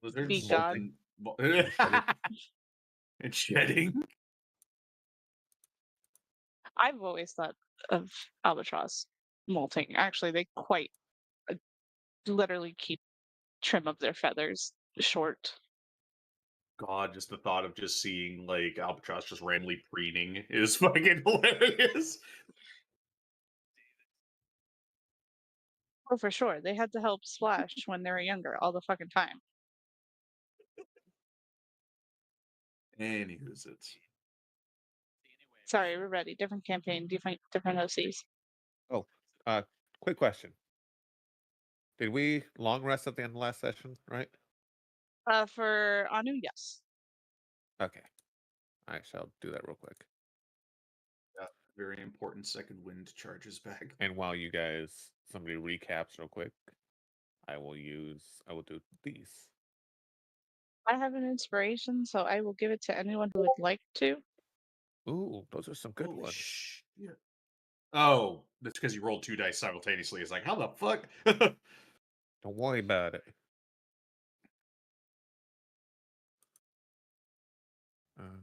Be Lizards God. and Shedding. and shedding. I've always thought of albatross molting. Actually, they quite uh, literally keep trim of their feathers short. God, just the thought of just seeing like albatross just randomly preening is fucking hilarious. Oh, for sure. They had to help Splash when they were younger all the fucking time. Anywho's it's Sorry, we're ready. Different campaign, different OCs. Oh, quick question. Did we long rest at the end of last session, right? For Anu, yes. Okay. I shall do that real quick. very important second wind charges back. And while you guys, somebody recaps real quick, I will do these. I have an inspiration, so I will give it to anyone who would like to. Ooh, those are some good Holy ones. shit. Oh, that's because you rolled 2 dice simultaneously. It's like, how the fuck? Don't worry about it. Um,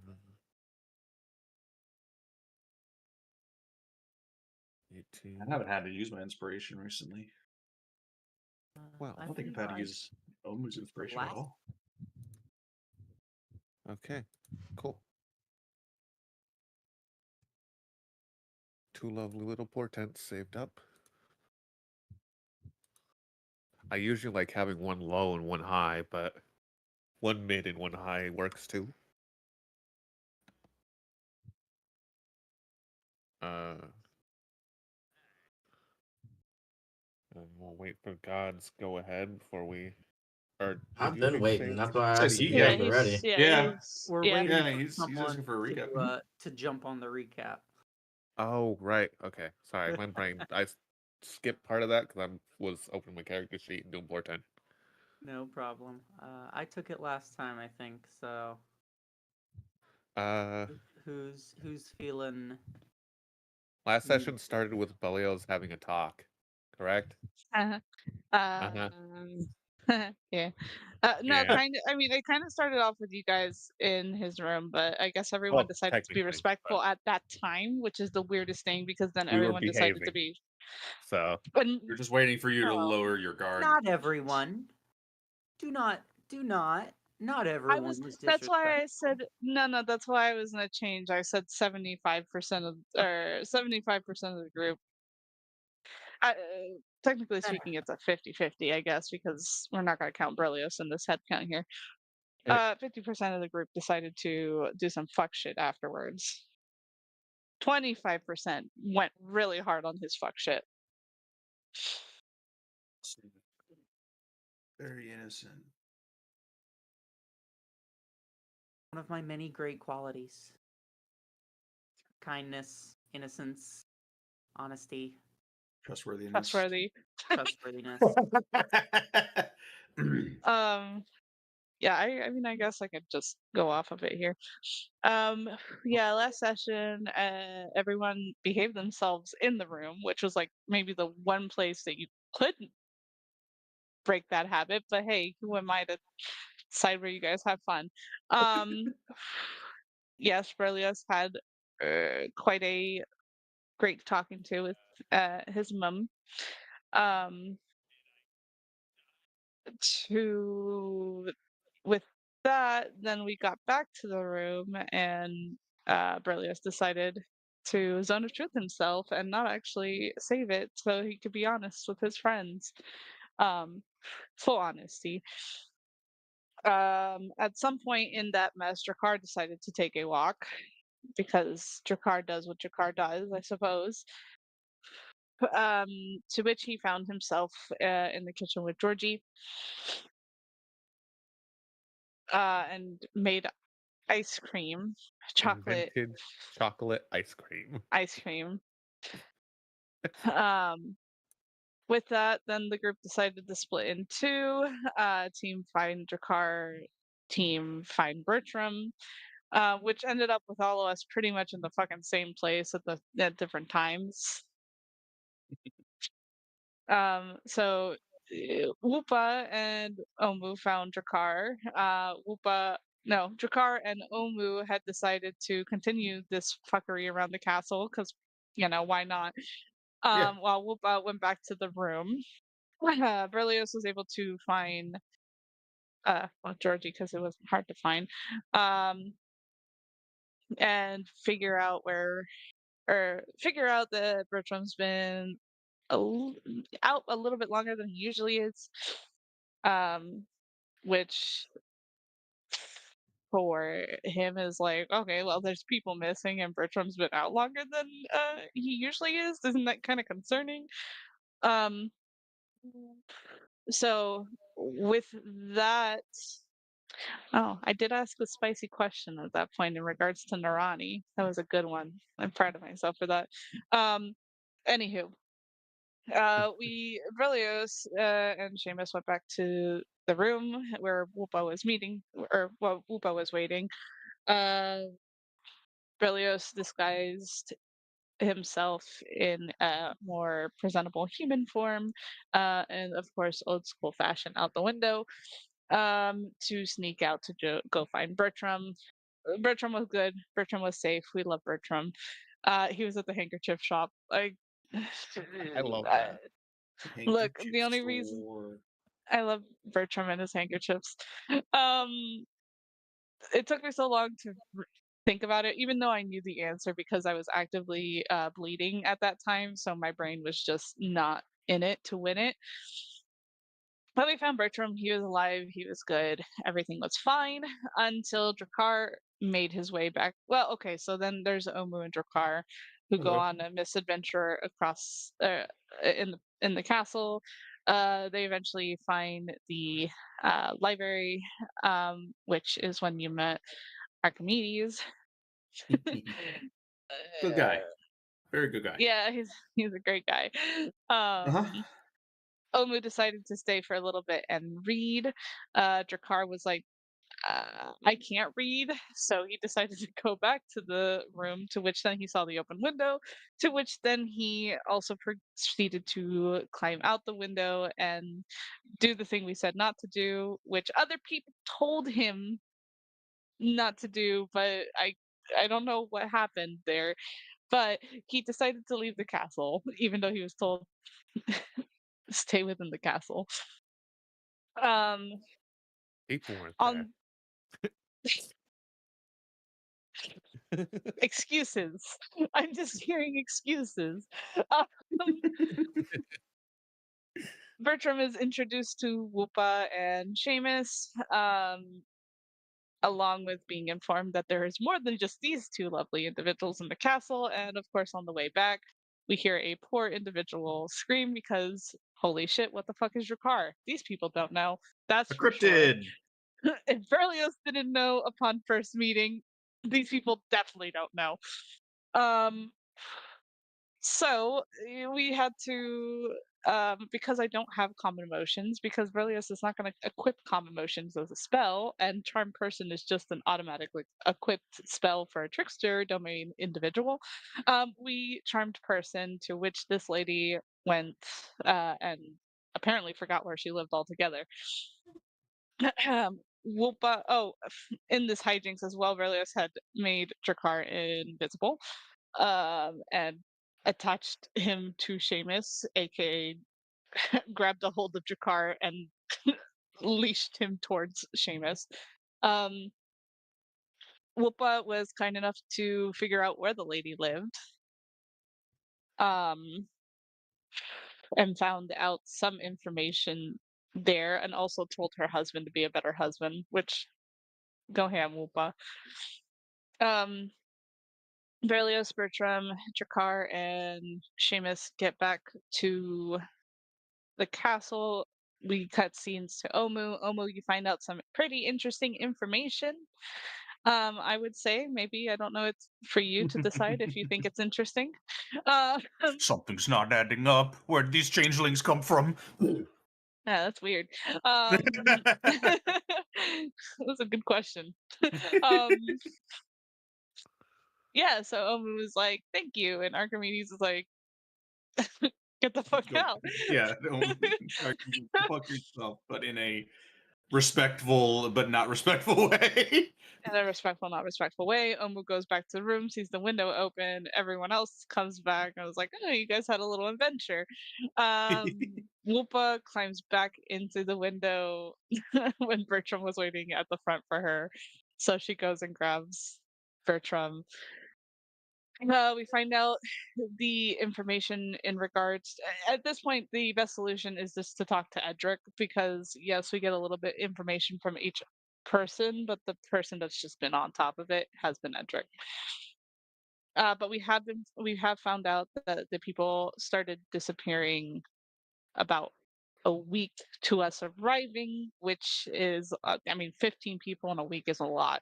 18. I haven't had to use my inspiration recently. Well, I don't think I've had to use Omu's inspiration at all. Okay, cool. 2 lovely little portents saved up. I usually like having 1 low and 1 high, but 1 mid and 1 high works too. And we'll wait for God's go ahead before we. Or I've been waiting. That's why I Said asked if he- you guys yeah, were ready. We're yeah. waiting Yeah, for he's someone asking for a recap. to jump on the recap. Oh, right. Okay. Sorry, my brain. I skipped part of that because I was opening my character sheet and doing portent. No problem. I took it last time, I think. So, Uh, who's feeling? last session started with Belial's having a talk, correct? Uh-huh. Uh-huh. Yeah. No, Yeah. kind of. I mean, it kind of started off with you guys in his room, but I guess everyone Well, decided to be technically, respectful but at that time, which is the weirdest thing because then we were everyone decided to behaving. be. So We're just waiting for you to Well, lower your guard. Not everyone. Do not. Not I everyone was. is That's why I disrespectful. said no. That's why I was gonna change. I said 75% of or 75% of the group. Technically speaking, it's a 50-50, I guess, because we're not gonna count Berlioz in this head count here. 50% of the group decided to do some fuck shit afterwards. 25% went really hard on his fuck shit. Very innocent. One of my many great qualities: kindness, innocence, honesty, Trustworthiness. trustworthiness. Yeah, I mean, I guess I could just go off of it here. Yeah, last session, everyone behaved themselves in the room, which was like maybe the one place that you couldn't break that habit. But hey, who am I to decide where you guys have fun? Yes, Berlioz had quite a great talking to with his mum. To with that, then we got back to the room, and Berlioz decided to zone of truth himself and not actually save it, so he could be honest with his friends. Full honesty. At some point in that mess, Drakkar decided to take a walk because Drakkar does what Drakkar does, I suppose. To which he found himself in the kitchen with Georgie and made ice cream, chocolate invented chocolate ice cream. ice cream. With that, then the group decided to split in two. Team find Drakkar, team find Bertram, which ended up with all of us pretty much in the fucking same place at different times. So Woopa and Omu found Drakkar. Drakkar and Omu had decided to continue this fuckery around the castle because, why not? Yeah. While Woopa went back to the room, Berlioz was able to find Georgie because it was hard to find, um, and figure out that Bertram's been out a little bit longer than he usually is, um, which for him is like, okay, well, there's people missing, and Bertram's been out longer than he usually is. Isn't that kind of concerning? Um, so with that, oh, I did ask a spicy question at that point in regards to Narani. That was a good one. I'm proud of myself for that. Um, Anywho, Berlioz and Seamus went back to the room where Whoopa was meeting, or well, Whoopa was waiting. Uh, Berlioz disguised himself in a more presentable human form, and of course, old school fashion out the window, to sneak out to go find Bertram. Bertram was good. Bertram was safe. We love Bertram. He was at the handkerchief shop. Like, I love uh, that. look, the Handkerchief only reason store. I love Bertram and his handkerchiefs. Um, it took me so long to think about it, even though I knew the answer because I was actively bleeding at that time, so my brain was just not in it to win it. But we found Bertram. He was alive. He was good. Everything was fine until Drakkar made his way back. Well, okay, so then there's Omu and Drakkar who go Okay. on a misadventure across in the castle. They eventually find the library, which is when you met Archimedes. Good guy. Very good guy. Yeah, he's a great guy. Uh-huh. Omu decided to stay for a little bit and read. Drakkar was like, I can't read, so he decided to go back to the room, to which then he saw the open window, to which then he also proceeded to climb out the window and do the thing we said not to do, which other people told him not to do, but I don't know what happened there. But he decided to leave the castle, even though he was told stay within the castle. Um, People weren't there. on excuses. I'm just hearing excuses. Um, Bertram is introduced to Whoopa and Seamus, along with being informed that there is more than just these two lovely individuals in the castle. And of course, on the way back, we hear a poor individual scream because, holy shit, what the fuck is your car? These people don't know. That's A for sure. cryptid. If Berlioz didn't know upon first meeting, these people definitely don't know. Um, so we had to, because I don't have common emotions, because Berlioz is not going to equip common emotions as a spell, and Charm Person is just an automatically equipped spell for a trickster domain individual. We charmed Person, to which this lady went and apparently forgot where she lived altogether. Whoopa, in this hijinks as well, Berlioz had made Drakkar invisible, and attached him to Seamus, aka grabbed a hold of Drakkar and leashed him towards Seamus. Um, Whoopa was kind enough to figure out where the lady lived, um, and found out some information there, and also told her husband to be a better husband, which go ham, Whoopa. Berlioz, Bertram, Drakkar, and Seamus get back to the castle. We cut scenes to Omu. Omu, you find out some pretty interesting information. I would say maybe, I don't know, it's for you to decide if you think it's interesting. Uh, Something's not adding up. Where did these changelings come from? yeah, that's weird. That's a good question. um, yeah, so Omu was like, "Thank you," and Archimedes was like, Get the fuck Go- out. Yeah, don't fuck yourself, but in a respectful but not respectful way. In a respectful, not respectful way. Omu goes back to the room, sees the window open. Everyone else comes back. I was like, oh, you guys had a little adventure. Whoopa climbs back into the window when Bertram was waiting at the front for her. So she goes and grabs Bertram. We find out the information in regards. At this point, the best solution is just to talk to Edric because yes, we get a little bit information from each person, but the person that's just been on top of it has been Edric. But we have found out that the people started disappearing about a week to us arriving, which is, I mean, 15 people in a week is a lot.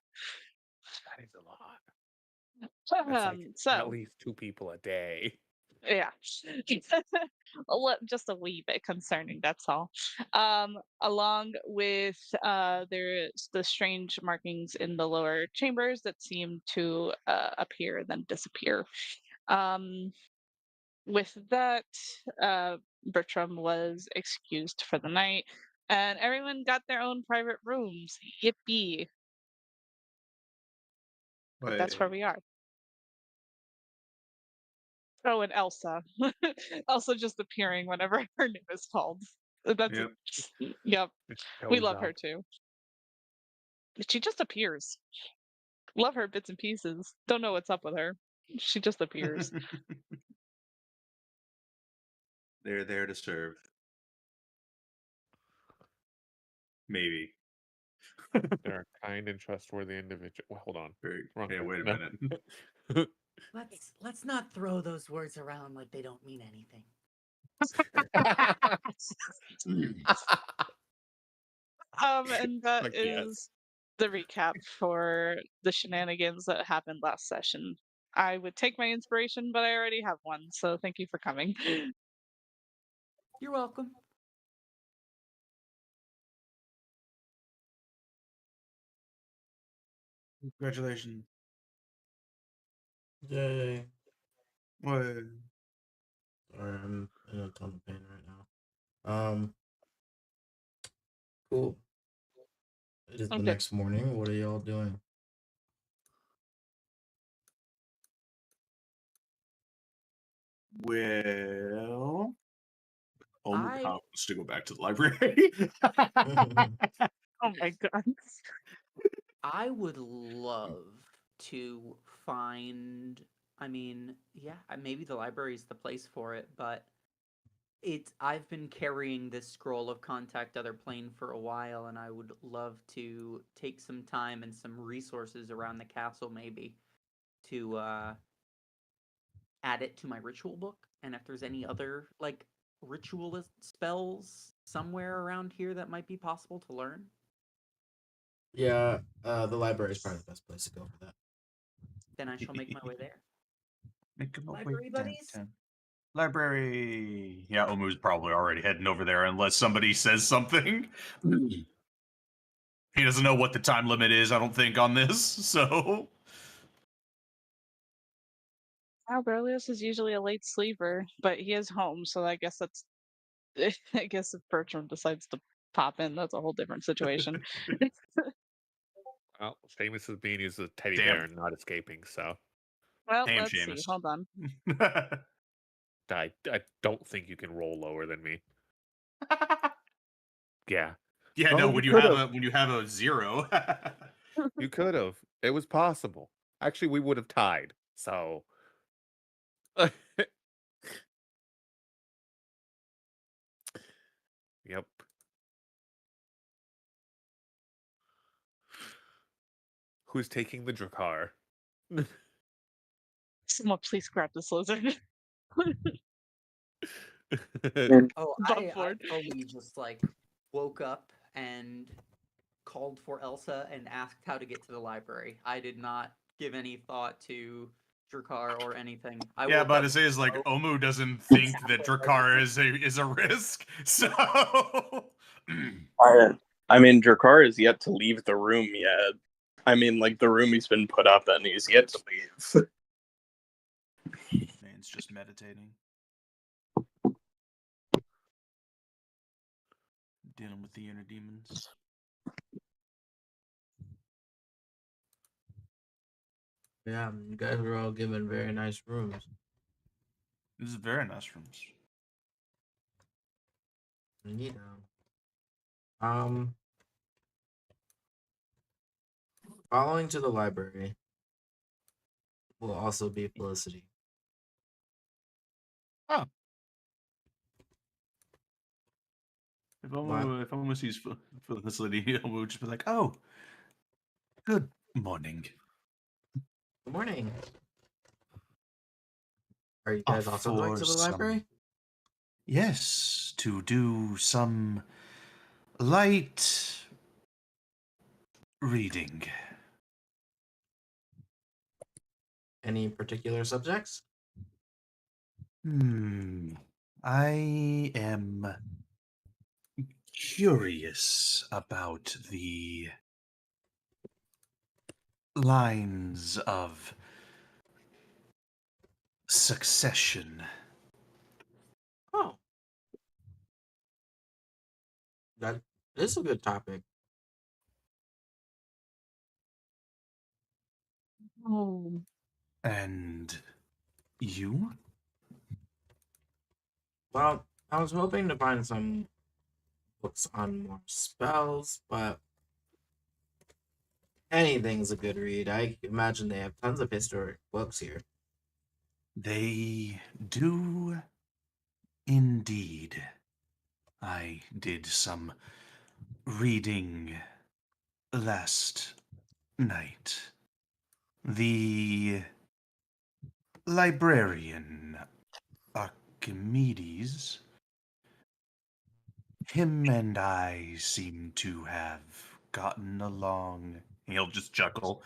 That is a lot. That's like at So least 2 people a day. yeah, just a wee bit concerning. That's all. Along with there's the strange markings in the lower chambers that seem to appear and then disappear. Um, with that, Bertram was excused for the night, and everyone got their own private rooms. Yippee! But that's where we are. Oh, and Elsa. Elsa just appearing whenever her name is called. That's Yep. yep. It We shows love her up. too. She just appears. Love her bits and pieces. Don't know what's up with her. She just appears. They're there to serve. Maybe. They're a kind and trustworthy individual. Well, hold on. Wrong Yeah, thing. wait a No. minute. Let's not throw those words around like they don't mean anything. And that Like, is yes. the recap for the shenanigans that happened last session. I would take my inspiration, but I already have one, so thank you for coming. You're welcome. Congratulations. Yay. What? Sorry, I'm in a ton of pain right now. Cool. It is the Okay. next morning. What are y'all doing? Well, Omu I- wants to go back to the library. Oh my god. I would love to find. I mean, yeah, maybe the library is the place for it, but I've been carrying this scroll of Contact Other Plane for a while, and I would love to take some time and some resources around the castle, maybe, to add it to my ritual book. And if there's any other like ritualist spells somewhere around here that might be possible to learn. Yeah, the library is probably the best place to go for that. Then I shall make my way there. Make him Library buddies? Library. Yeah, Omu's probably already heading over there unless somebody says something. He doesn't know what the time limit is, I don't think, on this, so. Berlioz is usually a late sleeper, but he is home, so I guess that's. I guess if Bertram decides to pop in, that's a whole different situation. Well, Seamus is being used as a teddy Damn. bear and not escaping, so Well, Damn, let's see. Seamus. Hold on. I don't think you can roll lower than me. Yeah. Yeah, Oh, no, you when you could've. have a 0. You could have. It was possible. Actually, we would have tied. So. Yep. Who's taking the Drakkar? Someone please grab this lizard. Oh, Bug I forward. fully just like woke up and called for Elsa and asked how to get to the library. I did not give any thought to Drakkar or anything. I Yeah, woke but up it says like broke. Omu doesn't think that Drakkar is a risk, so. I mean, Drakkar is yet to leave the room yet. I mean, like, the room he's been put up in, he's yet to leave. Man's just meditating. dealing with the inner demons. Yeah, you guys were all given very nice rooms. This is very nice rooms. Neat. Um, following to the library will also be Felicity. If What? Omu sees Felicity, Omu would just be like, "Oh, good morning." Good morning. Are you Off guys also going for to the some- library? Yes, to do some light reading. Any particular subjects? I am curious about the lines of succession. Oh, that is a good topic. Oh, And you? Well, I was hoping to find some books on more spells, but anything's a good read. I imagine they have tons of historic books here. They do indeed. I did some reading last night. The librarian Archimedes, him and I seem to have gotten along. He'll just chuckle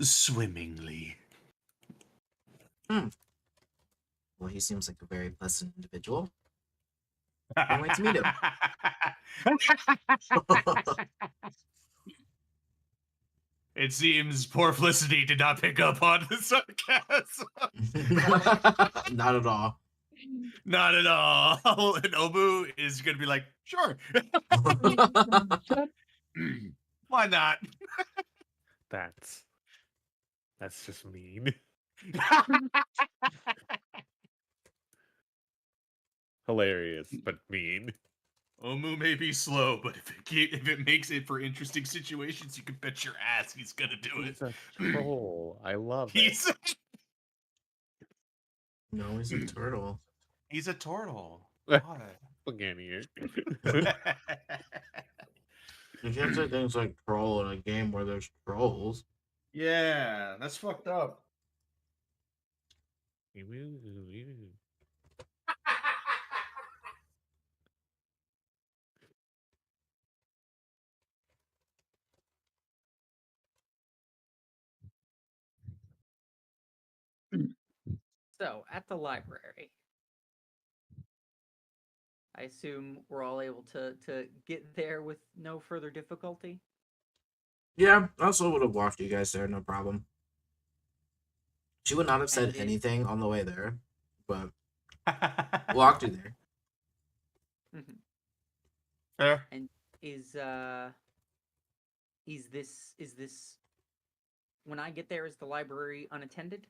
swimmingly. Well, he seems like a very pleasant individual. Can't wait to meet him. It seems poor Felicity did not pick up on the sarcasm. Not at all. Not at all. And Obu is going to be like, sure. Why not? That's just mean. Hilarious, but mean. Omu may be slow, but if it makes it for interesting situations, you can bet your ass he's going to do it. He's a troll. I love it. He's No, he's a turtle. he's a turtle. God. Again here. You can't say things like troll in a game where there's trolls. Yeah, that's fucked up. So, at the library, I assume we're all able to get there with no further difficulty. Yeah, I also would have walked you guys there, no problem. She would not have said And it- anything on the way there, but walked you there. Mhm. Fair. And is this when I get there, is the library unattended?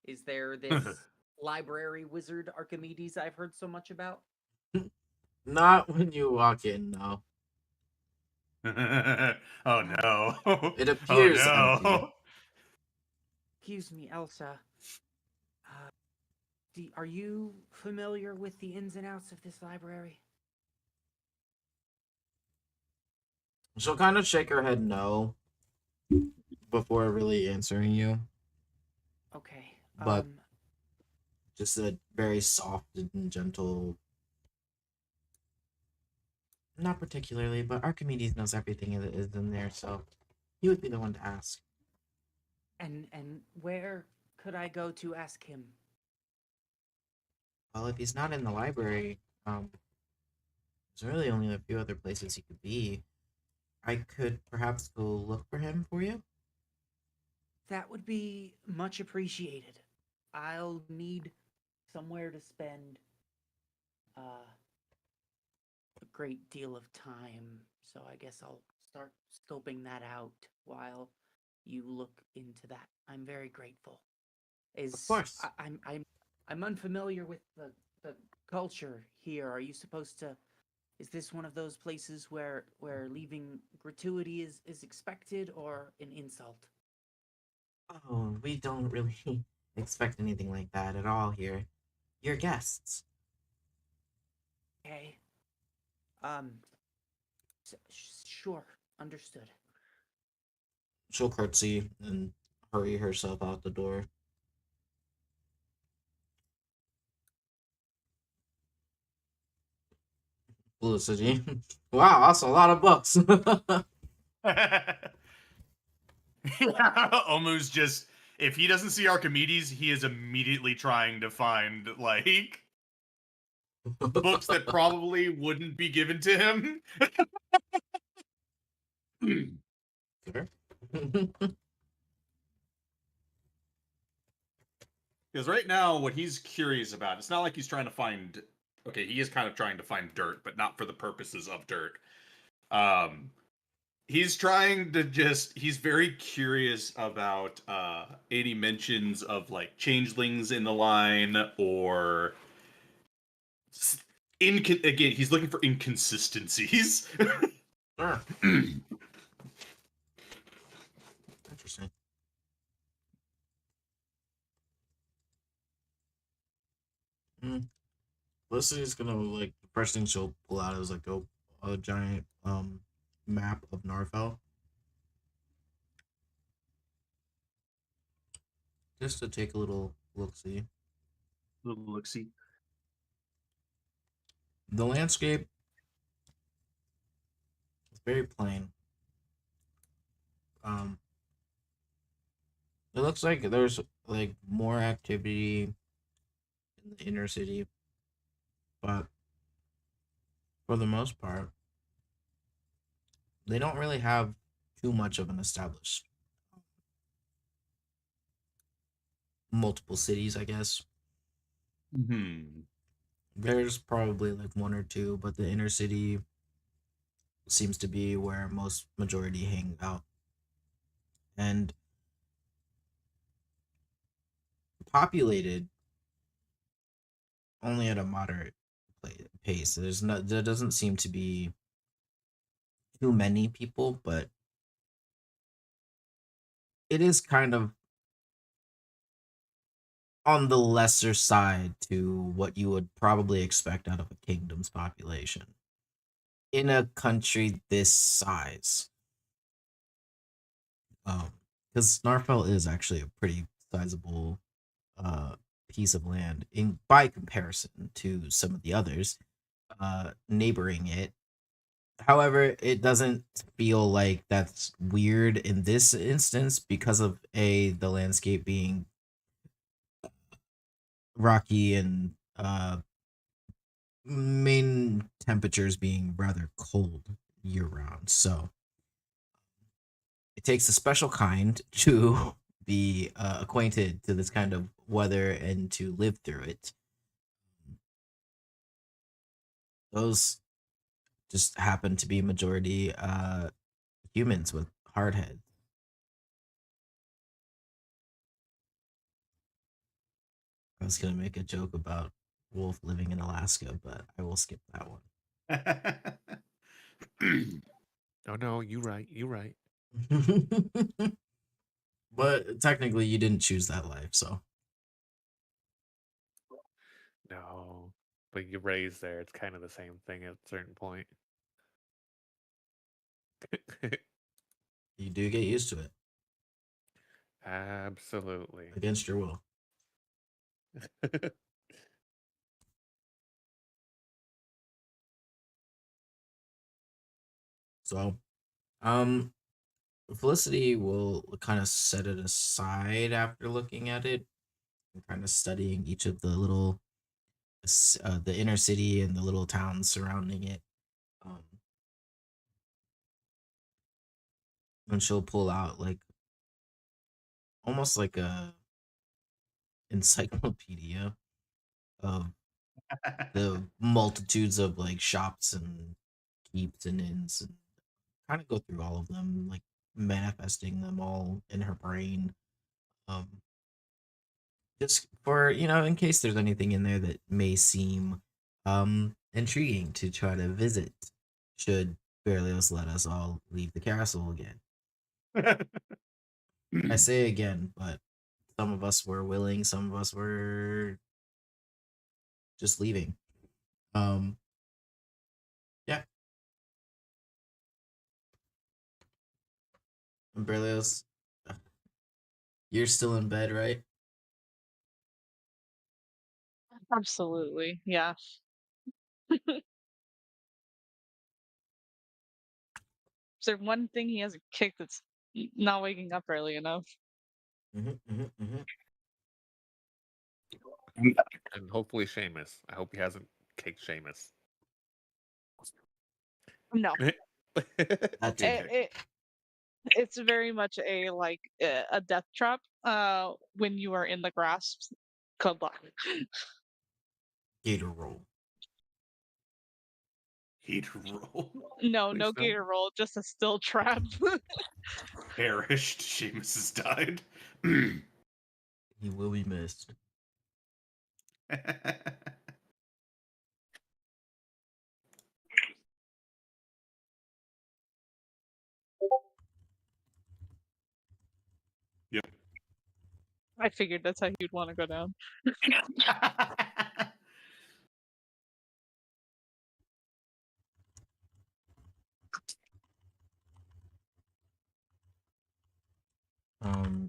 Is there this library wizard Archimedes I've heard so much about? Not when you walk in, no. Oh no. It appears oh, no. empty. Excuse me, Elsa. Are you familiar with the ins and outs of this library? She'll kind of shake her head no before really answering you. Okay. But- Just a very soft and gentle. Not particularly, but Archimedes knows everything that is in there, so he would be the one to ask. And where could I go to ask him? Well, if he's not in the library, there's really only a few other places he could be. I could perhaps go look for him for you. That would be much appreciated. I'll need somewhere to spend a great deal of time, so I guess I'll start scoping that out while you look into that. I'm very grateful. course. I'm unfamiliar with the culture here. Are you supposed to? Is this one of those places where leaving gratuity is expected or an insult? Oh, we don't really expect anything like that at all here. You're guests. Okay. Sure, understood. She'll curtsy and hurry herself out the door. Felicity. Wow, that's a lot of books. Omu's just, if he doesn't see Archimedes, he is immediately trying to find like books that probably wouldn't be given to him. Sure. Because right now, what he's curious about, it's not like he's trying to find. Okay, he is kind of trying to find dirt, but not for the purposes of dirt. He's trying to just. He's very curious about any mentions of like changelings in the line or. Again, he's looking for inconsistencies. Sure. Interesting. Felicity's gonna like the first thing she'll pull out is like a giant map of Narfel. Just to take a little look see. Little look see. The landscape is very plain. It looks like there's like more activity in the inner city, but for the most part, they don't really have too much of an established multiple cities, I guess. There's probably like one or two, but the inner city seems to be where most majority hang out. And populated only at a moderate pace. There doesn't seem to be too many people, but it is kind of on the lesser side to what you would probably expect out of a kingdom's population in a country this size. Because Narfel is actually a pretty sizable piece of land in by comparison to some of the others neighboring it. However, it doesn't feel like that's weird in this instance because of the landscape being rocky and main temperatures being rather cold year round. So it takes a special kind to be acquainted to this kind of weather and to live through it. Those just happen to be majority humans with hard heads. I was gonna make a joke about Wolf living in Alaska, but I will skip that one. Oh no, you right. You right. But technically, you didn't choose that life, so No, but you're raised there. It's kind of the same thing at a certain point. you do get used to it Absolutely. against your will. So, Felicity will kind of set it aside after looking at it and kind of studying each of the little, the inner city and the little towns surrounding it. And she'll pull out like almost like a encyclopedia of the multitudes of like shops and peeps and inns and kind of go through all of them, like manifesting them all in her brain. Um, just for, in case there's anything in there that may seem intriguing to try to visit, should Berlioz let us all leave the castle again. I say again, but some of us were willing, some of us were just leaving. Yeah. And Berlioz, you're still in bed, right? Absolutely. Yeah. Is there one thing he hasn't kicked that's not waking up early enough? And hopefully Seamus. I hope he hasn't kicked Seamus. No. That too. It, it's very much a death trap when you are in the grasp. Good luck. Gator roll. He'd roll. No, Please no don't. gator roll, just a still trap. Perished. Seamus has died. He will be missed. Yep. I figured that's how you'd want to go down.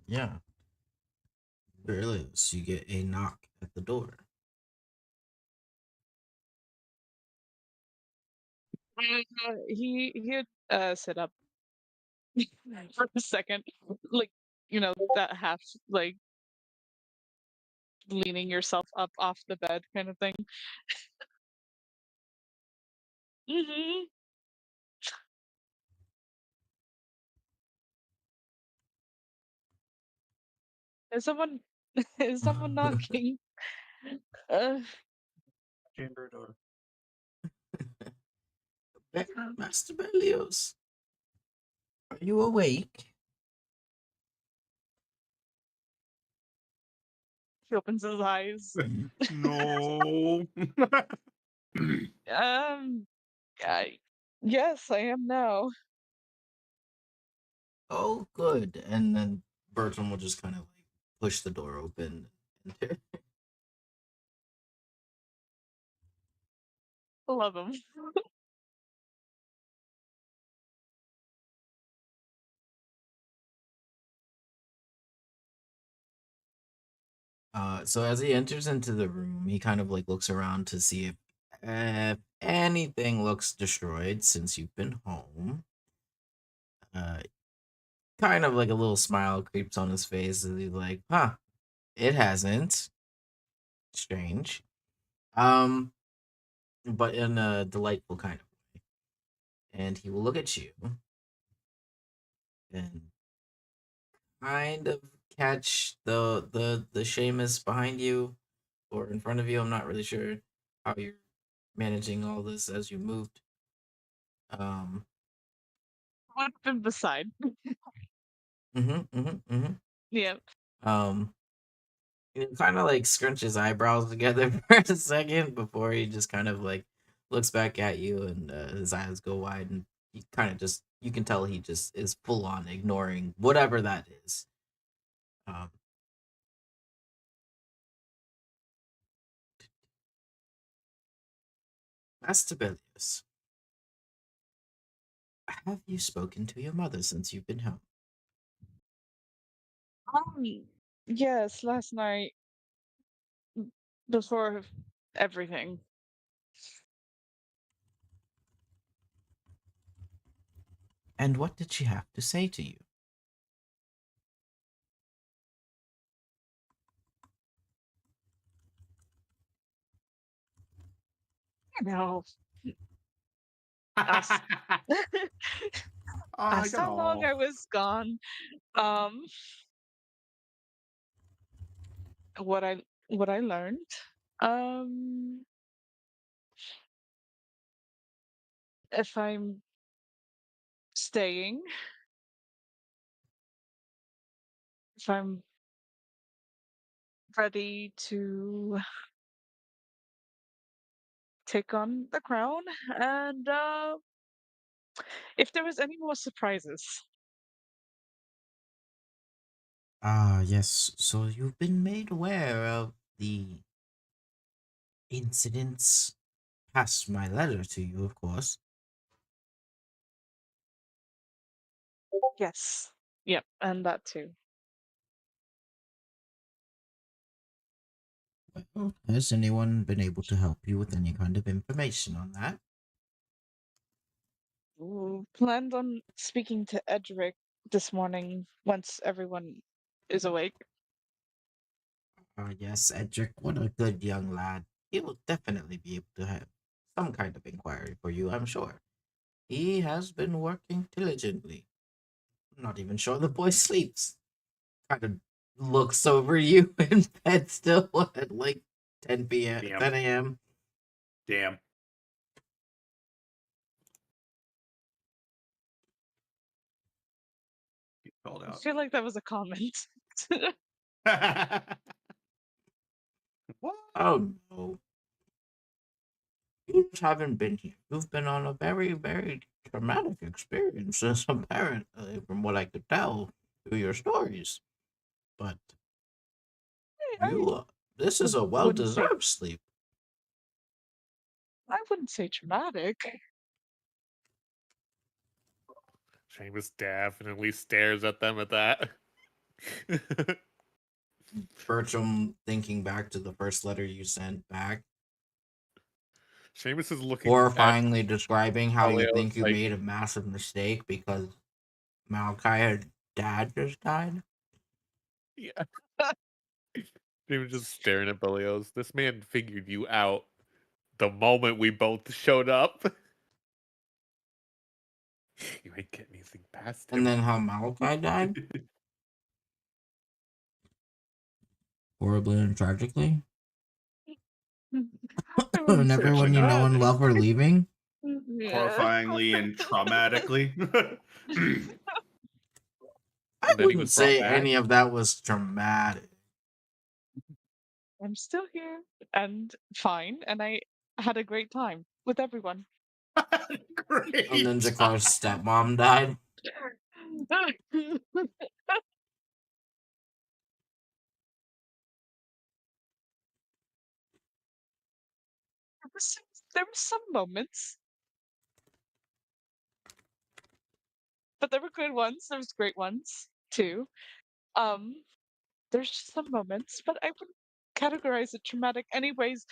Yeah. Berlioz, you get a knock at the door. He had sit up for a second, like that half like leaning yourself up off the bed kind of thing. Hmm. Is someone is someone knocking? Uh, Chamber door. Master Berlioz, are you awake? he opens his eyes. No. I, yes, I am now. Oh, good. And then Bertram will just kind of like push the door open. Love him. So as he enters into the room, he kind of like looks around to see if anything looks destroyed since you've been home. Uh, Kind of like a little smile creeps on his face as he's like, "Huh, it hasn't. Strange." Um, but in a delightful kind of way. And he will look at you and kind of catch the Seamus behind you or in front of you. I'm not really sure how you're managing all this as you moved. Um, Would have been beside. mm-hmm, mm-hmm, mm-hmm. Yeah. Um, he kind of like scrunch his eyebrows together for a second before he just kind of like looks back at you and his eyes go wide and he kind of just you can tell he just is full on ignoring whatever that is. Um, Astabilius, have you spoken to your mother since you've been home? Yes, last night before everything. And what did she have to say to you? No. Oh, Asked how long I was gone. Um, what I learned. Um, if I'm staying, if I'm ready to take on the crown, and if there was any more surprises. Ah, yes. So you've been made aware of the incidents past my letter to you, of course. Yes. Yep, and that too. Well, has anyone been able to help you with any kind of information on that? Planned on speaking to Edric this morning once everyone is awake. Ah, yes, Edric, what a good young lad. He will definitely be able to have some kind of inquiry for you, I'm sure. He has been working diligently. I'm not even sure the boy sleeps. Kind of looks over you in bed still at like 10 p.m. Damn. 10 a.m. Damn. Get called I out. feel like that was a comment. What? Oh no. You just haven't been here. You've been on a very, very traumatic experiences, apparently, from what I could tell through your stories. But you, this is a wouldn't say well-deserved sleep. I wouldn't say traumatic. Seamus definitely stares at them at that. Bertram, thinking back to the first letter you sent back, Seamus is looking at horrifyingly describing how you Elio, think you like, made a massive mistake because Malachi's dad just died. yeah. Seamus just staring at Belios. This man figured you out the moment we both showed up. You ain't getting anything past him. And then how Malachi died? Horribly and tragically. I And wouldn't say everyone you know and love are traumatic. leaving. Yeah. Horrifyingly and traumatically. I And then he wouldn't was brought say back. any of that was traumatic. I'm still here and fine, and I had a great time with everyone. Great. And then Jakar's stepmom died. There were some moments, but there were good ones. There was great ones too. Um, there's just some moments, but I wouldn't categorize it traumatic. Anyways,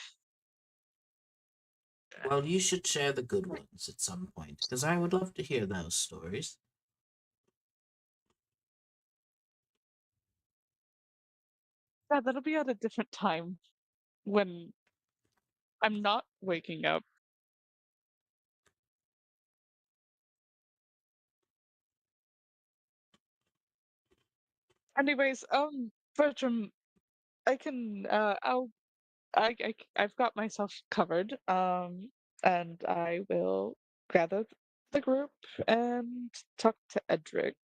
Well, you should share the good ones at some point, because I would love to hear those stories. yeah, that'll be at a different time when I'm not waking up. Anyways, Bertram, I can, I've got myself covered. And I will gather the group and talk to Edric.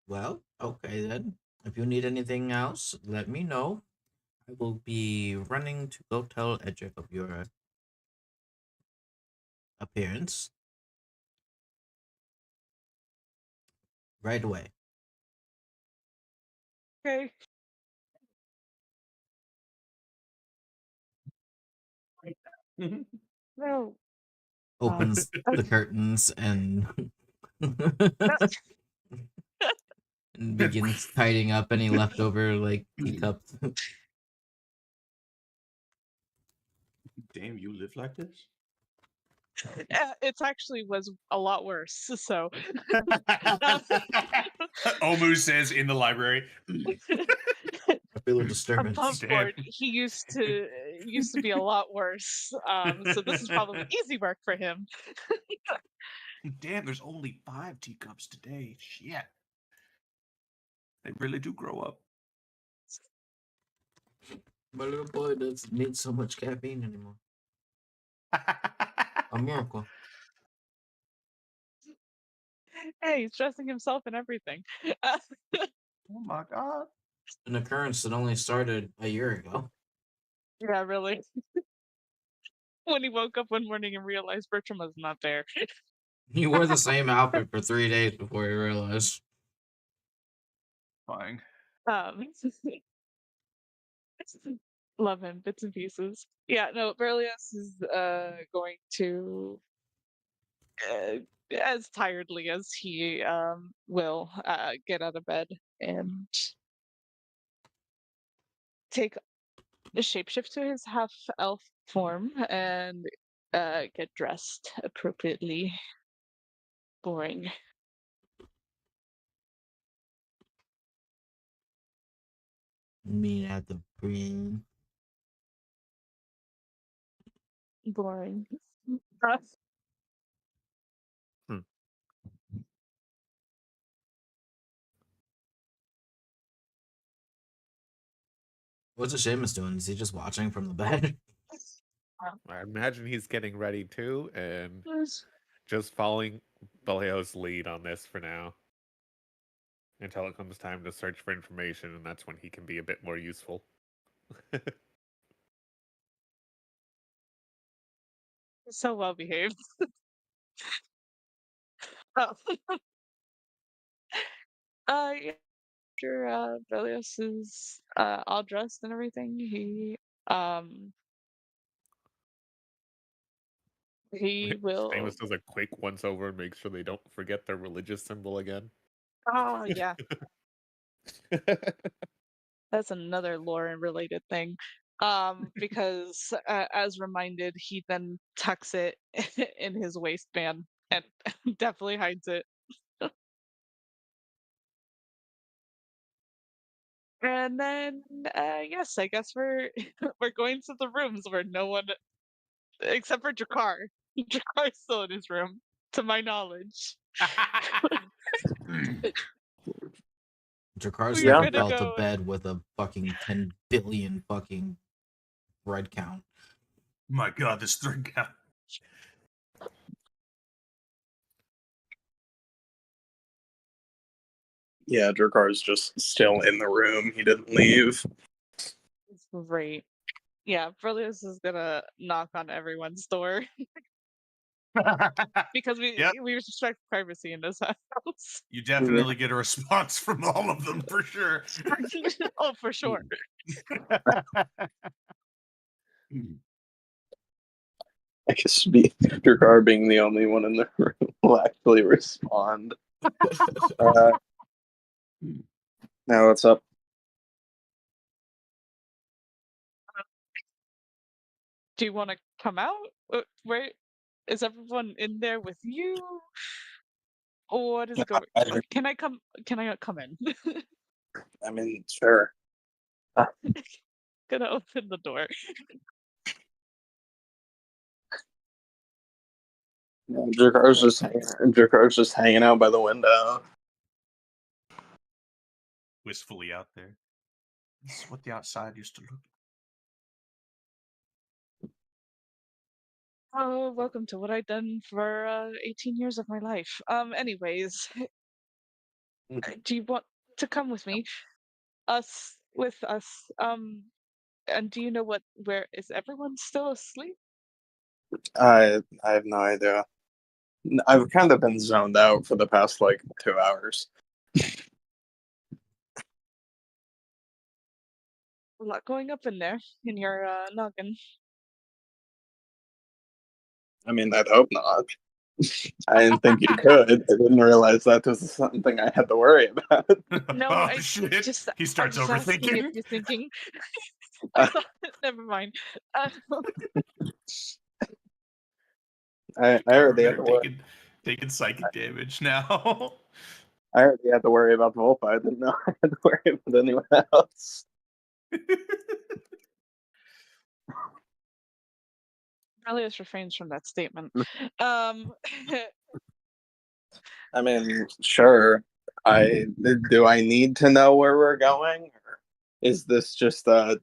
Well, okay then. If you need anything else, let me know. I will be running to go tell Edric of your appearance right away. Okay. No. Opens the Okay. curtains and No. and begins tidying up any leftover like teacups. Damn, you live like this? It's actually was a lot worse. So Omu says in the library. I feel a disturbance. above Damn. board, he used to be a lot worse. So this is probably easy work for him. Damn, there's only 5 teacups today. Shit. They really do grow up. My little boy doesn't need so much caffeine anymore. A miracle. Hey, he's dressing himself and everything. Oh my god. An occurrence that only started a year ago. Yeah, really. When he woke up one morning and realized Bertram was not there. He wore the same outfit for 3 days before he realized. Fine. Um, love him, bits and pieces. Yeah, no, Berlioz is going to as tiredly as he will get out of bed and take a shapeshift to his half elf form and get dressed appropriately. Boring. Meet at the brain. Boring. Hmm. What's Seamus doing? Is he just watching from the bed? I imagine he's getting ready too, and just following Belial's lead on this for now. Until it comes time to search for information, and that's when he can be a bit more useful. So well behaved. Oh. Yeah, after Velios is all dressed and everything, he will. Seamus does a quick once over and makes sure they don't forget their religious symbol again. Oh yeah, that's another lore related thing. Because as reminded, he then tucks it in his waistband and definitely hides it. And then, yes, I guess we're we're going to the rooms where no one, except for Jakar. Jakar's still in his room, to my knowledge. Jakar's We're never gonna felt a go. bed with a fucking 10 billion fucking red count. My god, this thread count. Yeah, Drakar's just still in the room. He didn't leave. It's great. Yeah, Berlioz is gonna knock on everyone's door because Yep. we respect privacy in this house. You definitely get a response from all of them for sure. Oh, for sure. I guess Drakar being the only one in the room will actually respond. Now what's up? Do you want to come out? Where is everyone in there with you? Or what is going? Can I come? Can I come in? I mean, sure. Gonna open the door. Drakar's just hanging out by the window. Wistfully out there. This is what the outside used to look. Oh, welcome to what I've done for 18 years of my life. Anyways, do you want to come with me? With us. And do you know where is everyone still asleep? I have no idea. I've kind of been zoned out for the past 2 hours. A lot going up in there in your noggin. I mean, I'd hope not. I didn't think you could. I didn't realize that was something I had to worry about. No, Oh, I shit. just He starts I was asking if overthinking. you're thinking. I thought, never mind. I already had to worry. Taking psychic damage now. I already had to worry about Volpa. I didn't know I had to worry about anyone else. Elias refrains from that statement. I mean, sure. Do I need to know where we're going, or is this just I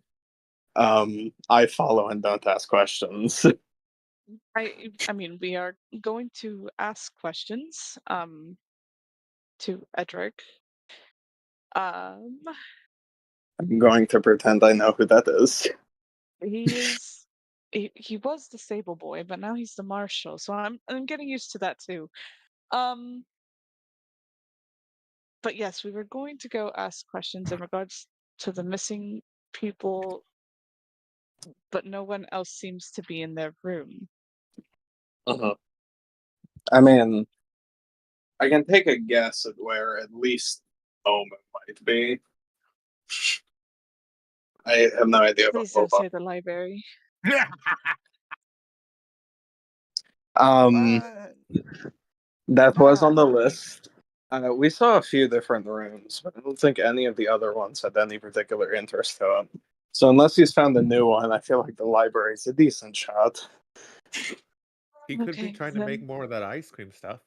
follow and don't ask questions? I mean, we are going to ask questions to Edric. Um, I'm going to pretend I know who that is. he was the stable boy, but now he's the marshal, so I'm getting used to that too. Um, but yes, we were going to go ask questions in regards to the missing people, but no one else seems to be in their room. I mean, I can take a guess at where at least Omen might be. I have no idea about Please don't Boba. say the library. Um, that was on the Ah, list. We saw a few different rooms, but I don't think any of the other ones had any particular interest to him. So unless he's found a new one, I feel like the library's a decent shot. He could be okay, trying to make more of that ice cream stuff.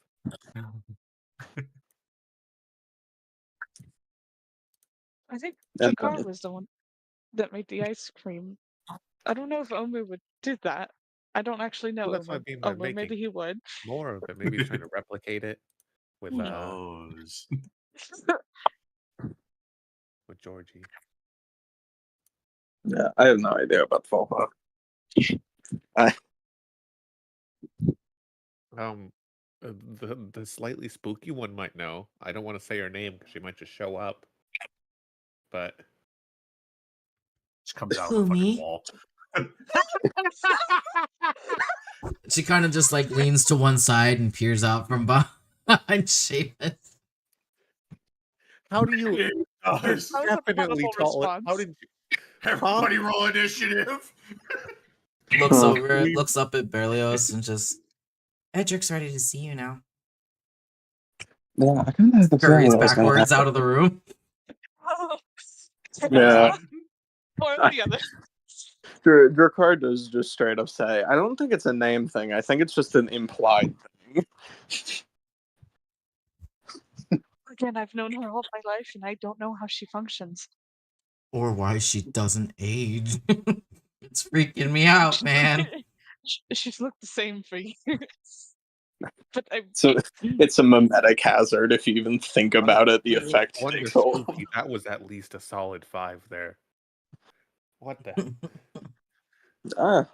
I think And, Jakar was the one that made the ice cream. I don't know if Omu would do that. I don't actually know Well, that's what I Omu. mean by Omu, maybe making he would. more of it. Maybe he's trying to replicate it with Who knows? with Georgie. yeah, I have no idea about Boba. The slightly spooky one might know. I don't want to say her name because she might just show up. But Just comes out of Who, the fucking me? wall. She kind of just like leans to one side and peers out from behind Seamus. how do you? It You're does. That was a definitely probable tall. How response. did you? Everybody roll initiative. Looks Huh. over, looks up at Berlioz and just, Edric's ready to see you now. Yeah, I kind of had the feeling Scurries that was going to backwards happen. out of the room. Yeah. Or the other. Drakkar does just straight up say, I don't think it's a name thing. I think it's just an implied thing. Again, I've known her all my life, and I don't know how she functions. Or why she doesn't age. It's freaking me out, man. She's looked the same for years. But So it's a mimetic hazard if you even think about it. The One effect to takes hold. spooky. That was at least a solid 5 there. What the? Ah,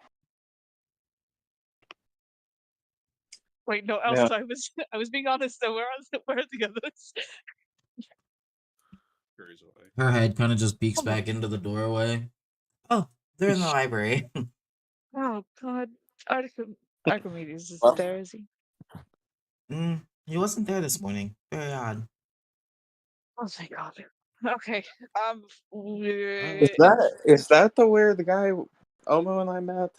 wait, no, Yeah. Elsa, I was being honest though. Where are the others? Scurries away. Her head kind of just peeks back into the doorway. Oh, they're in the library. Oh God, Archimedes is Well. there, is he? He wasn't there this morning. Very odd. Oh my God. Okay. Is that the where the guy Omo and I met?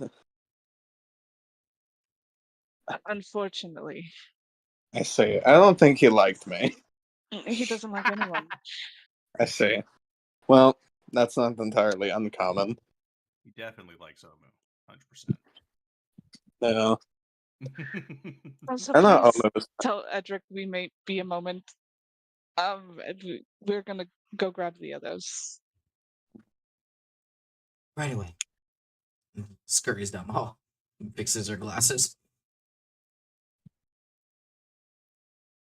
Unfortunately, I see. I don't think he liked me. he doesn't like anyone. I see. Well, that's not entirely uncommon. He definitely likes Omu. 100%. No. Also, I know please Omo was tell Edric we may be a moment. We're gonna go grab the others. Right away. Scurries down the hall. Fixes her glasses.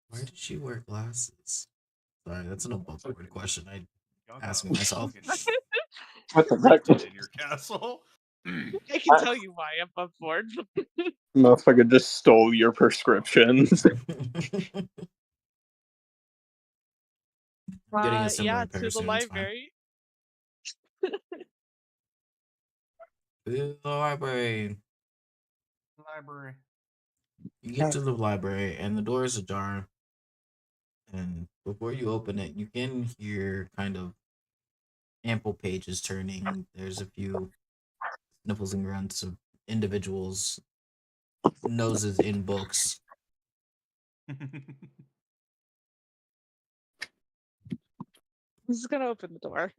Why did she wear glasses? Sorry, that's an above board question. Y'all Asking got myself. fucking what the heck? in your castle. I can tell you why I'm above board. Motherfucker just stole your prescriptions. Getting a similar Yeah, to the comparison, it's fine. library. To the library. Library. You get to the library and the door is ajar. And before you open it, you can hear kind of ample pages turning. There's a few sniffles and grunts of individuals' noses in books. This is gonna open the door.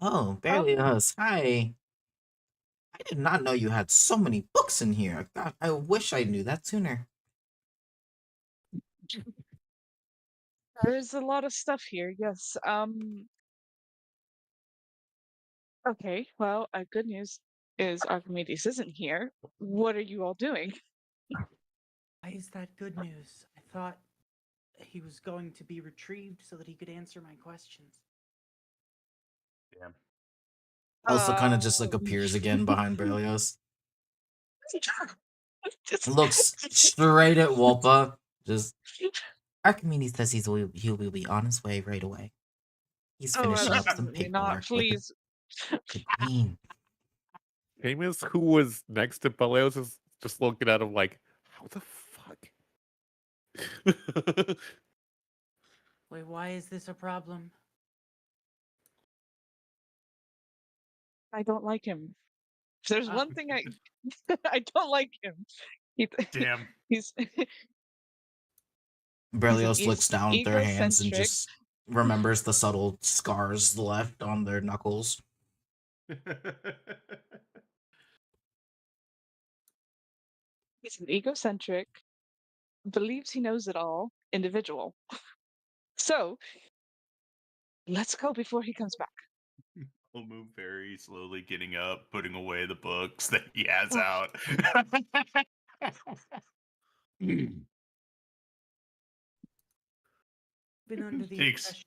Oh, barely us. Hi. I did not know you had so many books in here. God, I wish I knew that sooner. There's a lot of stuff here, yes. Okay, well, good news is Archimedes isn't here. What are you all doing? Why is that good news? I thought he was going to be retrieved so that he could answer my questions. Damn. Also, kind of just like Um, appears again behind Berlioz. just- Looks straight at Wolpa. Just Archimedes says he will be on his way right away. He's Oh, finishing up some absolutely not. paperwork with Please. the Queen. Seamus, who was next to Peleos, is just looking at him like, how the fuck? Wait, why is this a problem? I don't like him. If there's Oh. one thing I don't like him. Damn. He's Berlioz looks he's down at their hands and egocentric. just remembers the subtle scars left on their knuckles. He's an egocentric, believes he knows it all individual. So let's go before he comes back. He'll move very slowly, getting up, putting away the books that he has Oh. out. Been under the Takes impression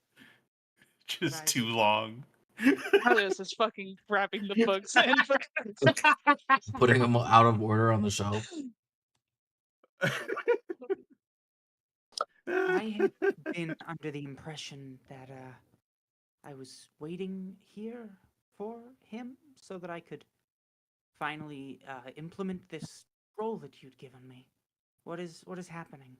just Right. too long. Carlos is fucking grabbing the books and Putting them out of order on the shelf. I have been under the impression that I was waiting here for him so that I could finally implement this scroll that you'd given me. What is happening?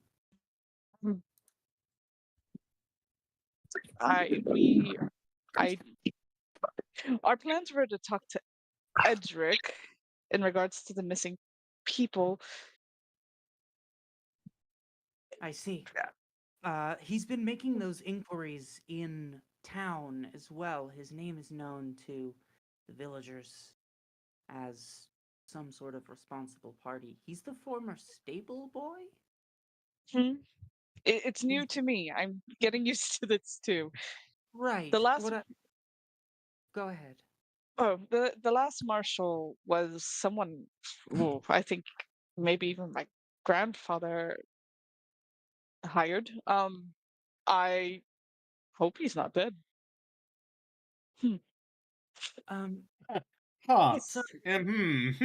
Our plans were to talk to Edric in regards to the missing people. I see. He's been making those inquiries in town as well. His name is known to the villagers as some sort of responsible party. He's the former stable boy? It's new to me. I'm getting used to this too. Right. The last Go ahead. the last marshal was someone who I think maybe even my grandfather hired. I hope he's not dead. Huh. So And,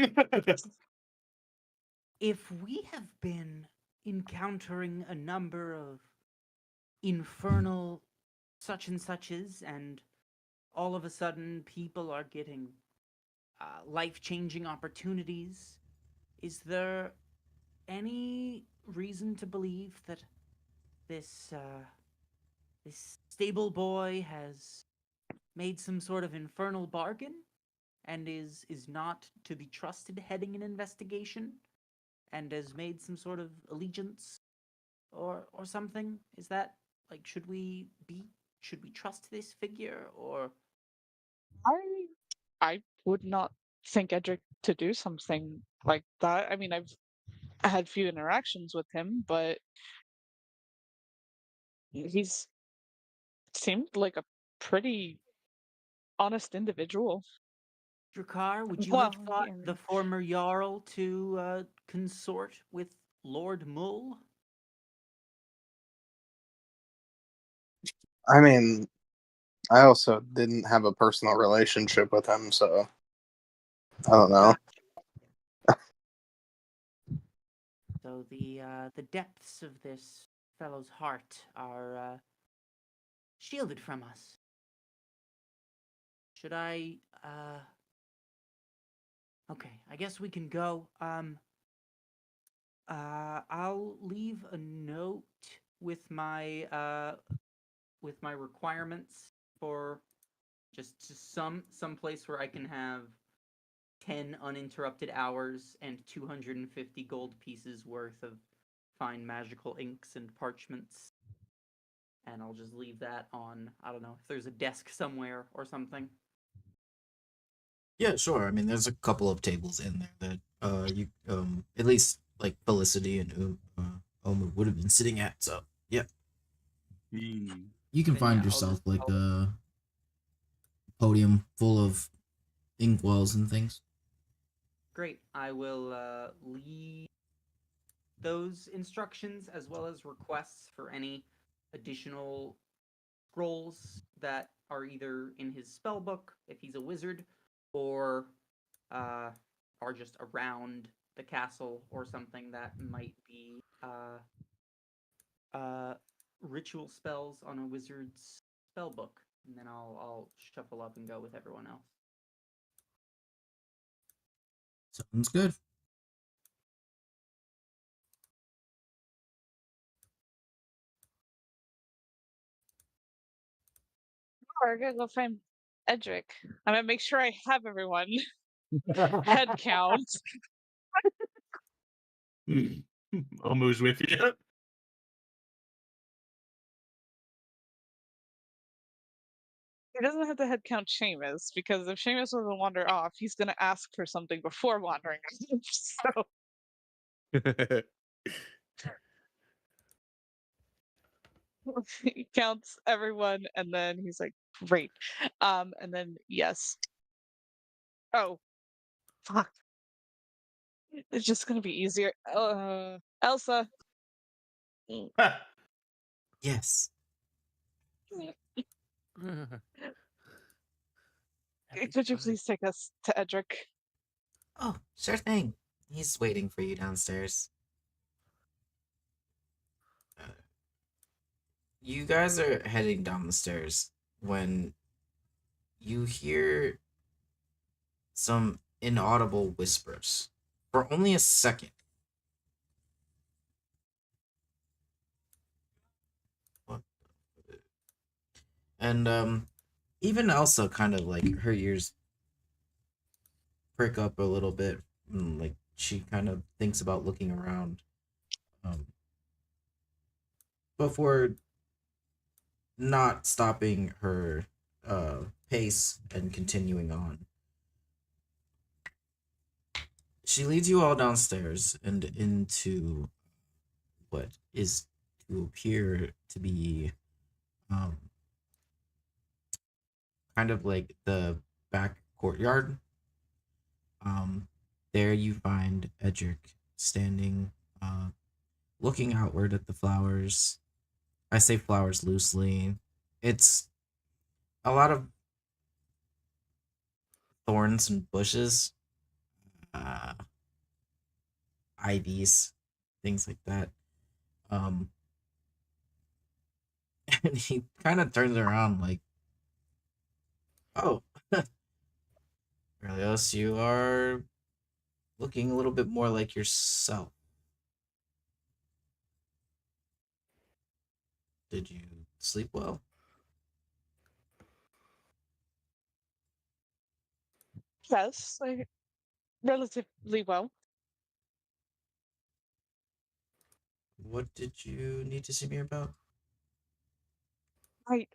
if we have been encountering a number of infernal such and suches, and all of a sudden people are getting life-changing opportunities, is there any reason to believe that this stable boy has made some sort of infernal bargain and is not to be trusted heading an investigation, and has made some sort of allegiance or something? Is that, like, should we trust this figure? Or I would not think Edric to do something like that. I mean, I've had few interactions with him, but he's seemed like a pretty honest individual. Drakkar, would you Well, have thought yeah. the former Jarl to consort with Lord Mull? I mean, I also didn't have a personal relationship with him, so I don't know. So the depths of this fellow's heart are shielded from us. Should I? Okay, I guess we can go. I'll leave a note with my requirements for just some place where I can have 10 uninterrupted hours and 250 gold pieces worth of fine magical inks and parchments. And I'll just leave that on, I don't know, if there's a desk somewhere or something. Yeah, sure. I mean, there's a couple of tables in there that you at least like Felicity and Omu would have been sitting at. So yeah, you can Then, find yeah, I'll yourself just- like a podium full of inkwells and things. Great. I will leave those instructions as well as requests for any additional scrolls that are either in his spell book if he's a wizard, or are just around the castle or something that might be ritual spells on a wizard's spell book, and then I'll shuffle up and go with everyone else. Sounds good. Or I gotta go find Edric. I'm gonna make sure I have everyone. Head count. I'll move with you. He doesn't have to head count Seamus, because if Seamus was to wander off, he's gonna ask for something before wandering off. So he counts everyone, and then he's like, "Great," and then yes. Oh, fuck! It's just gonna be easier. Elsa, mm, Yes. could you please take us to Edric? Oh, sure thing. He's waiting for you downstairs. You guys are heading down the stairs when you hear some inaudible whispers for only a second. What? And even Elsa kind of like her ears prick up a little bit, and like she kind of thinks about looking around, um, before not stopping her pace and continuing on. She leads you all downstairs and into what is to appear to be um, kind of like the back courtyard. There you find Edric standing, looking outward at the flowers. I say flowers loosely. It's a lot of thorns and bushes, uh, ivies, things like that. Um, and he kind of turns around like, "Oh, Berlioz, you are looking a little bit more like yourself. Did you sleep well?" Yes, relatively well. What did you need to see me about? I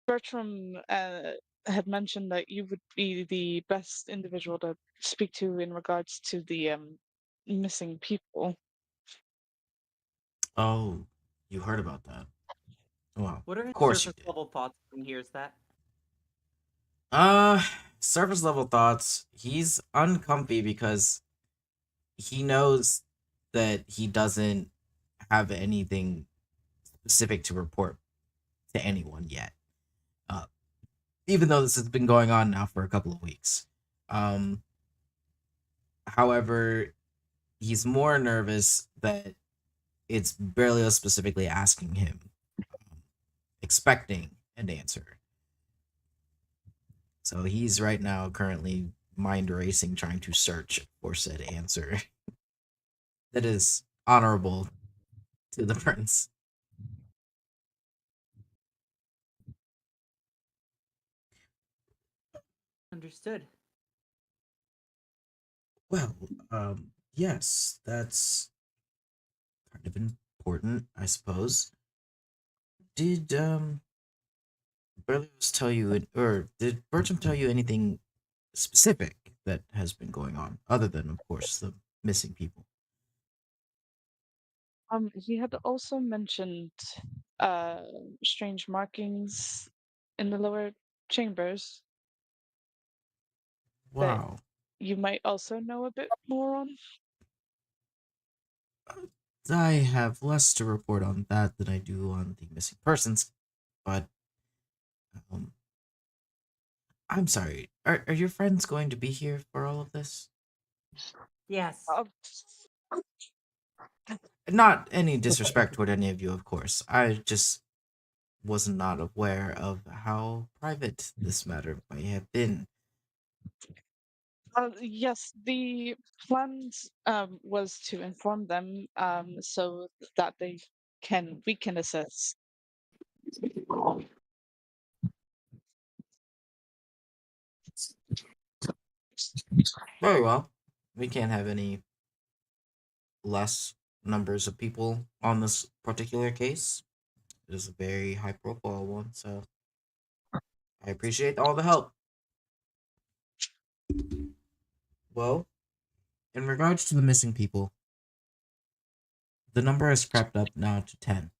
Bertram had mentioned that you would be the best individual to speak to in regards to the missing people. Oh, you heard about that. Well, What are of his course you surface did. level thoughts when he hears that? Uh, Surface level thoughts. He's uncomfy because he knows that he doesn't have anything specific to report to anyone yet. Uh, Even though this has been going on now for a couple of weeks. However, he's more nervous that it's Berlioz specifically asking him, expecting an answer. So he's right now currently mind racing, trying to search for said answer that is honorable to the prince. Understood. Well, yes, that's kind of important, I suppose. Did Berlioz tell you, or did Bertram tell you anything specific that has been going on, other than, of course, the missing people? He had also mentioned uh strange markings in the lower chambers. Wow. you might also know a bit more on. I have less to report on that than I do on the missing persons, but um, I'm sorry. Are your friends going to be here for all of this? Yes. Uh, Not any disrespect toward any of you, of course. I just was not aware of how private this matter may have been. yes, the plans was to inform them so that we can assist. Very well. We can't have any less numbers of people on this particular case. It is a very high profile one, so I appreciate all the help. Well, in regards to the missing people, the number has crept up now to 10.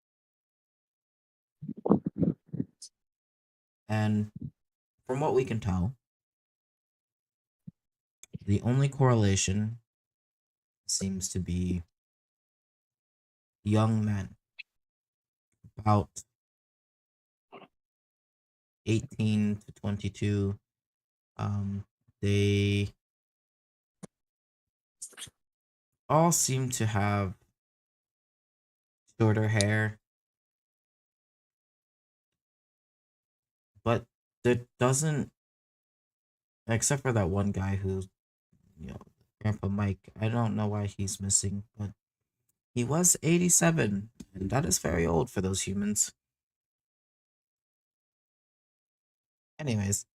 And from what we can tell, the only correlation seems to be young men, about 18 to 22. They all seem to have shorter hair, but that doesn't, except for that one guy who's, Grandpa Mike. I don't know why he's missing, but he was 87, and that is very old for those humans. Anyways,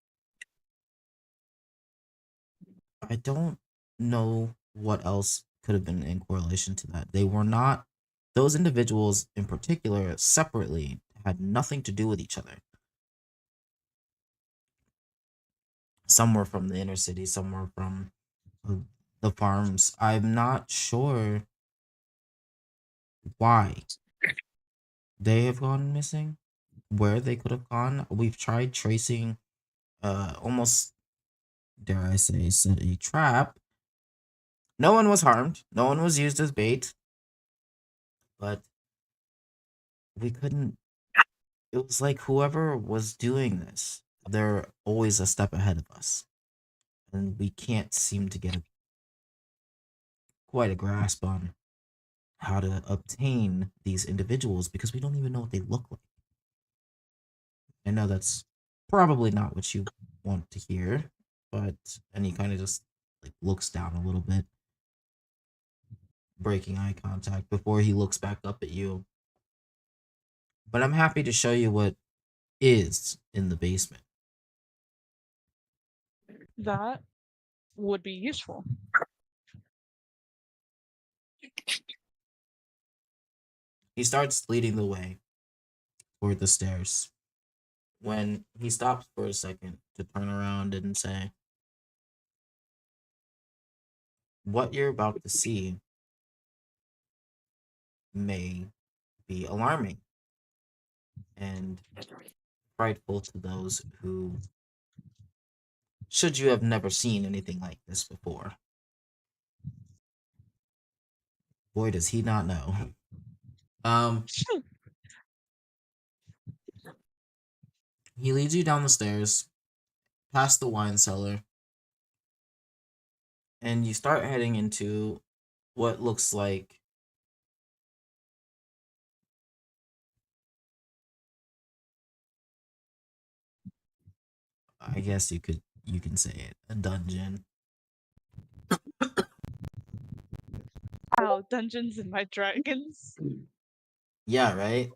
I don't know what else could have been in correlation to that. They were not, those individuals in particular, separately, had nothing to do with each other. Some were from the inner city, some were from the farms. I'm not sure why they have gone missing, where they could have gone. We've tried tracing, almost, dare I say, set a trap. No one was harmed. No one was used as bait. But we couldn't. It was like whoever was doing this, they're always a step ahead of us. And we can't seem to get quite a grasp on how to obtain these individuals because we don't even know what they look like. I know that's probably not what you want to hear, but and he kind of just like looks down a little bit, breaking eye contact before he looks back up at you. But I'm happy to show you what is in the basement. That would be useful. He starts leading the way toward the stairs when he stops for a second to turn around and say, "What you're about to see may be alarming and frightful to those who, should you have never seen anything like this before." Boy, does he not know. He leads you down the stairs, past the wine cellar, and you start heading into what looks like I guess you can say it, a dungeon. Wow, Dungeons and My Dragons. Yeah, right?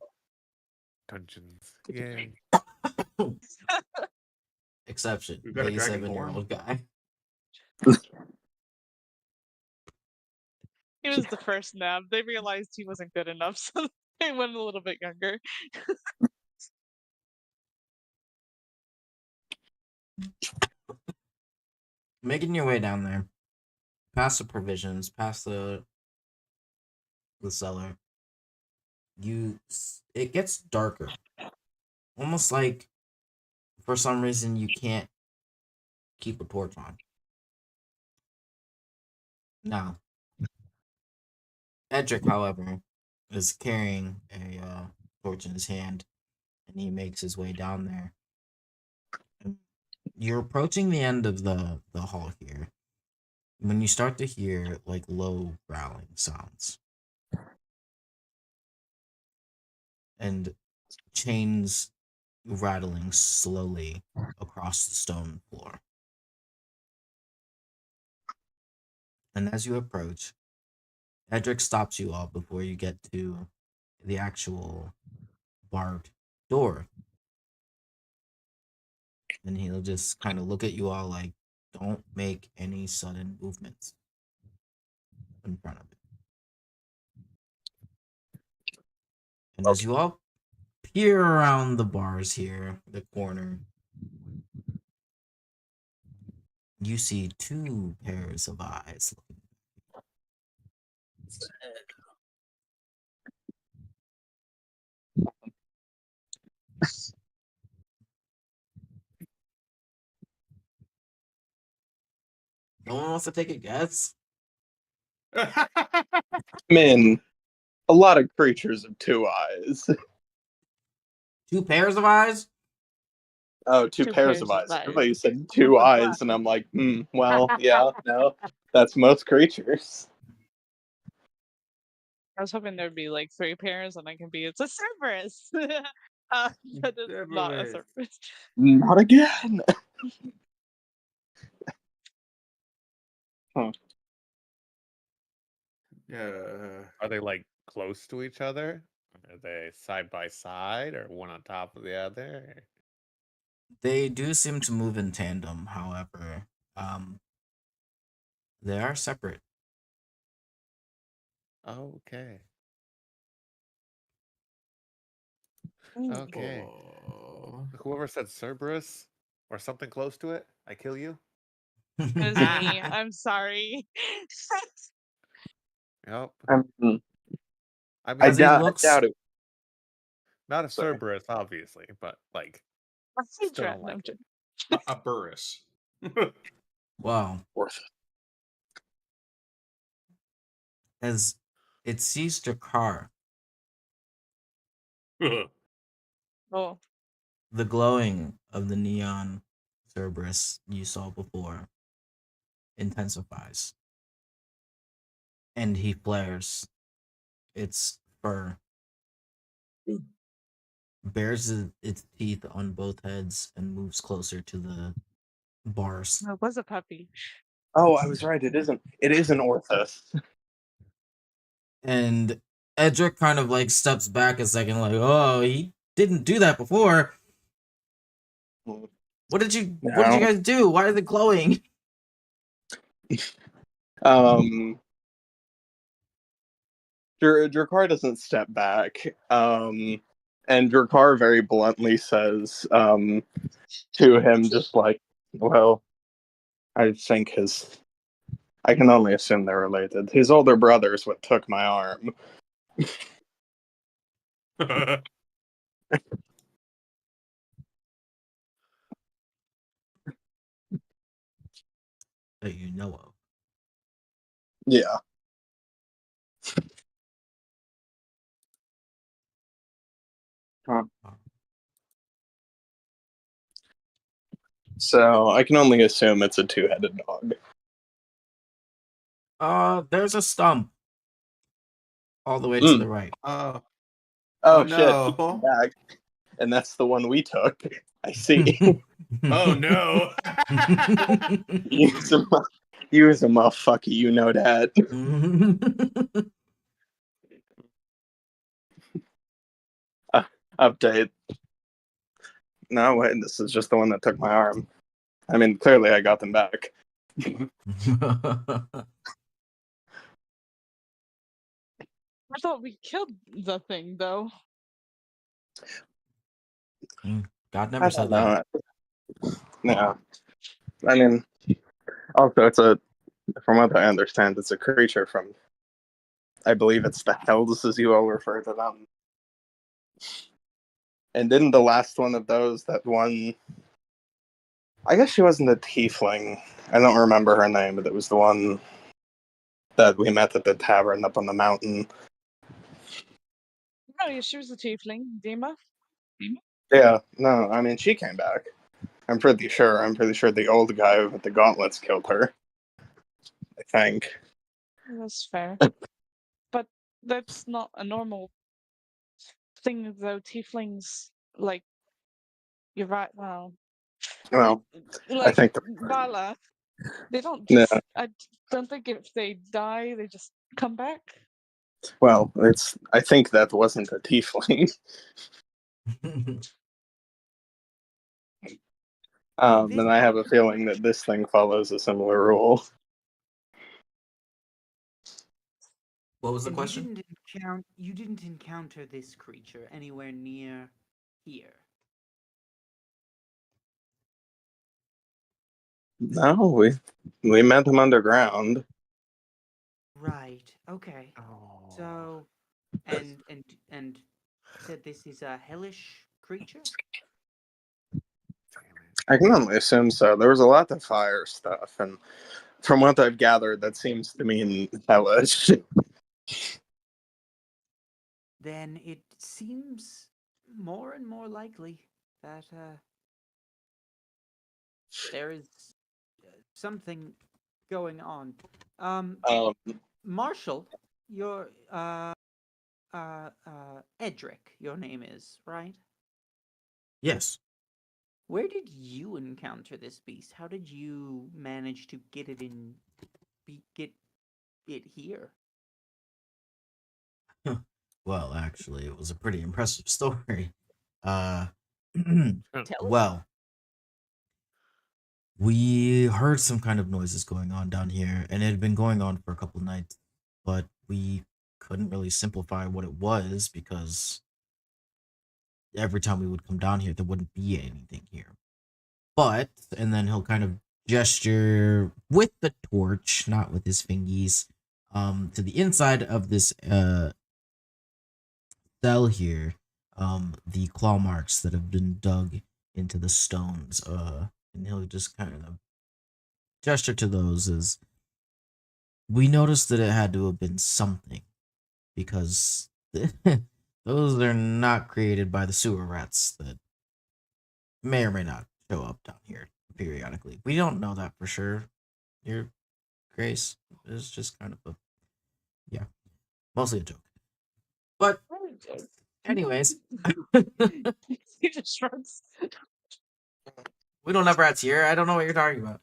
Dungeons. Yay. Exception. We've got a 87-year-old guy. He was the first nab. They realized he wasn't good enough, so they went a little bit younger. Making your way down there, past the provisions, past the cellar, it gets darker. Almost like for some reason you can't keep a torch on. Now, Edric, however, is carrying a torch in his hand, and he makes his way down there. You're approaching the end of the hall here when you start to hear like low growling sounds and chains rattling slowly across the stone floor. And as you approach, Edric stops you all before you get to the actual barred door. And he'll just kind of look at you all like, don't make any sudden movements in front of it. And as you all peer around the bars here, the corner, you see two pairs of eyes looking. No one wants to take a guess? Man, a lot of creatures of two eyes. Two pairs of eyes? Oh, two pairs of eyes. I thought you said two eyes, and I'm like, well, yeah, no, that's most creatures. I was hoping there'd be like 3 pairs, and I can be it's a Cerberus. But it's not a Cerberus. Not again. Huh. Are they like close to each other? Are they side by side or one on top of the other? They do seem to move in tandem, however. They are separate. Okay. Ooh. Okay. Whoever said Cerberus or something close to it, I kill you. It was me. I'm sorry. Yep. I mean, I mean, I As he doubt, looks- I doubt it. not a Sorry. Cerberus, obviously, but like, I'm still joking, don't like I'm it. joking. A Burris. Wow. Worth As it sees Drakkar, Oh, the glowing of the neon Cerberus you saw before intensifies. And he flares. Its fur bares its teeth on both heads and moves closer to the bars. it was a puppy. Oh, I was right. It isn't. It is an Orthus. And Edric kind of like steps back a second, like, oh, he didn't do that before. What did you guys do? Why are they glowing? Drakkar doesn't step back. And Drakkar very bluntly says to him, just like, well, I think I can only assume they're related. His older brother is what took my arm. That you know of. Yeah. Huh. So I can only assume it's a two-headed dog. There's a stump all the way to the right. Oh Oh, shit! no. Back. And that's the one we took. I see. Oh no. You was a motherfucker, you know that. Update. No, wait, this is just the one that took my arm. I mean, clearly I got them back. I thought we killed the thing, though. God never said that. No. I mean, also, from what I understand, it's a creature from, I believe it's the Hells, as you all refer to them. And didn't the last one of those, that one, I guess she wasn't a tiefling. I don't remember her name, but it was the one that we met at the tavern up on the mountain. Oh, yeah, she was a tiefling, Dima. Yeah, no, I mean, she came back. I'm pretty sure. I'm pretty sure the old guy with the gauntlets killed her. I think. That's fair. But that's not a normal thing, though. Tieflings, like, you're right, well, Well, I like, think. Bala, they don't Yeah. just, I don't think if they die, they just come back. Well, it's. I think that wasn't a tiefling. And I have a feeling that this thing follows a similar rule. What was the And question? you didn't encounter this creature anywhere near here. No, we met him underground. Right. Okay. Oh. So, and said this is a hellish creature. I can only assume so. There was a lot of fire stuff, and from what I've gathered, that seems to mean hellish. Then it seems more and more likely that there is something going on. Marshall, your Edric, your name is, right? Yes. Where did you encounter this beast? How did you manage to get it here? Well, actually, it was a pretty impressive story. Tell Well, we heard some kind of noises going on down here, and it had been going on for a couple nights, but we couldn't really simplify what it was because every time we would come down here, there wouldn't be anything here. But, and then he'll kind of gesture with the torch, not with his fingies, to the inside of this cell here, the claw marks that have been dug into the stones, and he'll just kind of gesture to those as we noticed that it had to have been something because those are not created by the sewer rats that may or may not show up down here periodically. We don't know that for sure. Your Grace is just kind of mostly a joke. But anyways, He just shrugs. we don't have rats here. I don't know what you're talking about.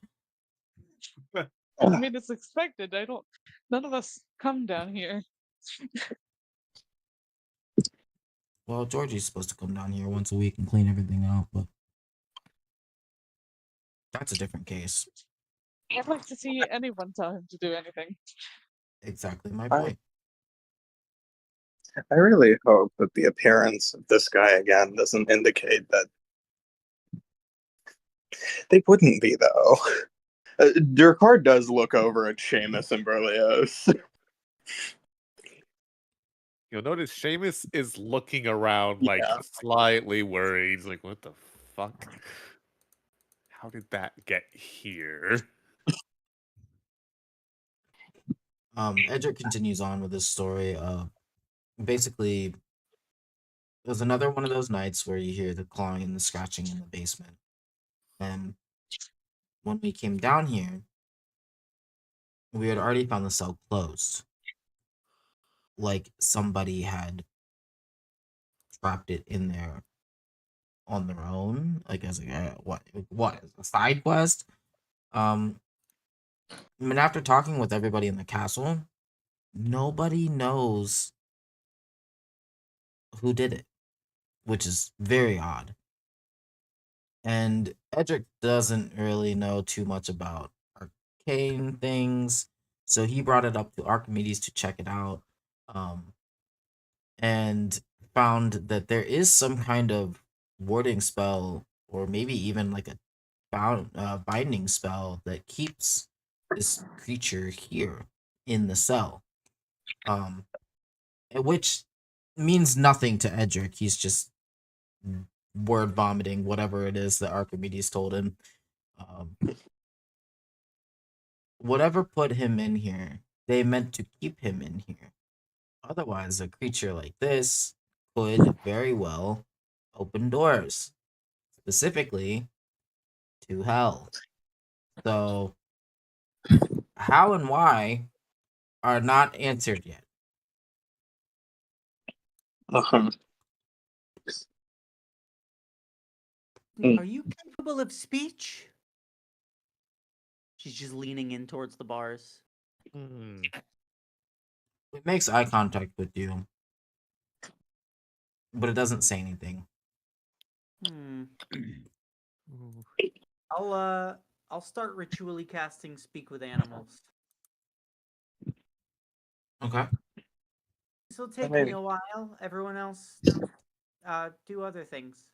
I mean, it's expected. None of us come down here. Well, Georgie's supposed to come down here once a week and clean everything out, but that's a different case. I'd like to see anyone tell him to do anything. Exactly my point. I really hope that the appearance of this guy again doesn't indicate that they wouldn't be, though. Durkar does look over at Seamus and Berlioz. You'll notice Seamus is looking around like Yeah. slightly worried. He's like, what the fuck? How did that get here? Edric continues on with this story. Basically, it was another one of those nights where you hear the clawing and the scratching in the basement. And when we came down here, we had already found the cell closed. Like somebody had trapped it in there on their own, like as a a side quest. I mean, after talking with everybody in the castle, nobody knows who did it, which is very odd. And Edric doesn't really know too much about arcane things, so he brought it up to Archimedes to check it out, and found that there is some kind of warding spell, or maybe even like a binding spell that keeps this creature here in the cell, which means nothing to Edric. He's just word vomiting whatever it is that Archimedes told him. Whatever put him in here, they meant to keep him in here. Otherwise, a creature like this could very well open doors, specifically to hell. So, how and why are not answered yet. Uh-huh. Mm. Are you capable of speech? She's just leaning in towards the bars. Hmm. It makes eye contact with you, but it doesn't say anything. Hmm. Ooh. I'll start ritually casting Speak with Animals. Okay. This will take mean- me a while. Everyone else, do other things.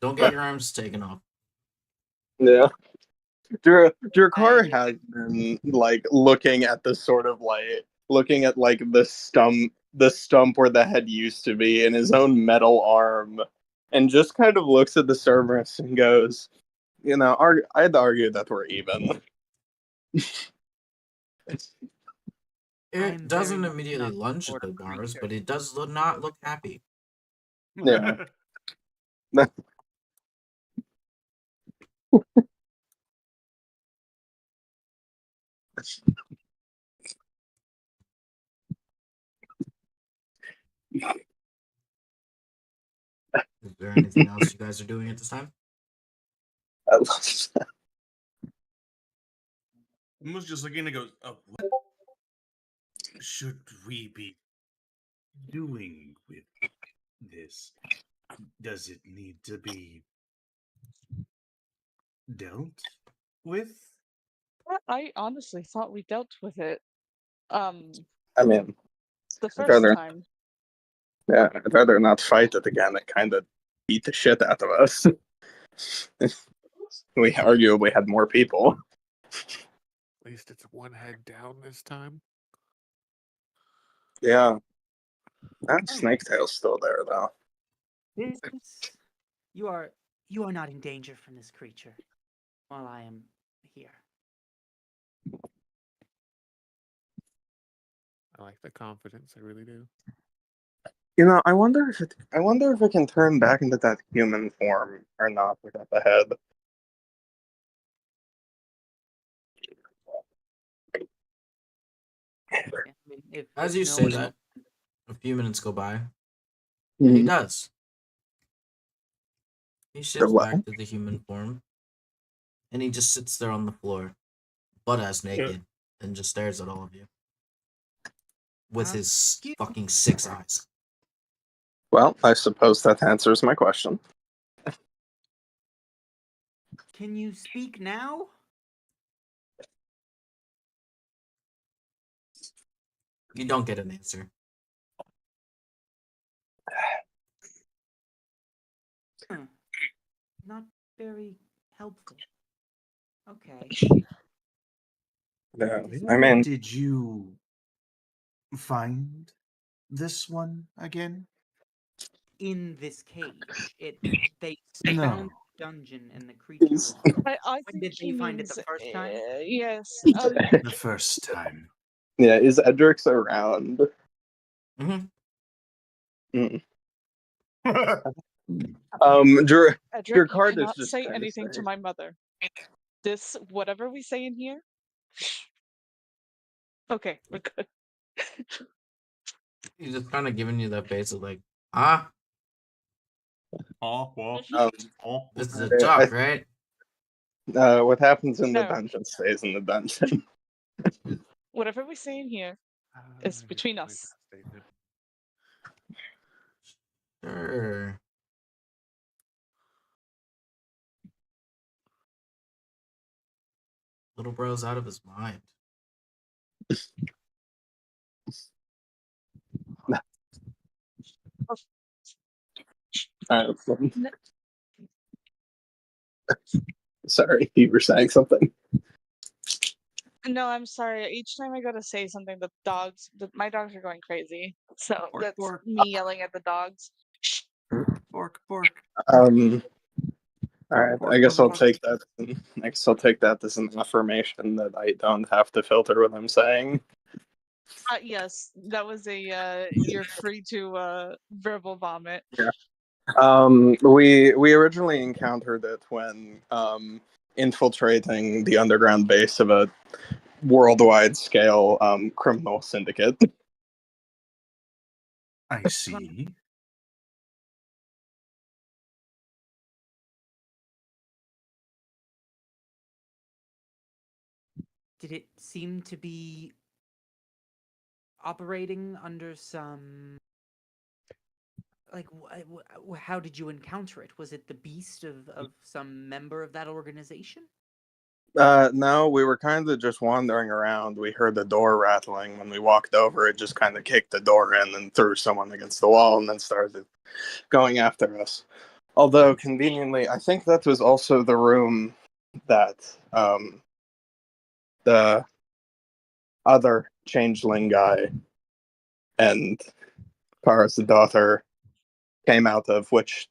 Don't get your arms taken off. Yeah. Drakar I- has been like looking at the sort of like looking at like the stump where the head used to be in his own metal arm, and just kind of looks at the Cerberus and goes, "You know, I'd argue that we're even." It I'm doesn't very much immediately not the lunge at sort the of bars, creature. but it does not look happy. Yeah. Is there anything else you guys are doing at this time? I love that. Moose just looking and goes, oh, what should we be doing with this? Does it need to be dealt with? I honestly thought we dealt with it. Um, I mean, the I'd first rather, time. yeah, I'd rather not fight it again. It kind of beat the shit out of us. We arguably had more people. At least it's one head down this time. Yeah, that Snaketail's still there though. This, you are not in danger from this creature while I am here. I like the confidence. I really do. You know, I wonder if it can turn back into that human form or not without the head. Yeah, I mean, As if you no say one that, else- a few minutes go by, and he does. He shifts what? back to the human form, and he just sits there on the floor, butt-ass naked, and just stares at all of you. With his excuse- fucking 6 eyes. Well, I suppose that answers my question. Can you speak now? You don't get an answer. Not very helpful. Okay. Yeah, Is I mean, Did you find this one again? In this cage, they No. found the dungeon and the creature was. I When think did he they find it means, the first time? yes. The first time. yeah, is Edric's around? Mm-hmm. Edric, you Card is cannot just say kinda anything to saying- my mother. This, whatever we say in here. Okay, we're good. He's just kind of giving you that face of like, ah, Oh, well, Um, oh. this is a I- joke, right? what happens in the No. dungeon stays in the dungeon. Whatever we say in here. It's between us. Sure. Little bro's out of his mind. Sorry, you were saying something. No, I'm sorry. Each time I go to say something, my dogs are going crazy. So Bork, that's bork. me yelling at the dogs. Bork, bork. All right. I guess I'll take that. I guess I'll take that as an affirmation that I don't have to filter what I'm saying. Yes, that was a you're free to verbal vomit. We originally encountered it when infiltrating the underground base of a worldwide scale criminal syndicate. I see. Did it seem to be operating under some like how did you encounter it? Was it the beast of some member of that organization? No, we were kind of just wandering around. We heard the door rattling. When we walked over, it just kind of kicked the door in and threw someone against the wall and then started going after us. Although, conveniently, I think that was also the room that the other changeling guy and Kara's daughter came out of, which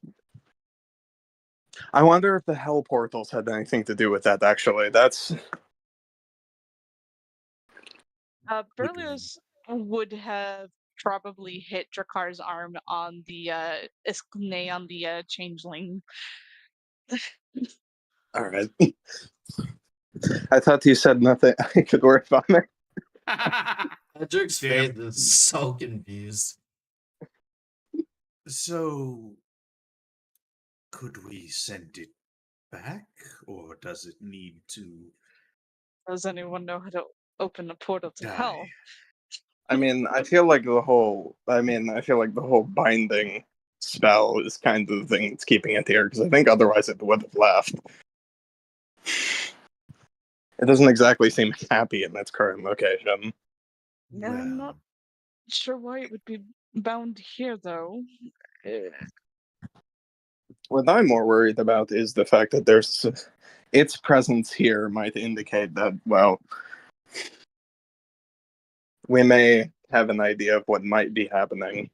I wonder if the hell portals had anything to do with that, actually. That's Berlioz would have probably hit Drakar's arm on the Iskne on the changeling. alright. I thought you said nothing I could work on it. Edric's Damn. face is so confused. So, could we send it back, or does it need to Does anyone know how to open a portal to die? hell? I mean, I feel like the whole binding spell is kind of the thing that's keeping it here, because I think otherwise it would have left. It doesn't exactly seem happy in its current location. I'm not sure why it would be bound here, though. What I'm more worried about is the fact that there's its presence here might indicate that, well, we may have an idea of what might be happening.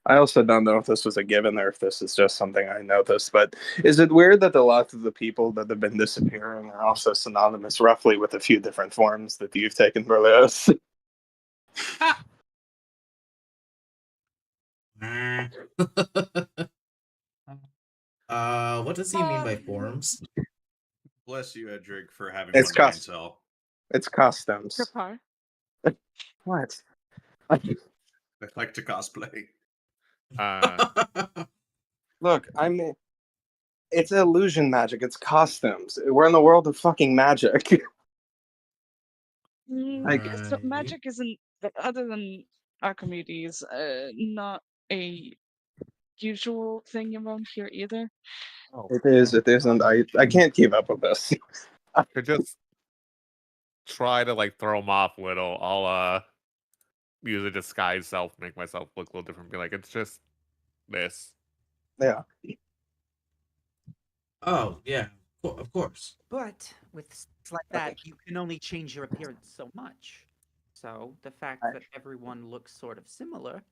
I also don't know if this was a given or if this is just something I noticed, but is it weird that a lot of the people that have been disappearing are also synonymous roughly with a few different forms that you've taken, Berlioz? What does he mean by forms? Bless you, Edric, for having It's one brain custom. cell. It's customs. Drapar. What? I like to cosplay. Look, I mean, it's illusion magic. It's costumes. We're in the world of fucking magic. I guess that Right. magic isn't, other than Archimedes, not a usual thing around here either. It is. It isn't. I can't keep up with this. To just try to like throw him off a little, I'll use a disguise self, make myself look a little different, be like, it's just this. Yeah. Oh, yeah. Of course. But with things like that, you can only change your appearance so much. So the fact that everyone looks sort of similar.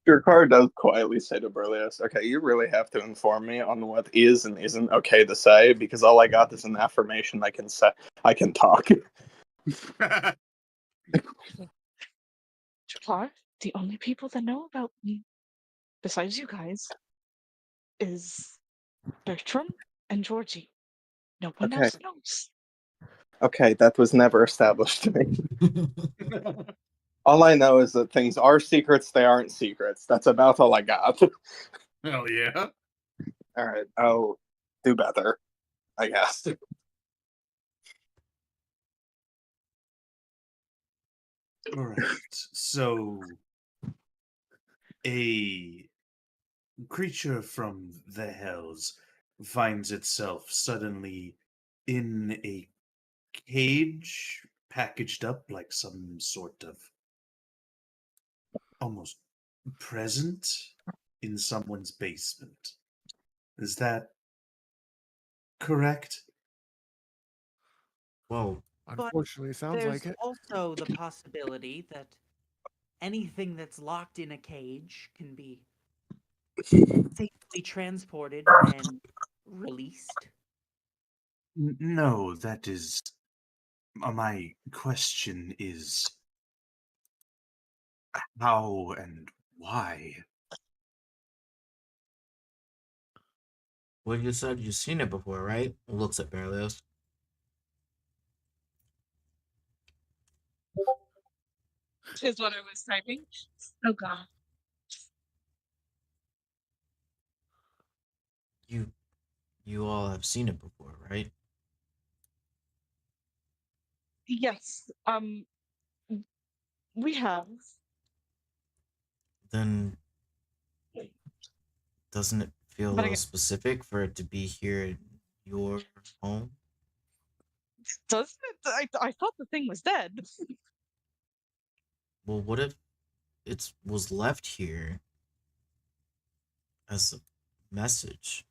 Your car does quietly say to Berlioz, okay, you really have to inform me on what is and isn't okay to say, because all I got is an affirmation I can say. I can talk. Drapar, the only people that know about me, besides you guys, is Bertram and Georgie. No one Okay. else knows. Okay, that was never established to me. All I know is that things are secrets, they aren't secrets. That's about all I got. Hell yeah. Alright, I'll do better, I guess. All right. So, a creature from the hells finds itself suddenly in a cage, packaged up like some sort of almost present in someone's basement. Is that correct? Well, Unfortunately, sounds There's like it. also the possibility that anything that's locked in a cage can be safely transported and released. No, that is my question is how and why? Well, you said you've seen it before, right? Looks at Berlioz. Is what I was typing. Oh god. You all have seen it before, right? Yes. We have. Then doesn't it feel a But little again, specific for it to be here in your home? doesn't it? I thought the thing was dead. Well, what if it was left here as a message?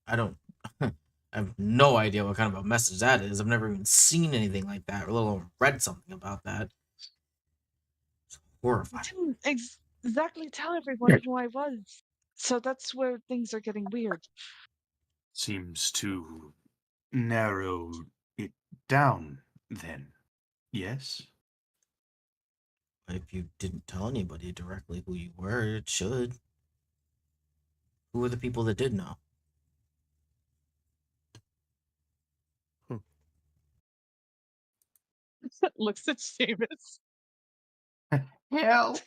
I don't. I have no idea what kind of a message that is. I've never even seen anything like that, or let alone read something about that. It's I horrifying. didn't exactly tell everyone who I was. So that's where things are getting weird. Seems to narrow it down, then. Yes? If you didn't tell anybody directly who you were, it should. Who were the people that did know? Looks at Seamus. Hell.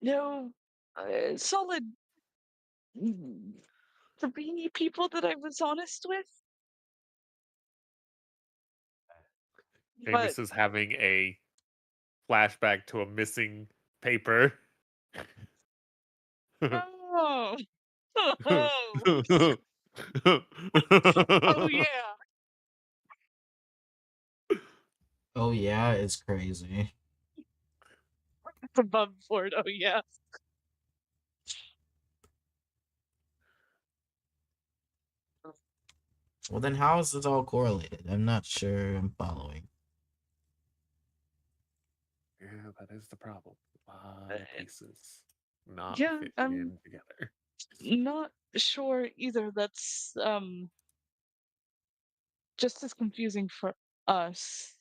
No, solid mm, 3 people that I was honest with. But James is having a flashback to a missing paper. oh, oh, oh yeah. Oh yeah, it's crazy. Above board. Oh yeah. Well, then how is this all correlated? I'm not sure I'm following. Yeah, that is the problem. A lot of pieces not Yeah, fitting I'm in together. not sure either. That's just as confusing for us.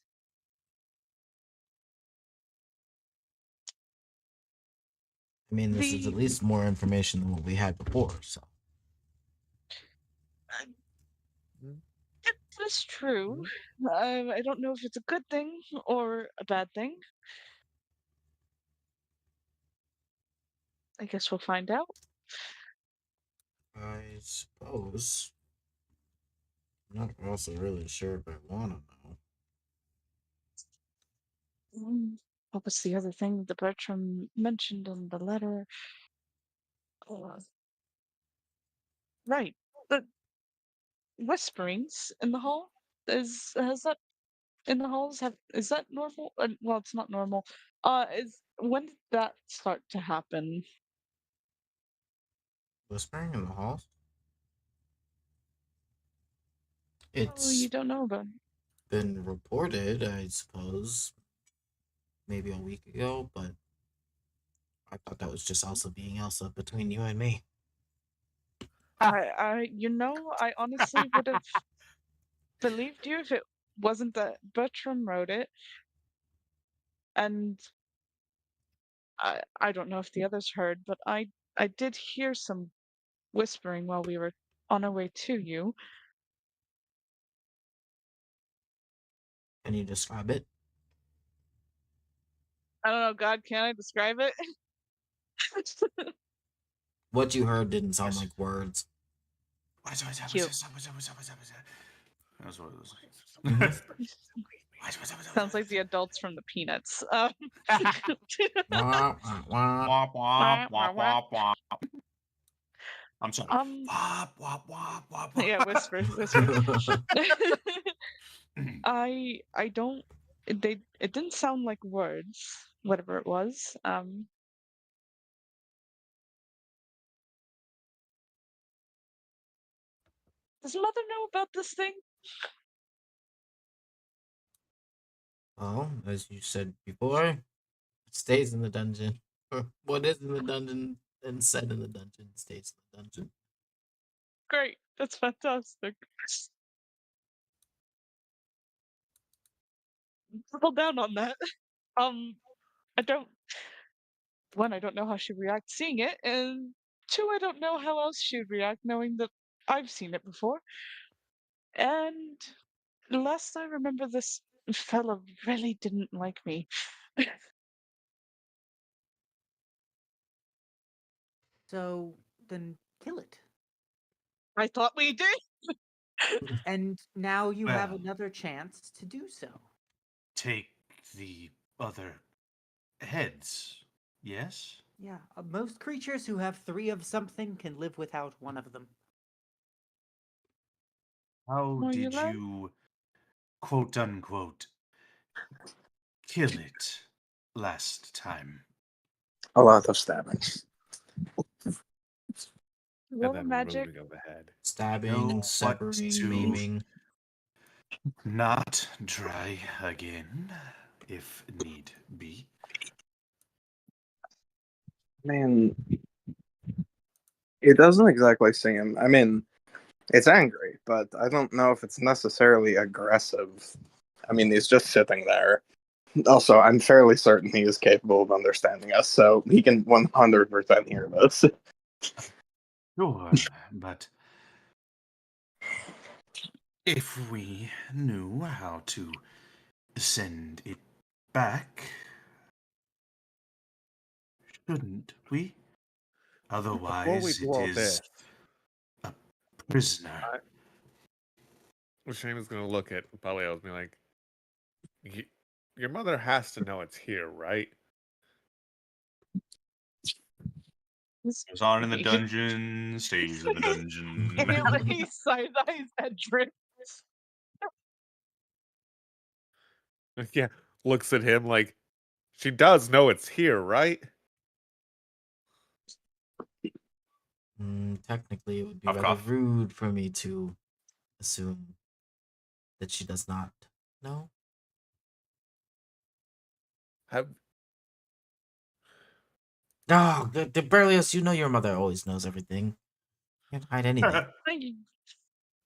I mean, this is at The least more information than what we had before, so. it is true. I don't know if it's a good thing or a bad thing. I guess we'll find out. I suppose. I'm not also really sure if I want to know. What was the other thing that Bertram mentioned in the letter? Uh, right, the whisperings in the hall. Has that in the halls? Is that normal? Well, it's not normal. Is when did that start to happen? Whispering in the halls? Oh, you It's don't know about. been reported, I suppose, maybe a week ago, but I thought that was just Elsa being Elsa between you and me. I honestly would have believed you if it wasn't that Bertram wrote it, and I don't know if the others heard, but I did hear some whispering while we were on our way to you. Can you describe it? I don't know, God, can I describe it? What you heard didn't sound Yes. like words. Cute. That's what it was Sounds like the adults from the Peanuts. Wah, wah, wah. Wop, wop, wop, wop, wop. I'm sorry. um, Wop, wop, wop, wop, yeah, wop. whisper. I don't. It didn't sound like words, whatever it was. Does Mother know about this thing? Well, as you said before, it stays in the dungeon. What is in the dungeon and said in the dungeon stays in the dungeon. Great. That's fantastic. Double down on that. I don't. One, I don't know how she'd react seeing it, and two, I don't know how else she'd react knowing that I've seen it before. And last I remember, this fella really didn't like me. So then kill it. I thought we did. And now you have Well. another chance to do so. Take the other heads. Yes? Yeah, most creatures who have 3 of something can live without 1 of them. How Well, you did learn. you, quote unquote, kill it last time? A lot of stabbing. Roll And then magic. removing of the head. Stabbing, Know what severing, to- maiming. Not try again, if need be. Man, it doesn't exactly seem. I mean, it's angry, but I don't know if it's necessarily aggressive. I mean, he's just sitting there. Also, I'm fairly certain he is capable of understanding us, so he can 100% hear us. Sure, but if we knew how to send it back, shouldn't we? Before we Otherwise, do it all is this, a prisoner. Shane is gonna look at Belial and be like, "Your mother has to know it's here, right?" Goes on in the dungeon, stays in the dungeon. He side-eyes head drifts. Yeah, looks at him like, "She does know it's here, right?" Technically, it would be Cough, rather cough. rude for me to assume that she does not know. Have Oh, the Berlioz, you know your mother always knows everything. Can't hide anything. I was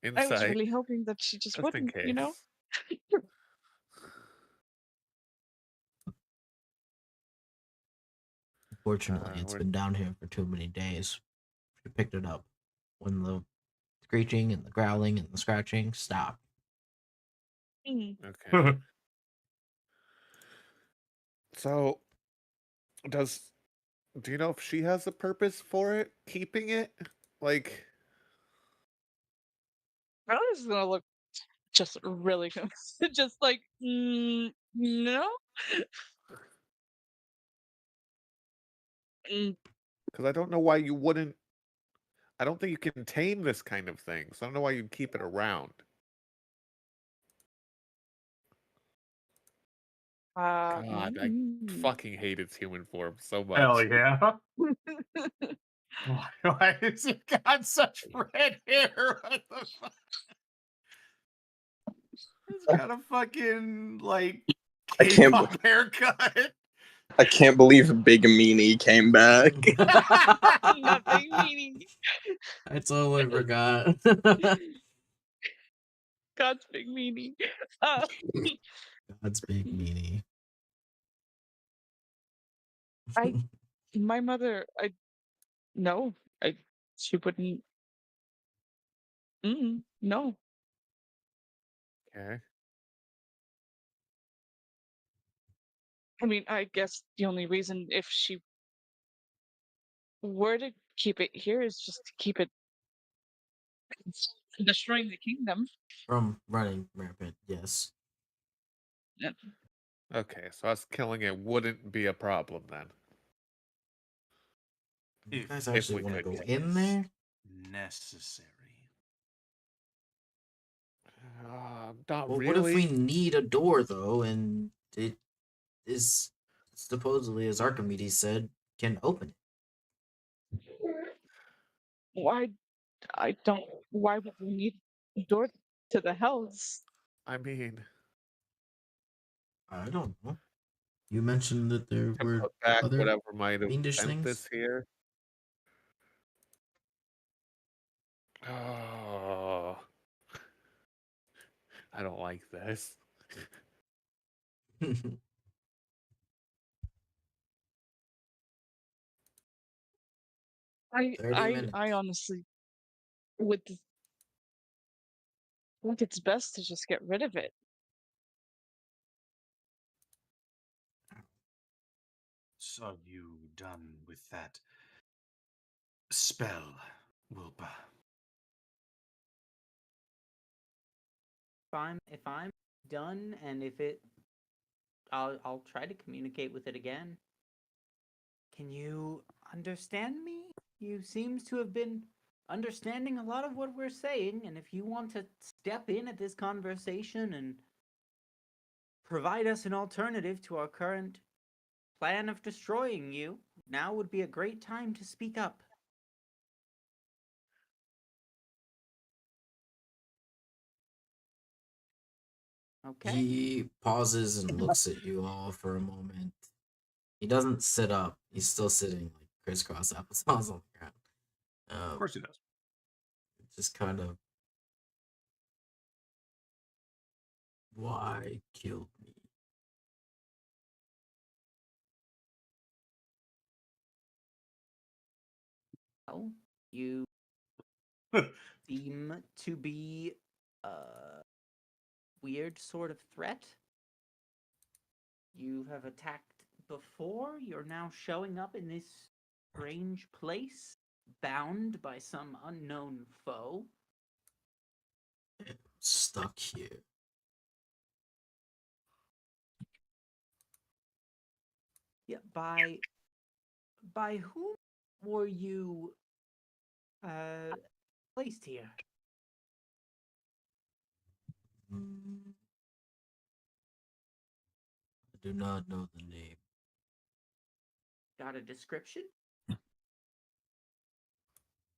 insight really hoping that she just just in wouldn't, you know? case. Unfortunately, it's we're- been down here for too many days. She picked it up when the screeching and the growling and the scratching stopped. Mm. Okay. So, do you know if she has a purpose for it, keeping it? Like, I was gonna look just really just like, no? Mm, because I don't know why you wouldn't. I don't think you can tame this kind of thing, so I don't know why you'd keep it around. God, I fucking hate its human form so much. Hell yeah. Why has it got such red hair? What the fuck? It's got a fucking, like, I can't K-pop haircut. I can't believe Big Meanie came back. Nothing meaning. I totally forgot. God's big meaning. God's big meanie. My mother, no, she wouldn't. No. Okay. I mean, I guess the only reason if she were to keep it here is just to keep it from destroying the kingdom. From running rampant, yes. Yeah. Okay, so us killing it wouldn't be a problem then. You If- guys if actually we want to could go get in this. there? Necessary. Not Well, really. what if we need a door though, and it is supposedly, as Archimedes said, can open it? Why? Why would we need a door to the hells? I mean, I don't know. You mentioned that there to were put back other whatever might have fiendish sent things. this here. Oh, I don't like this. I 30 minutes. I honestly would think it's best to just get rid of it. So are you done with that spell, Wilbur? If I'm done, and I'll try to communicate with it again. Can you understand me? You seems to have been understanding a lot of what we're saying, and if you want to step in at this conversation and provide us an alternative to our current plan of destroying you, now would be a great time to speak up. Okay. He pauses and looks at you all for a moment. He doesn't sit up. He's still sitting like crisscross applesauce on the ground. Of course he does. Just kind of, why killed me? Well, you seem to be a weird sort of threat. You have attacked before. You're now showing up in this strange place, bound by some unknown foe. I'm stuck here. Yeah, by whom were you placed here? I do not know the name. Got a description?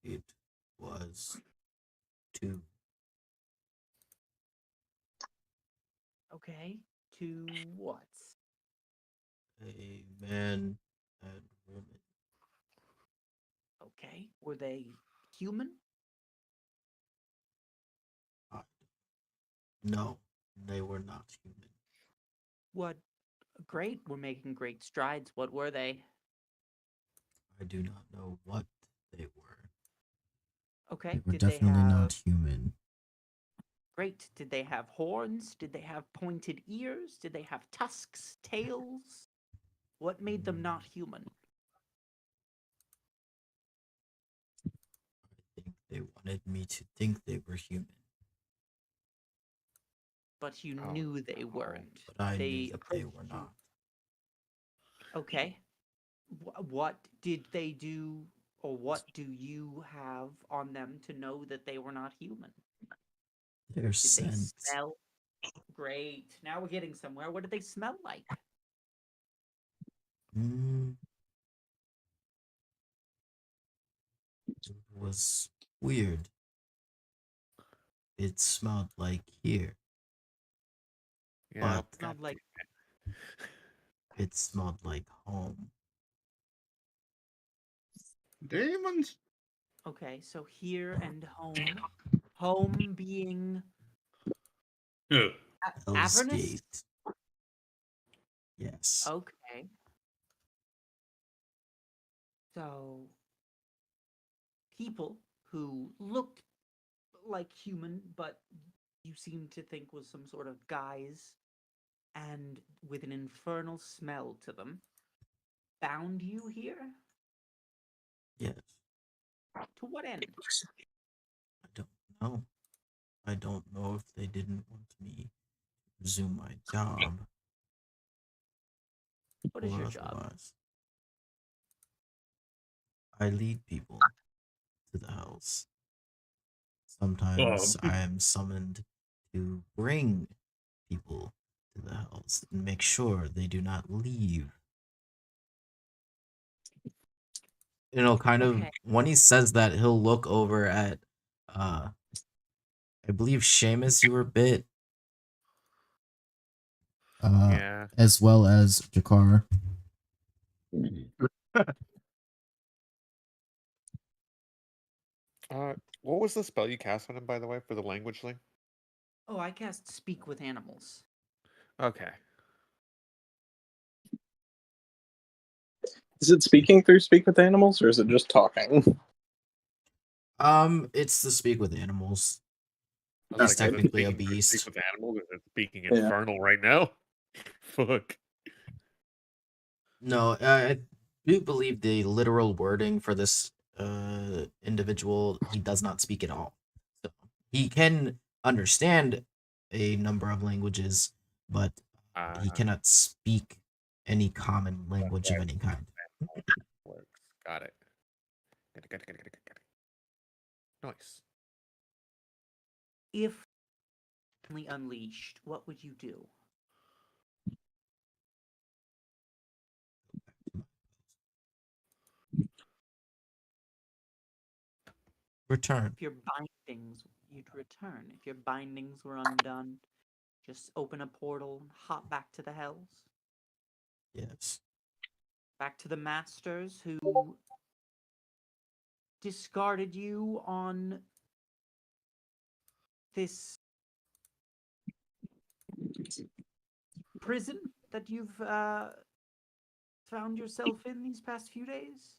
It was two. Okay. To what? A man and woman. Okay. Were they human? No, they were not human. What? Great. We're making great strides. What were they? I do not know what they were. Okay. They were Did definitely they have... not human. Great. Did they have horns? Did they have pointed ears? Did they have tusks, tails? What made them not human? I think they wanted me to think they were human. But you Oh, knew they no. weren't. But I They knew that they approached were you. not. Okay. What did they do, or what do you have on them to know that they were not human? Their Did scent. they smell? Great. Now we're getting somewhere. What did they smell like? It was weird. It smelled like here. Yeah, But Smelled like... it smelled like home. Demons? Okay, so here and home. Home being Ugh. Hell's Avernus? Gate. Yes. Okay. So, people who looked like human, but you seem to think was some sort of guise, and with an infernal smell to them, found you here? Yes. To what end? I don't know. I don't know if they didn't want me to resume my job. What is or your job? otherwise. I lead people to the house. Sometimes I am summoned to bring people to the house and make sure they do not leave. You know, kind of Okay. when he says that, he'll look over at I believe Seamus, you were bit. Yeah. As well as Jakar. What was the spell you cast on him, by the way, for the language thing? Oh, I cast Speak with Animals. Okay. Is it speaking through Speak with Animals, or is it just talking? It's the speak with animals. I was He's like, is it technically a speaking through Speak beast. with animals? Is it speaking Yeah. infernal right now? Fuck. No, I do believe the literal wording for this individual, he does not speak at all. So he can understand a number of languages, but he cannot speak any common language of any kind. Works. Got it. Got it. Nice. If only unleashed, what would you do? Return. If your bindings, you'd return. If your bindings were undone, just open a portal and hop back to the Hells. Yes. Back to the Masters who discarded you on this prison that you've found yourself in these past few days?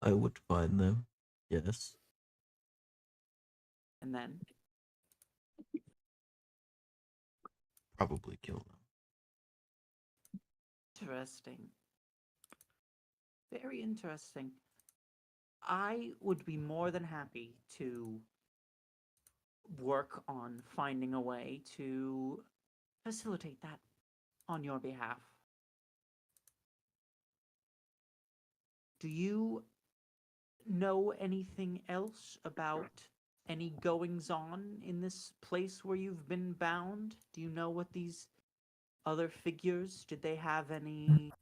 I would find them. Yes. And then Probably kill them. interesting. Very interesting. I would be more than happy to work on finding a way to facilitate that on your behalf. Do you know anything else about any goings on in this place where you've been bound? Do you know what these other figures, did they have any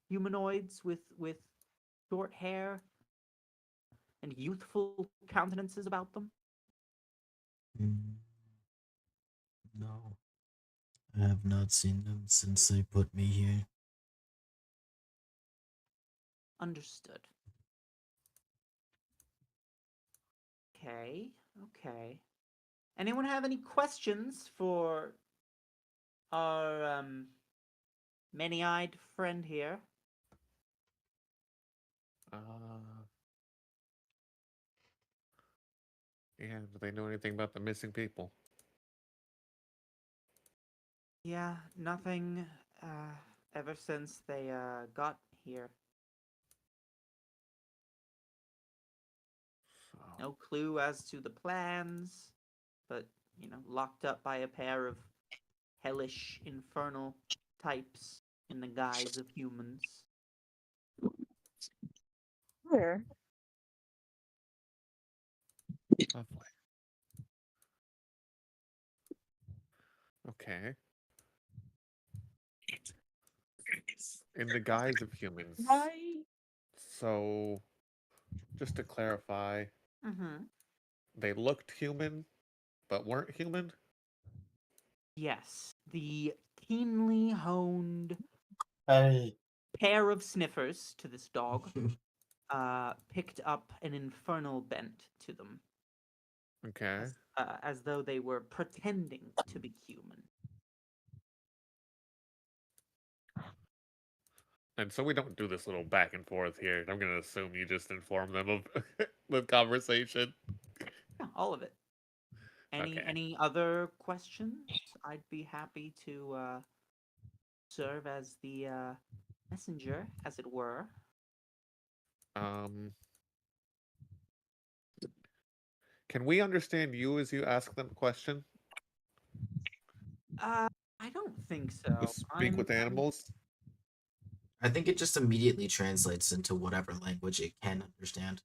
humanoids with short hair and youthful countenances about them? No. I have not seen them since they put me here. Understood. Okay, okay. Anyone have any questions for our many-eyed friend here? Yeah, do they know anything about the missing people? Yeah, nothing ever since they got here. No clue as to the plans, but, you know, locked up by a pair of hellish, infernal types in the guise of humans. Where? Lovely. Okay. In the guise of humans. Why? So, just to clarify, Mm-hmm. they looked human, but weren't human? Yes, the keenly honed Hey. pair of sniffers to this dog picked up an infernal bent to them, Okay. as though they were pretending to be human. And so we don't do this little back and forth here. I'm going to assume you just inform them of the conversation. Yeah, all of it. Okay. Any other questions? I'd be happy to serve as the messenger, as it were. Can we understand you as you ask them a question? I don't think so. To speak with animals? I think it just immediately translates into whatever language it can understand.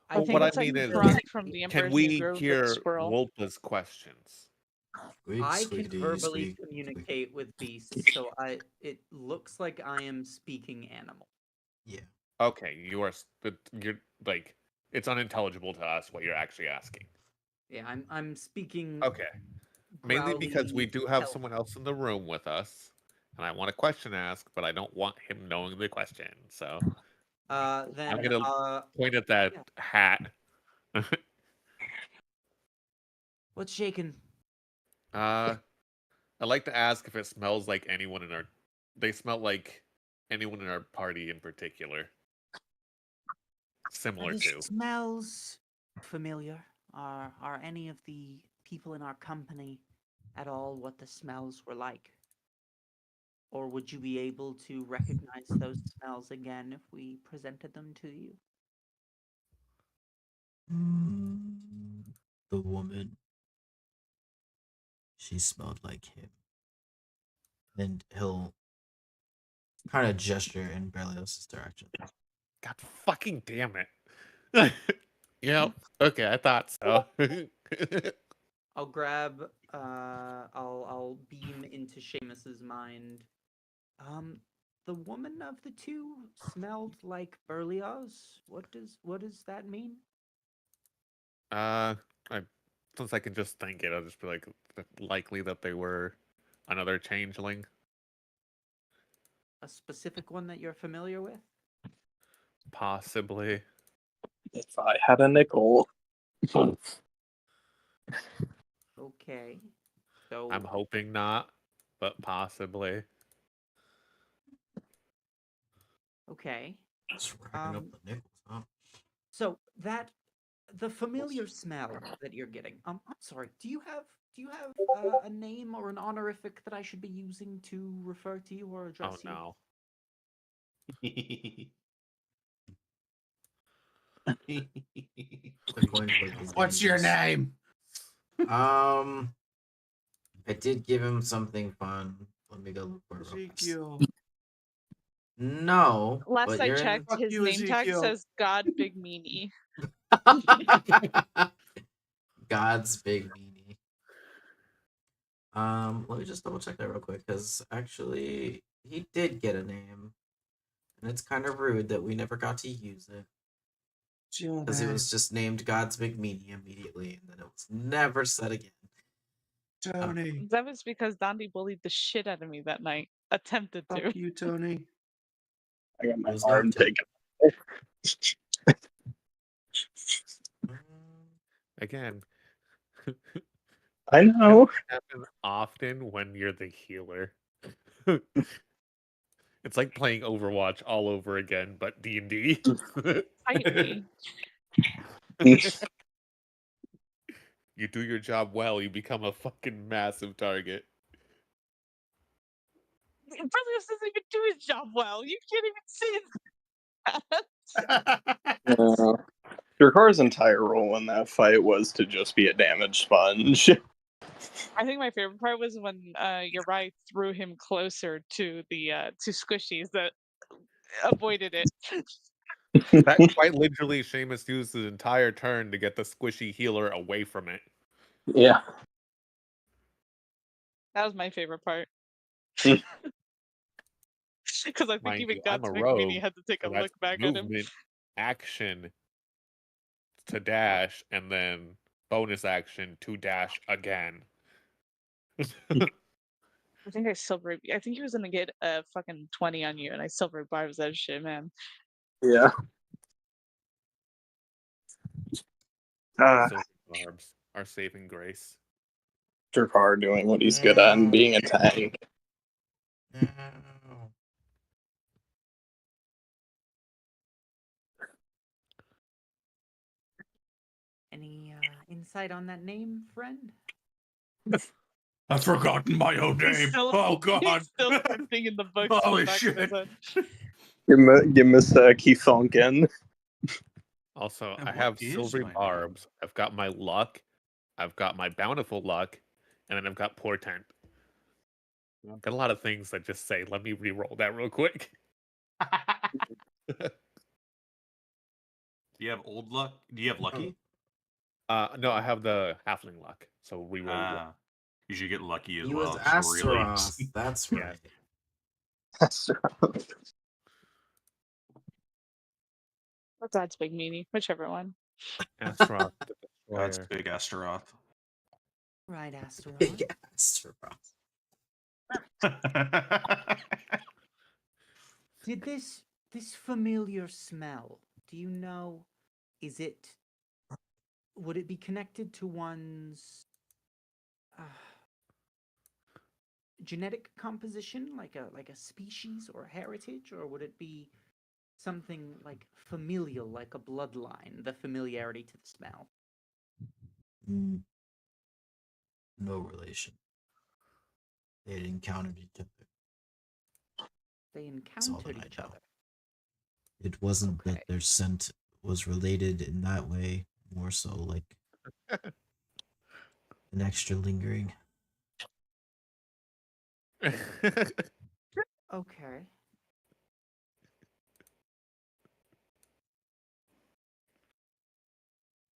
I think what it's I like mean is, derived from the can Emperor's we New Groove with the hear squirrel. Wolpa's questions? Squeak, I can squeakity, verbally squeak, squeak. communicate with beasts, so it looks like I am speaking animal. Yeah. Okay, you're like, it's unintelligible to us what you're actually asking. Yeah, I'm speaking. Okay. Mainly because we growly do have elf. someone else in the room with us, and I want a question asked, but I don't want him knowing the question. So Then I'm gonna point at that yeah. hat. What's shaking? I'd like to ask if it smells like anyone in our. They smell like anyone in our party in particular. Similar The to. smells familiar. Are any of the people in our company at all what the smells were like? Or would you be able to recognize those smells again if we presented them to you? The woman. She smelled like him. And he'll kind of gesture in Berlioz' direction. God fucking damn it. Yep. Okay, I thought so. I'll grab I'll beam into Seamus's mind. The woman of the two smelled like Berlioz. What does that mean? I, since I can just think it, I'll just be like, likely that they were another changeling. A specific one that you're familiar with? Possibly. If I had a nickel. Okay. So I'm hoping not, but possibly. okay. Just racking up the nickels, huh? So that the familiar smell that you're getting. I'm sorry. Do you have a name or an honorific that I should be using to refer to you or address Oh you? no. The coin flip is What's your dangerous. name? I did give him something fun. Let me go look for it. real fast. Ezekiel. No, Last but I you're checked, Fuck his you, name tag Ezekiel. says God Big Meanie. in God's big meanie. Let me just double check that real quick, because actually he did get a name, and it's kind of rude that we never got to use it What's your because it name? was just named God's big meanie immediately, and then it was never said again. Tony. That was because Dondi bullied the shit out of me that night. Attempted to. Fuck you, Tony. I got my It was arm not taken. Again, I know. happen often when you're the healer. It's like playing Overwatch all over again, but D&D. Fight me. You do your job well, you become a fucking massive target. Berlioz doesn't even do his job well. You can't even say that. Drakar's entire role in that fight was to just be a damage sponge. I think my favorite part was when Uri threw him closer to the to squishies that avoided it. That quite literally, Seamus used his entire turn to get the squishy healer away from it. Yeah. That was my favorite part. Hmm. Because I think Mind even you, I'm God's a Big rogue, Meanie had to take a so that's look back at him. movement, action to dash, and then bonus action to dash again. I think I silver. I think he was gonna get a fucking 20 on you, and I silver barbs that shit, man. Yeah. Silver barbs are saving grace. Drakar doing what he's good at and being a tank. Any insight on that name, friend? I've forgotten my own name. Oh god. He's still scripting in the books. in the Holy back of his shit. head. Give us Keithonkin. Also, And I what have is silvery my name? barbs. I've got my luck. I've got my bountiful luck, and then I've got portent. Got a lot of things that just say, let me re-roll that real quick. Do you have old luck? Do you have lucky? No, I have the halfling luck, so re-roll one. Ah, you should get lucky as He well. was It's really- Astaroth. That's Yeah. right. Or God's Big Meanie, whichever one. Astaroth the God's Destroyer. big Astaroth. Right, Astaroth. Big Astaroth. Did this This familiar smell, do you know, is it, would it be connected to one's uh, genetic composition, like a species or a heritage, or would it be something like familial, like a bloodline, the familiarity to the smell? Mm, no relation. They had encountered each other. They That's all that encountered I each know. other. It wasn't Okay. that their scent was related in that way, more so like an extra lingering. Okay.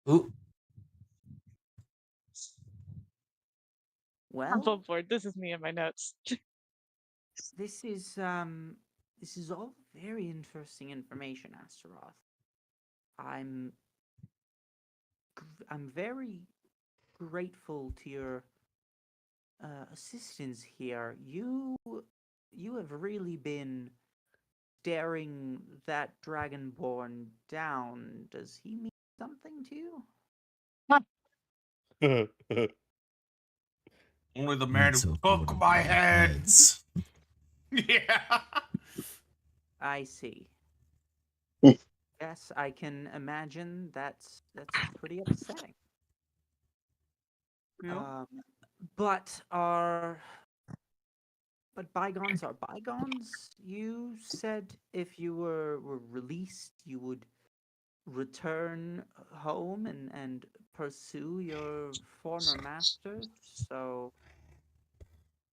Ooh, I'm Well, full board. This is me and my notes. this is all very interesting information, Astaroth. I'm I'm very grateful to your assistance here. You have really been staring that dragonborn down. Does he mean something to you? Only the man need who so took code my over our head. heads. Yeah. I see. Yes, I can imagine that's pretty upsetting. Um, but bygones are bygones. You said if you were released, you would return home and pursue your former master. So,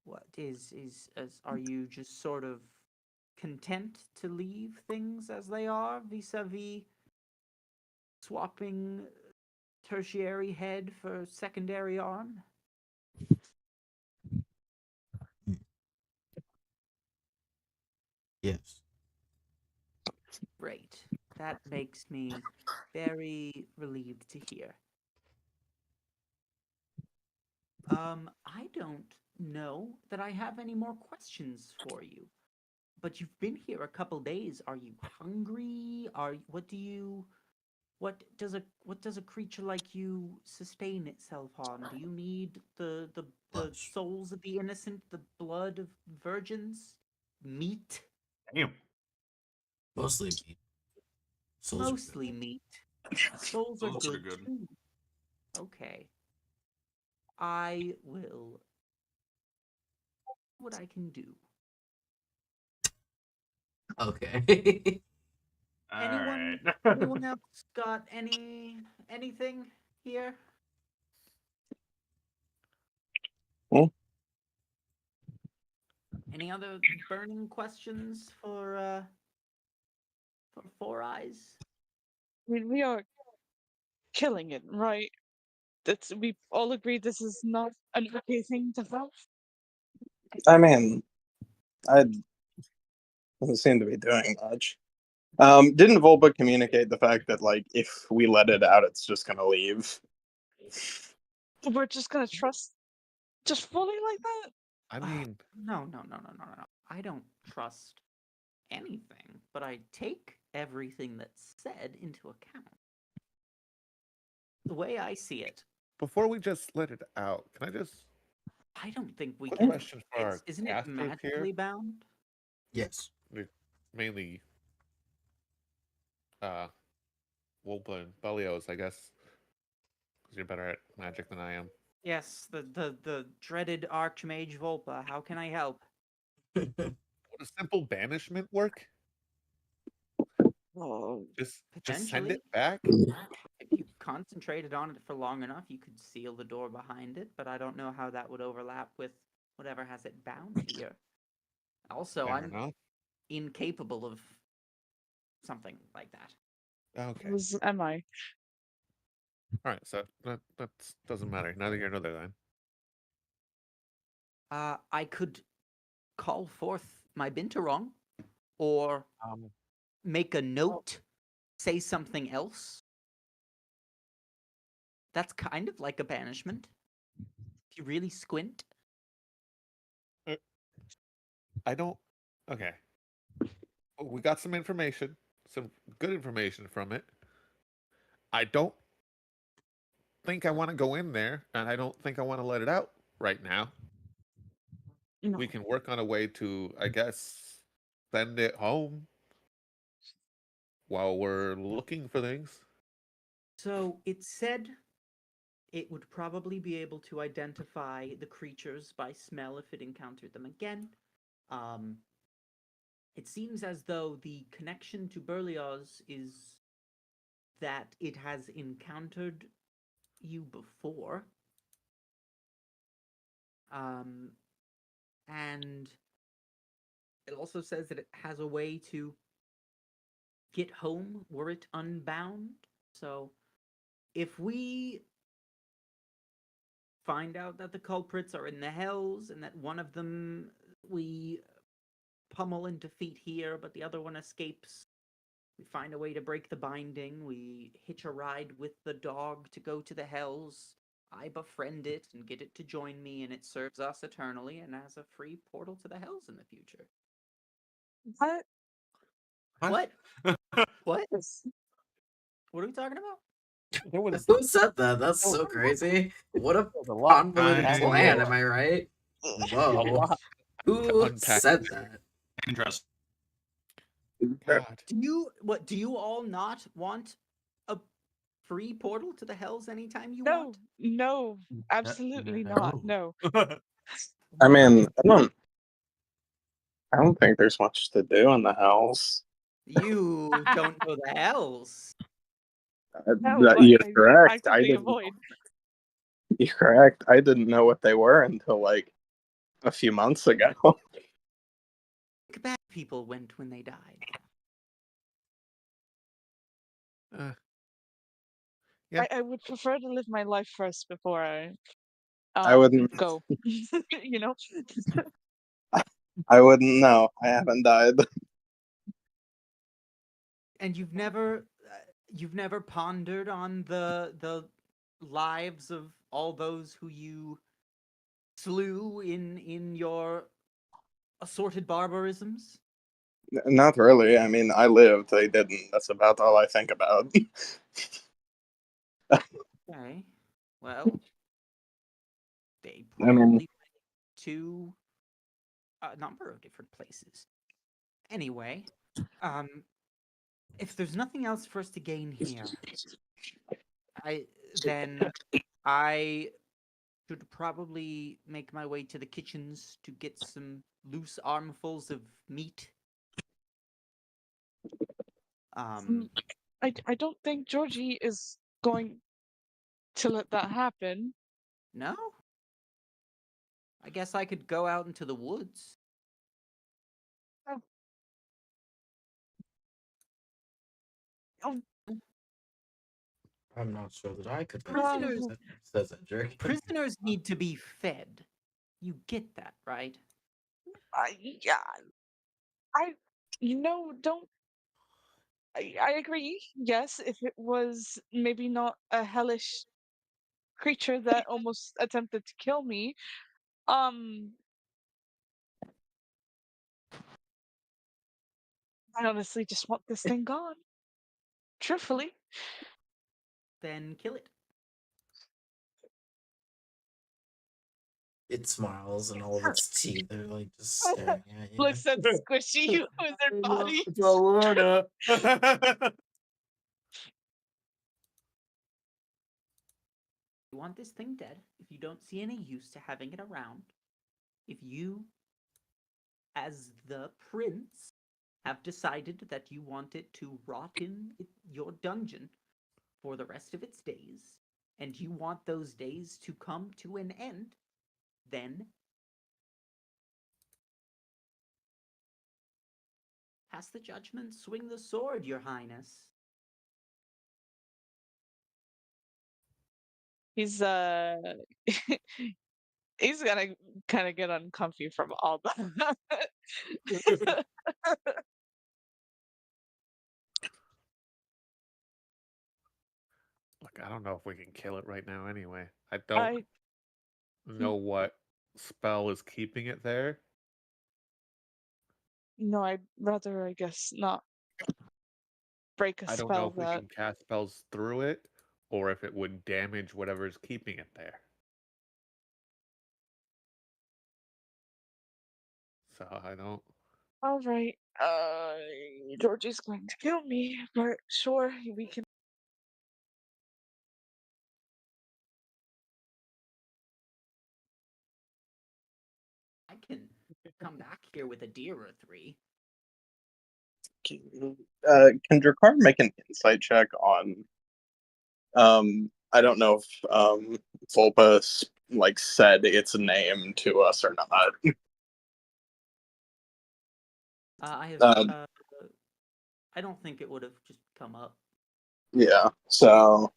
what are you just sort of content to leave things as they are vis-a-vis swapping tertiary head for secondary arm? Yes. Great. That makes me very relieved to hear. I don't know that I have any more questions for you. But you've been here a couple days. Are you hungry? What does a creature like you sustain itself on? Do you need the Flesh. souls of the innocent, the blood of virgins? Meat? Damn. Mostly meat. Souls are good. Mostly meat. Souls are Those are good good. too. Okay. I will what I can do. Okay. All Anyone right. anyone else got anything here? Any other burning questions for Four Eyes? I mean, we are killing it, right? That's we all agree this is not an okay thing to have. I mean, I doesn't seem to be doing much. Didn't Volba communicate the fact that like if we let it out, it's just gonna leave? We're just gonna trust just fully like that? I mean, No. I don't trust anything, but I take everything that's said into account. The way I see it, before we just let it out, can I just I don't think we quick can. question for our Isn't it casters magically here? bound? Yes. Mainly Wolpa and Belios, I guess. Because you're better at magic than I am. Yes, the dreaded Archmage Volpa. How can I help? Would a simple banishment work? Oh, Just send Potentially. it back? If you concentrated on it for long enough, you could seal the door behind it, but I don't know how that would overlap with whatever has it bound here. Also, Fair I'm enough. incapable of something like that. Okay. was am I? Alright, so that doesn't matter. Neither here nor there then. I could call forth my Binturong, or make a note, say something else. That's kind of like a banishment. If you really squint. I don't. Okay. we got some information, some good information from it. I don't think I want to go in there, and I don't think I want to let it out right now. No. We can work on a way to, I guess, send it home while we're looking for things. So it said it would probably be able to identify the creatures by smell if it encountered them again. It seems as though the connection to Berlioz is that it has encountered you before. And it also says that it has a way to get home were it unbound. So if we find out that the culprits are in the hells and that one of them we pummel and defeat here, but the other one escapes, we find a way to break the binding, we hitch a ride with the dog to go to the hells, I befriend it and get it to join me, and it serves us eternally and has a free portal to the hells in the future. What? What? What? Yes. What are we talking about? There was Who said that? That's so crazy. What a a lot convoluted I plan, know. am I right? a Whoa. lot to Who unpack said here. that? Interesting. God. Do you all not want a free portal to the hells anytime you No, want? no, absolutely not. No. I mean, I don't think there's much to do in the hells. You don't know the hells. No, That but you're I mean, correct. actively avoid. You're correct. I didn't know what they were until like a few months ago. Bad people went when they died. Yeah. I would prefer to live my life first before I I wouldn't. go. You know? I wouldn't know. I haven't died. And you've never pondered on the lives of all those who you slew in your assorted barbarisms? Not really. I mean, I lived. They didn't. That's about all I think about. Okay. Well, they I mean, probably went to a number of different places. Anyway, if there's nothing else for us to gain here, then I should probably make my way to the kitchens to get some loose armfuls of meat. I don't think Georgie is going to let that happen. No? I guess I could go out into the woods. Oh, I'm not sure that I could. Prisoners- Says that jerk. Prisoners need to be fed. You get that, right? yeah. Don't. I agree. Yes, if it was maybe not a hellish creature that almost attempted to kill me, I honestly just want this thing gone. Truthfully. Then kill it. It smiles and all of its teeth are like just staring at you. Looks at Squishy with their body. You want this thing dead if you don't see any use to having it around. If you, as the prince, have decided that you want it to rot in your dungeon for the rest of its days, and you want those days to come to an end, then pass the judgment, swing the sword, your highness. He's he's gonna kind of get uncomfy from all that. Look, I don't know if we can kill it right now anyway. I don't I know what spell is keeping it there. No, I'd rather, I guess, not break a I don't know spell if we that. can cast spells through it, or if it would damage whatever's keeping it there. So I don't. All right. Georgie's going to kill me, but sure, we can. I can come back here with a deer or three. Can Drakar make an insight check on? I don't know if Volpa like said its name to us or not. I have. Um, I don't think it would have just come up. Yeah. So,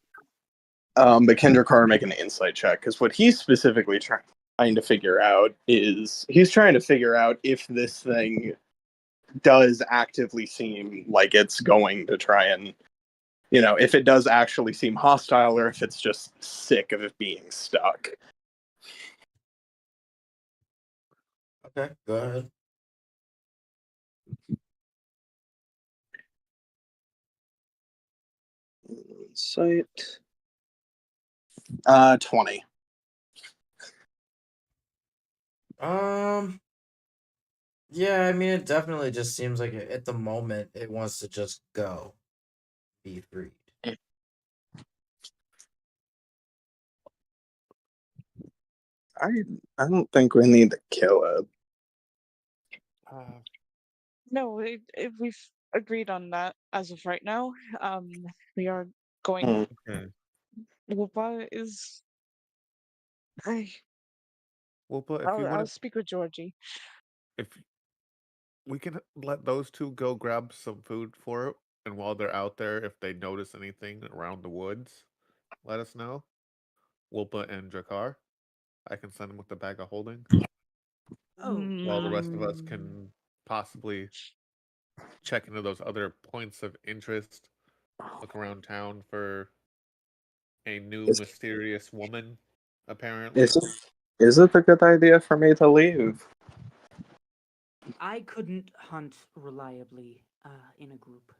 but can Drakar make an insight check? Because what he's specifically trying to figure out is he's trying to figure out if this thing does actively seem like it's going to try and, if it does actually seem hostile or if it's just sick of it being stuck. Okay, go ahead. Insight. 20. Yeah, I mean, it definitely just seems like at the moment it wants to just go, be freed. I don't think we need to kill it. No, we've agreed on that as of right now. We are going. Okay. Whoopa is. Well, but if I'll, you I'll want to, speak with Georgie. if we can let those two go grab some food for it, and while they're out there, if they notice anything around the woods, let us know. Wilpa and Drakar. I can send them with the bag of holding, Oh, while the rest of us Mm, can possibly check into those other points of interest, look around town for a new Is, mysterious woman, apparently. is it a good idea for me to leave? I couldn't hunt reliably in a group.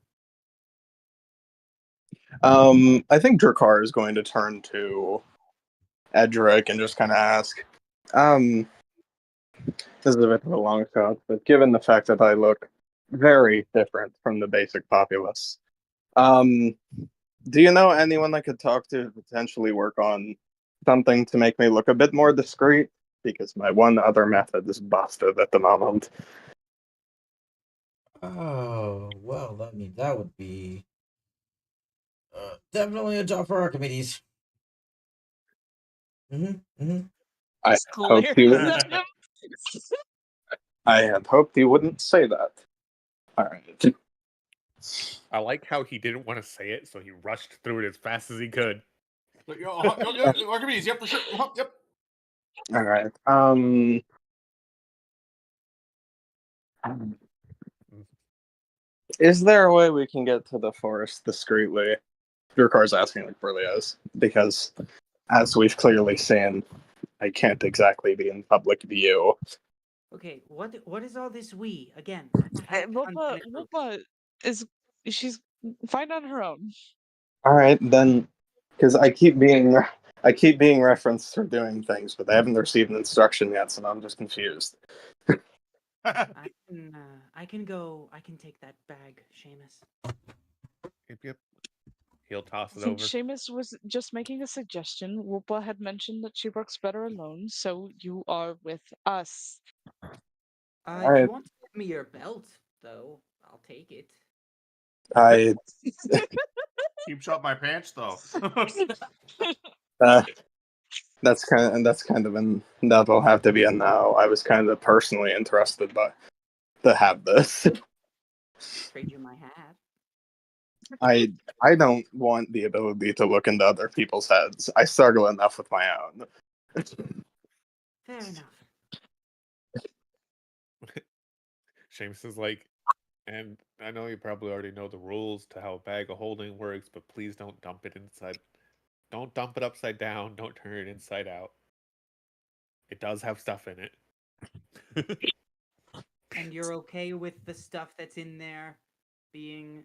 I think Drakar is going to turn to Edric and just kind of ask, this is a bit of a long shot, but given the fact that I look very different from the basic populace, do you know anyone I could talk to potentially work on something to make me look a bit more discreet? Because my one other method is busted at the moment. Oh, well, I mean, that would be definitely a job for Archimedes. I glare hoped you. at him. I had hoped you wouldn't say that. All right. I like how he didn't want to say it, so he rushed through it as fast as he could. Archimedes, yep, for sure. Yep. All right. Is there a way we can get to the forest discreetly? Your car's asking like Berlioz, because as we've clearly seen, I can't exactly be in public view. Okay, what is all this we again? I can't hunt Whoopa, in a group. Whoopa she's fine on her own. All right, then, because I keep being referenced for doing things, but they haven't received an instruction yet, so I'm just confused. I can go. I can take that bag, Seamus. Yep. He'll toss it Since over. Seamus was just making a suggestion, Whoopa had mentioned that she works better alone, so you are with us. All If right, you want to give me your belt, though, I'll take it. I Keep shot my pants though. uh, that's kind of an that'll have to be a no. I was kind of personally interested by to have this. Trade you my hat. I don't want the ability to look into other people's heads. I struggle enough with my own. Fair enough. Seamus is like, and I know you probably already know the rules to how a bag of holding works, but please don't dump it inside. Don't dump it upside down. Don't turn it inside out. It does have stuff in it. And you're okay with the stuff that's in there being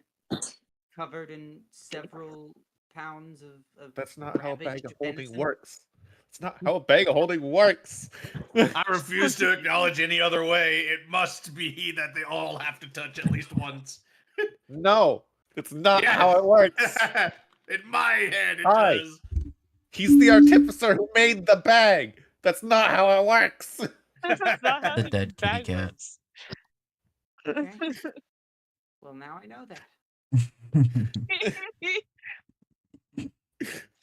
covered in several pounds of That's not how a bag ravaged of holding venison? works. It's not how a bag of holding works. I refuse to acknowledge any other way. It must be that they all have to touch at least once. No, it's not Yes. how it works. In my head, it Hi. does. He's the artificer who made the bag. That's not how it works. That's not how The the dead kitty bag cat. works. Okay. Well, now I know that.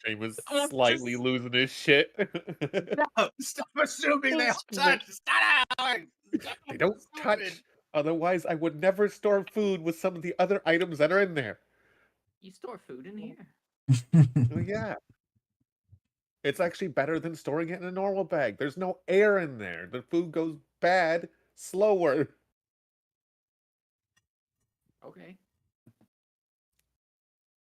Seamus Well, slightly just- losing his shit. Stop assuming they all Just touch. Stop it. They don't touch. Otherwise, I would never store food with some of the other items that are in there. You store food in here. Oh, yeah. It's actually better than storing it in a normal bag. There's no air in there. The food goes bad slower. Okay.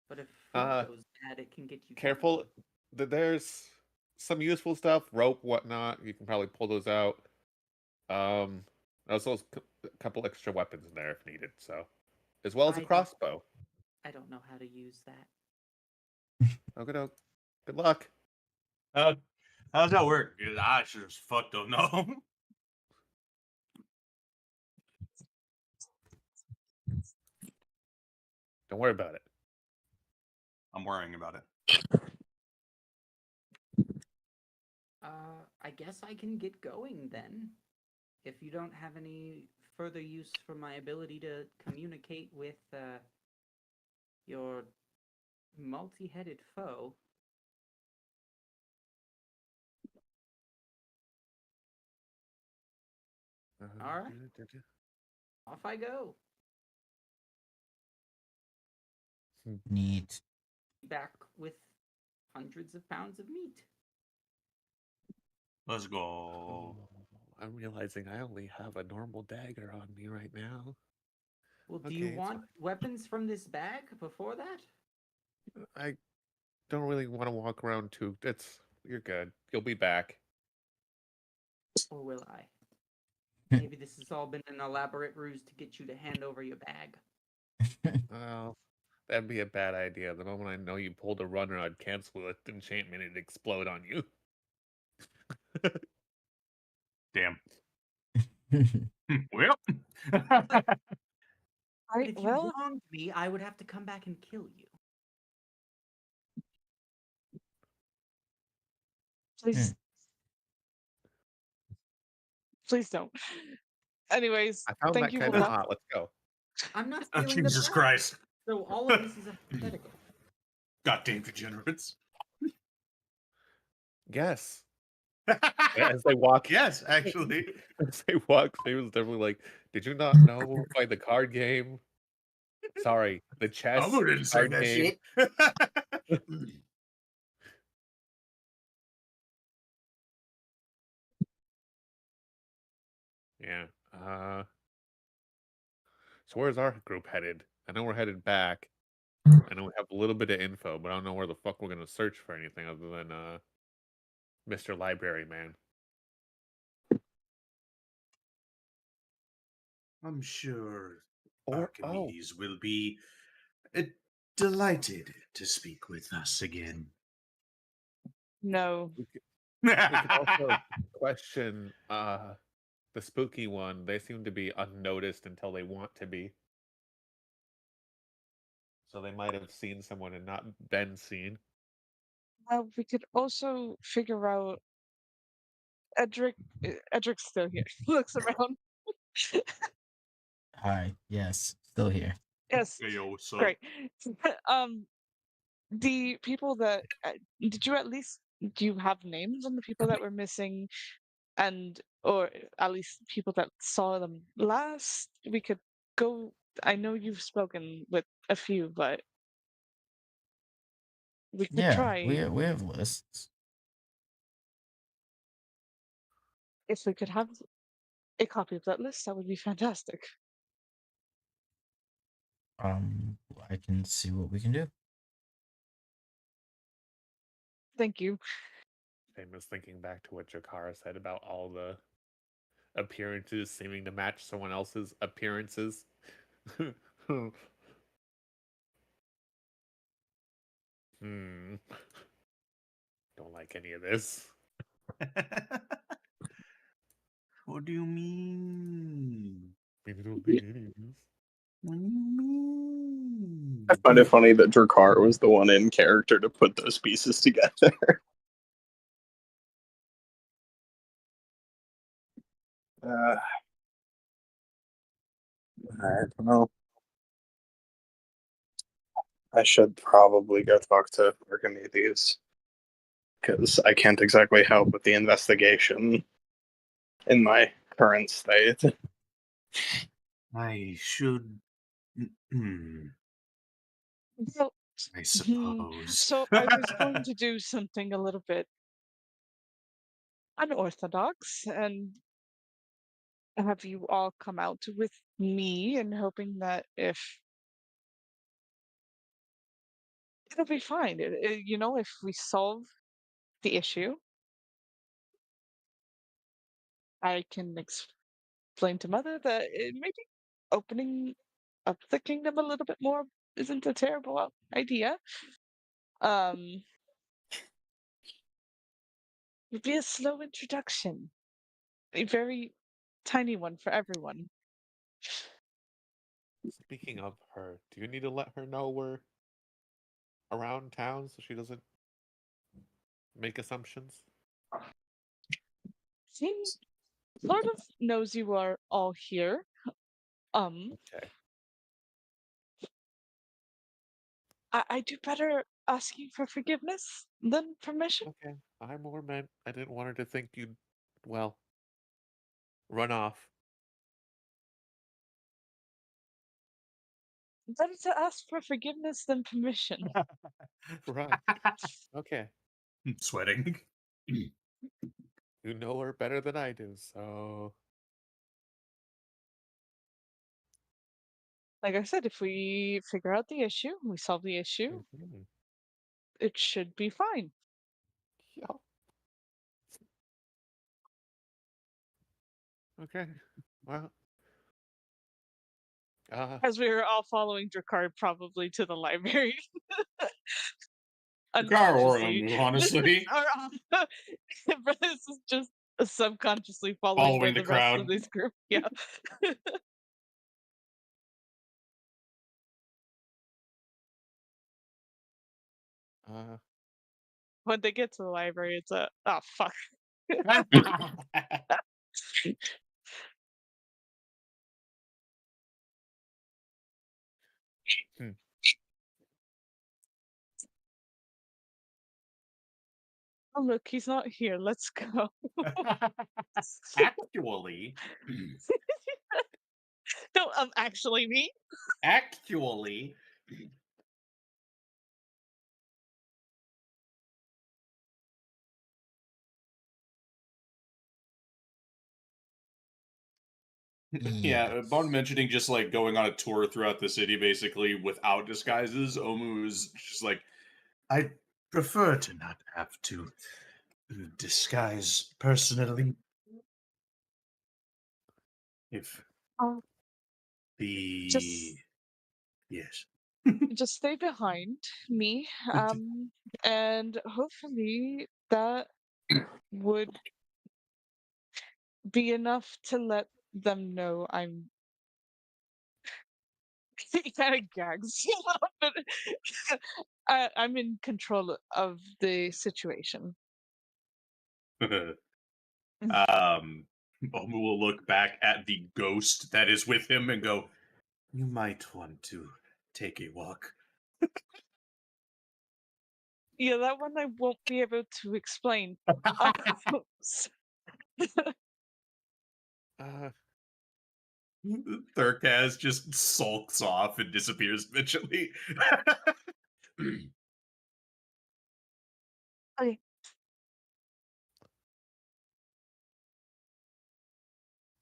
But if food Uh, goes bad, it can get you Careful. There's some useful stuff, rope, whatnot. You can probably pull those out. Also a couple extra weapons in there if needed. So, as well as a I don't- crossbow. I don't know how to use that. Okay, good luck. How's that work? Because I sure as fuck don't know. Don't worry about it. I'm worrying about it. I guess I can get going then. If you don't have any further use for my ability to communicate with your multi-headed foe. All right. Off I go. Neat. Back with hundreds of pounds of meat. Let's go. I'm realizing I only have a normal dagger on me right now. Well, do Okay, you it's want fine. weapons from this bag before that? I don't really want to walk around too. You're good. You'll be back. Or will I? Maybe this has all been an elaborate ruse to get you to hand over your bag. Well, that'd be a bad idea. The moment I know you pulled a runner, I'd cancel the enchantment and explode on you. Damn. Well. But Right, if you well, wronged me, I would have to come back and kill you. please, please don't. Anyways, I found thank that you kind for of that. hot. Let's go. I'm not Oh, stealing the Jesus bag, Christ. so all of this is a hypothetical. Goddamn degenerates. Yes. As they walk, Yes, actually. as they walk, they was definitely like, "Did you not know by the card game? Sorry, the chess Amu didn't say card that game." shit. Yeah. So where's our group headed? I know we're headed back. I know we have a little bit of info, but I don't know where the fuck we're gonna search for anything other than Mr. Library Man. I'm sure Or Archimedes will be delighted to speak with us again. No. we could also question the spooky one. They seem to be unnoticed until they want to be. So they might have seen someone and not been seen. We could also figure out Edric. Edric's still here. He looks around. Hi. Yes. Still here. Yes, Hey, yo, what's up? great. The people that did you at least do you have names on the people that were missing, and or at least people that saw them last? We could go. I know you've spoken with a few, but we could Yeah. try. We have lists. If we could have a copy of that list, that would be fantastic. I can see what we can do. Thank you. I was thinking back to what Jakara said about all the appearances seeming to match someone else's appearances. Hmm. Don't like any of this. What do you mean? Maybe don't like any of this. What do you mean? I find it funny that Drakkar was the one in character to put those pieces together. Alright, well, I should probably go talk to Archimedes because I can't exactly help with the investigation in my current state. I should. Hmm, Well, I suppose. so I was going to do something a little bit unorthodox and have you all come out with me and hoping that if it'll be fine. If we solve the issue, I can explain to Mother that maybe opening up the kingdom a little bit more isn't a terrible idea. Um, it'd be a slow introduction, a very tiny one for everyone. Speaking of her, do you need to let her know we're around town so she doesn't make assumptions? Seems sort of knows you are all here. Okay. I do better asking for forgiveness than permission. Okay. I more meant I didn't want her to think you'd, well, run off. Better to ask for forgiveness than permission. Right. Okay. Sweating. You know her better than I do, so Like I said, if we figure out the issue, we solve the issue, mhm. it should be fine. Yeah. Okay. Well, As we were all following Drakkar probably to the library. Drakkar or Unconsciously. Omu, honestly. But this is just subconsciously following Following where the the rest crowd. of this group. Yeah. When they get to the library, it's oh fuck. hmm. Oh look, he's not here. Let's go. Actually, No, actually me. actually, yeah, Bone mentioning just like going on a tour throughout the city basically without disguises. Omu is just like, I prefer to not have to disguise personally. If Oh, the just yes, just stay behind me. And hopefully that would be enough to let them know I'm he kind of gags a little bit. I'm in control of the situation. Omu will look back at the ghost that is with him and go, "You might want to take a walk." Yeah, that one I won't be able to explain. S- Thurkaz just sulks off and disappears eventually. okay,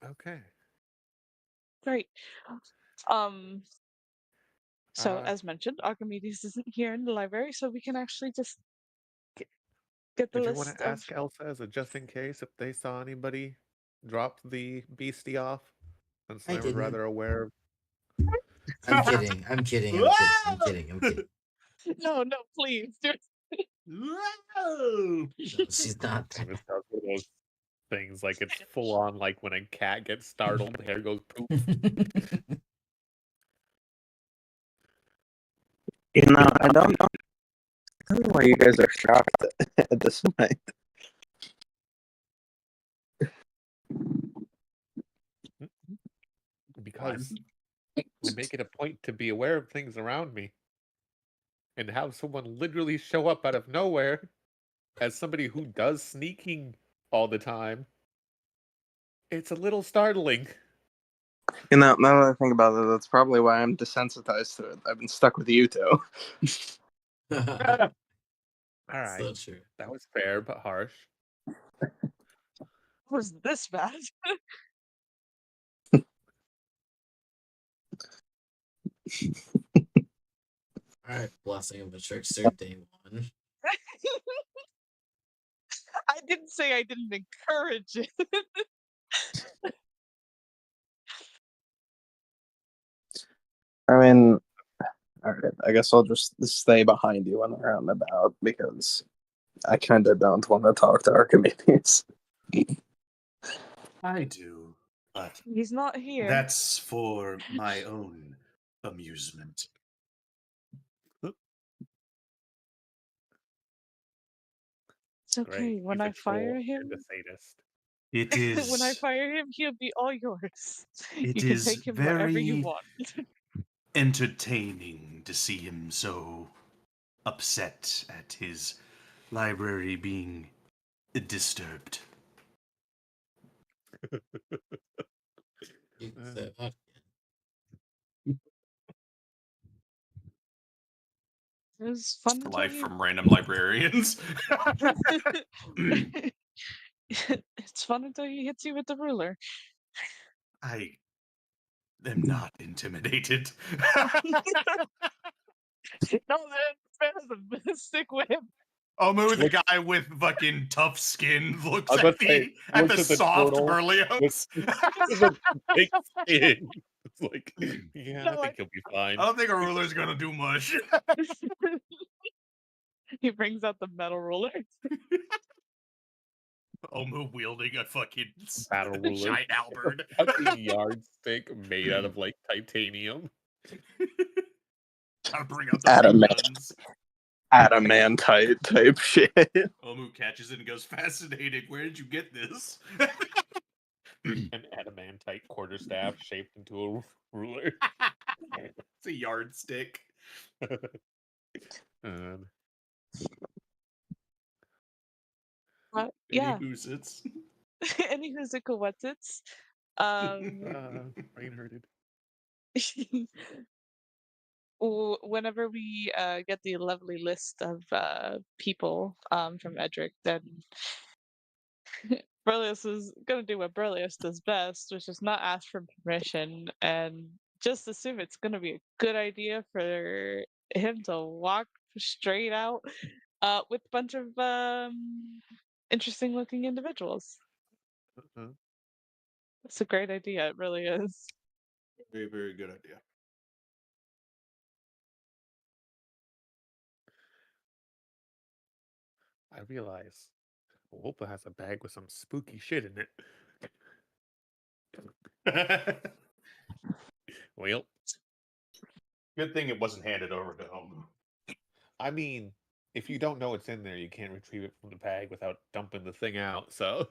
Okay. great. Um, so Uh, as mentioned, Archimedes isn't here in the library, so we can actually just get the did you want list to of. ask Elsa as a just in case if they saw anybody dropped the beastie off? Since I I was didn't. rather aware of. I'm kidding. I'm kidding. I'm kidding. I'm kidding. I'm kidding. No, no, please. Whoa! No, she's not. And it's one of those things like it's full on like when a cat gets startled, the hair goes poof. You know, I don't know why you guys are shocked at this point. Because I make it a point to be aware of things around me. And have someone literally show up out of nowhere as somebody who does sneaking all the time. It's a little startling. You know, now that I think about it, that's probably why I'm desensitized to it. I've been stuck with you two. All right. So true. That was fair but harsh. Was this bad? All right, blessing of a trickster, day 1. I didn't say I didn't encourage it. I mean, all right, I guess I'll just stay behind you on the roundabout because I kind of don't want to talk to Archimedes. I do, but He's not here. that's for my own amusement. It's okay. Great. When He's I a troll fire and him, a sadist. It is. when I fire him, he'll be all yours. It You can is take him wherever you very want. entertaining to see him so upset at his library being disturbed. You can say that It was fun until Life he... from random librarians. It's fun until he hits you with the ruler. I am not intimidated. No, man is a stick with him. Omu, the guy with fucking tough skin, looks I was at about to say, at looks the at the soft turtle Berlioz. with a big skin. It's like, yeah, No, I think he'll be fine. I don't think a ruler's gonna do much. He brings out the metal ruler. Omu wielding a fucking Battle ruler. giant halberd. Fucking yardstick made out of like titanium. Gotta bring out the big guns. Adamantite type shit. Omu catches it and goes, "Fascinating. Where did you get this?" An adamantite quarterstaff shaped into a ruler. It's a yardstick. Um, Yeah. Who's it's? Any whoosical what's its. brain hurted. Whenever we get the lovely list of people from Edric, then Berlioz is gonna do what Berlioz does best, which is not ask for permission and just assume it's gonna be a good idea for him to walk straight out with a bunch of interesting looking individuals. It's a great idea, it really is. Very, very good idea. I realize Wolpa has a bag with some spooky shit in it. Well, Good thing it wasn't handed over to him. I mean, if you don't know what's in there, you can't retrieve it from the bag without dumping the thing out, so.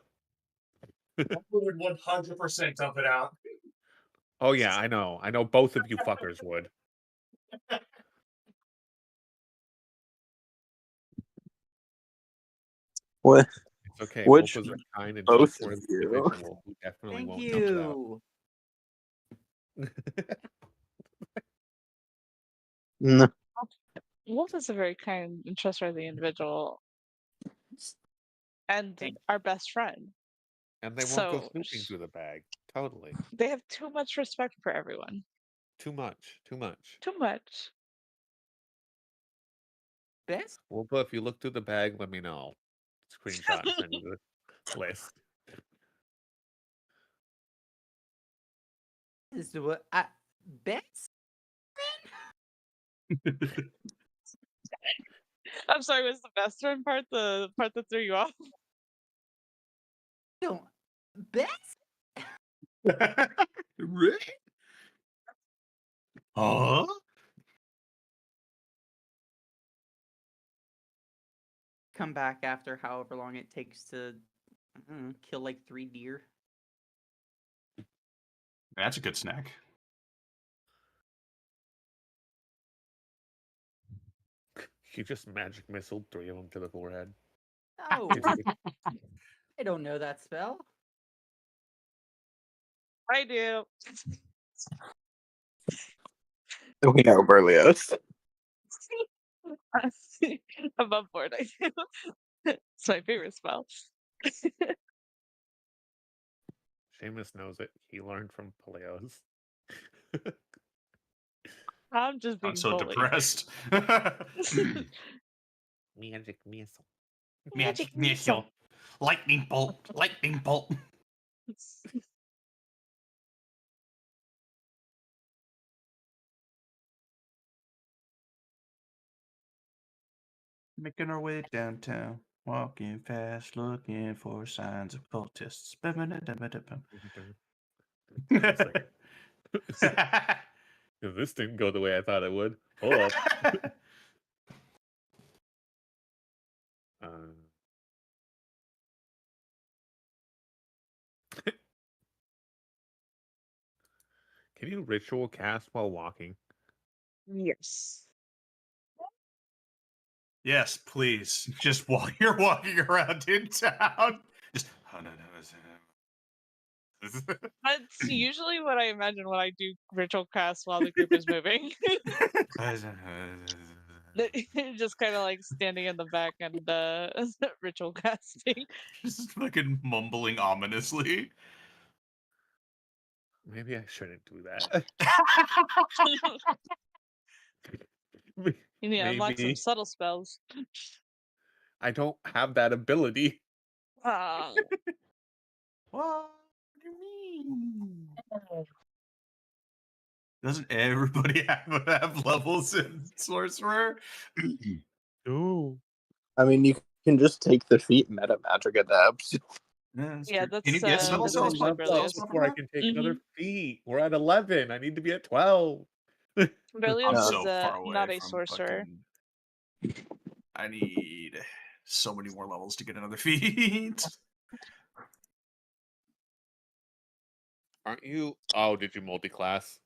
I would 100% dump it out. Oh yeah, I know. I know both of you fuckers would. What? It's okay. Which Wolpa's a kind and both of trustworthy you? individual who definitely Thank won't you. dump it out. No. Wolf is a very kind and trustworthy individual and our best friend. And they won't go So snooping through the bag. Totally. they have too much respect for everyone. Too much. Too much. Too much. Best Wolpa, if you look through the bag, let me know. Screenshot and send me the list. This is what best. I'm sorry, was the best friend part the part that threw you off? Don't best. Right? Huh? Come back after however long it takes to kill like 3 deer. That's a good snack. You just magic missile 3 of them to the forehead. No, I don't know that spell. I do. We know Berlioz. Above board, I do. It's my favorite spell. Seamus knows it. He learned from Peleos. I'm just being I'm so bullied. depressed. Magic missile. Magic missile. Lightning bolt. Lightning bolt. Making our way downtown. Walking fast, looking for signs of cultists. This didn't go the way I thought it would. Hold up. Can you ritual cast while walking? Yes. Yes, please. Just while you're walking around in town. Just. That's usually what I imagine when I do ritual cast while the group is moving. Just kind of like standing in the back and ritual casting. Just fucking mumbling ominously. Maybe I shouldn't do that. You need to unlock some Maybe. subtle spells. I don't have that ability. Oh. What do you mean? Doesn't everybody have levels in Sorcerer? No. I mean, you can just take the feat meta magic adapts. Yeah, that's Can you get spell that's slots actually brilliant. Before I can take another feat. We're at 11. I need to be at 12. Berlioz I'm is so far away not a from sorcerer. fucking... I need so many more levels to get another feat. Aren't you? Oh, did you multi-class?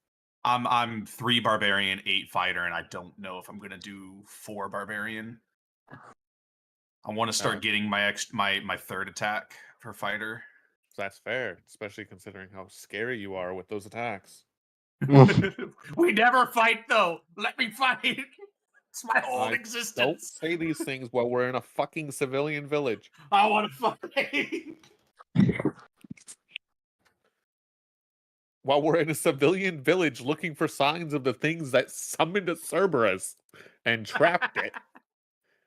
I'm 3 barbarian, 8 fighter, and I don't know if I'm gonna do 4 barbarian. I want to start getting my my third attack for fighter. That's fair, especially considering how scary you are with those attacks. We never fight though. Let me fight. It's my whole Don't existence. say these things while we're in a fucking civilian village. I want to fight. While we're in a civilian village looking for signs of the things that summoned a Cerberus and trapped it.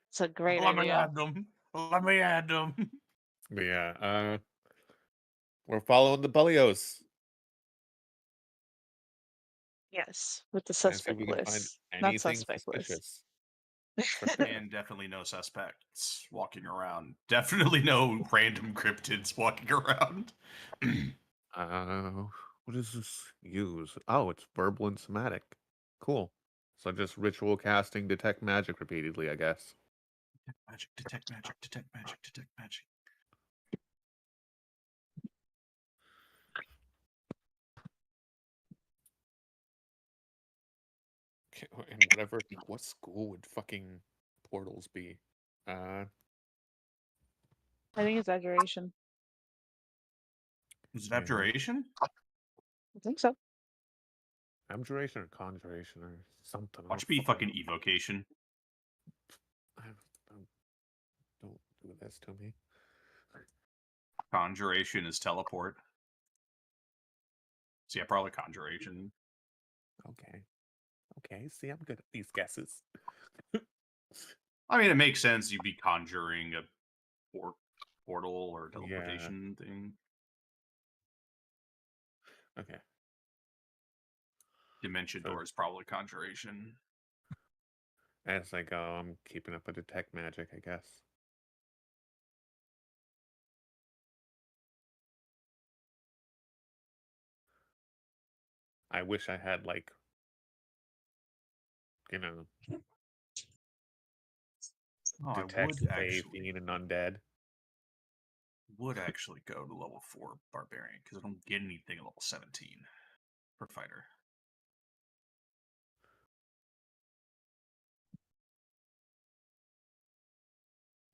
It's a great Let me idea. add them. Let me add them. But yeah, we're following the Belios. Yes, with the And see if suspect we can find list. Not anything suspect list. suspicious. And definitely no suspects walking around. Definitely no random cryptids walking around. What does this use? Oh, it's verbal and somatic. Cool. So just ritual casting, detect magic repeatedly, I guess. Detect magic, detect magic, detect magic, detect magic. And whatever, what school would fucking portals be? I think it's exaggeration. Is it abjuration? I think so. Abjuration or conjuration or something. I Watch don't be fucking fucking evocation. Don't do this to me. Conjuration is teleport. So yeah, probably conjuration. Okay. Okay, see, I'm good at these guesses. I mean, it makes sense. You'd be conjuring a portal or Yeah. teleportation thing. Okay. Dimension So- Door is probably Conjuration. As I go, I'm keeping up with Detect Magic, I guess. I wish I had, like, you know, Oh, I Detect would Fey, actually Fiend, and Undead. go to level 4 Barbarian because I don't get anything at level 17 for fighter.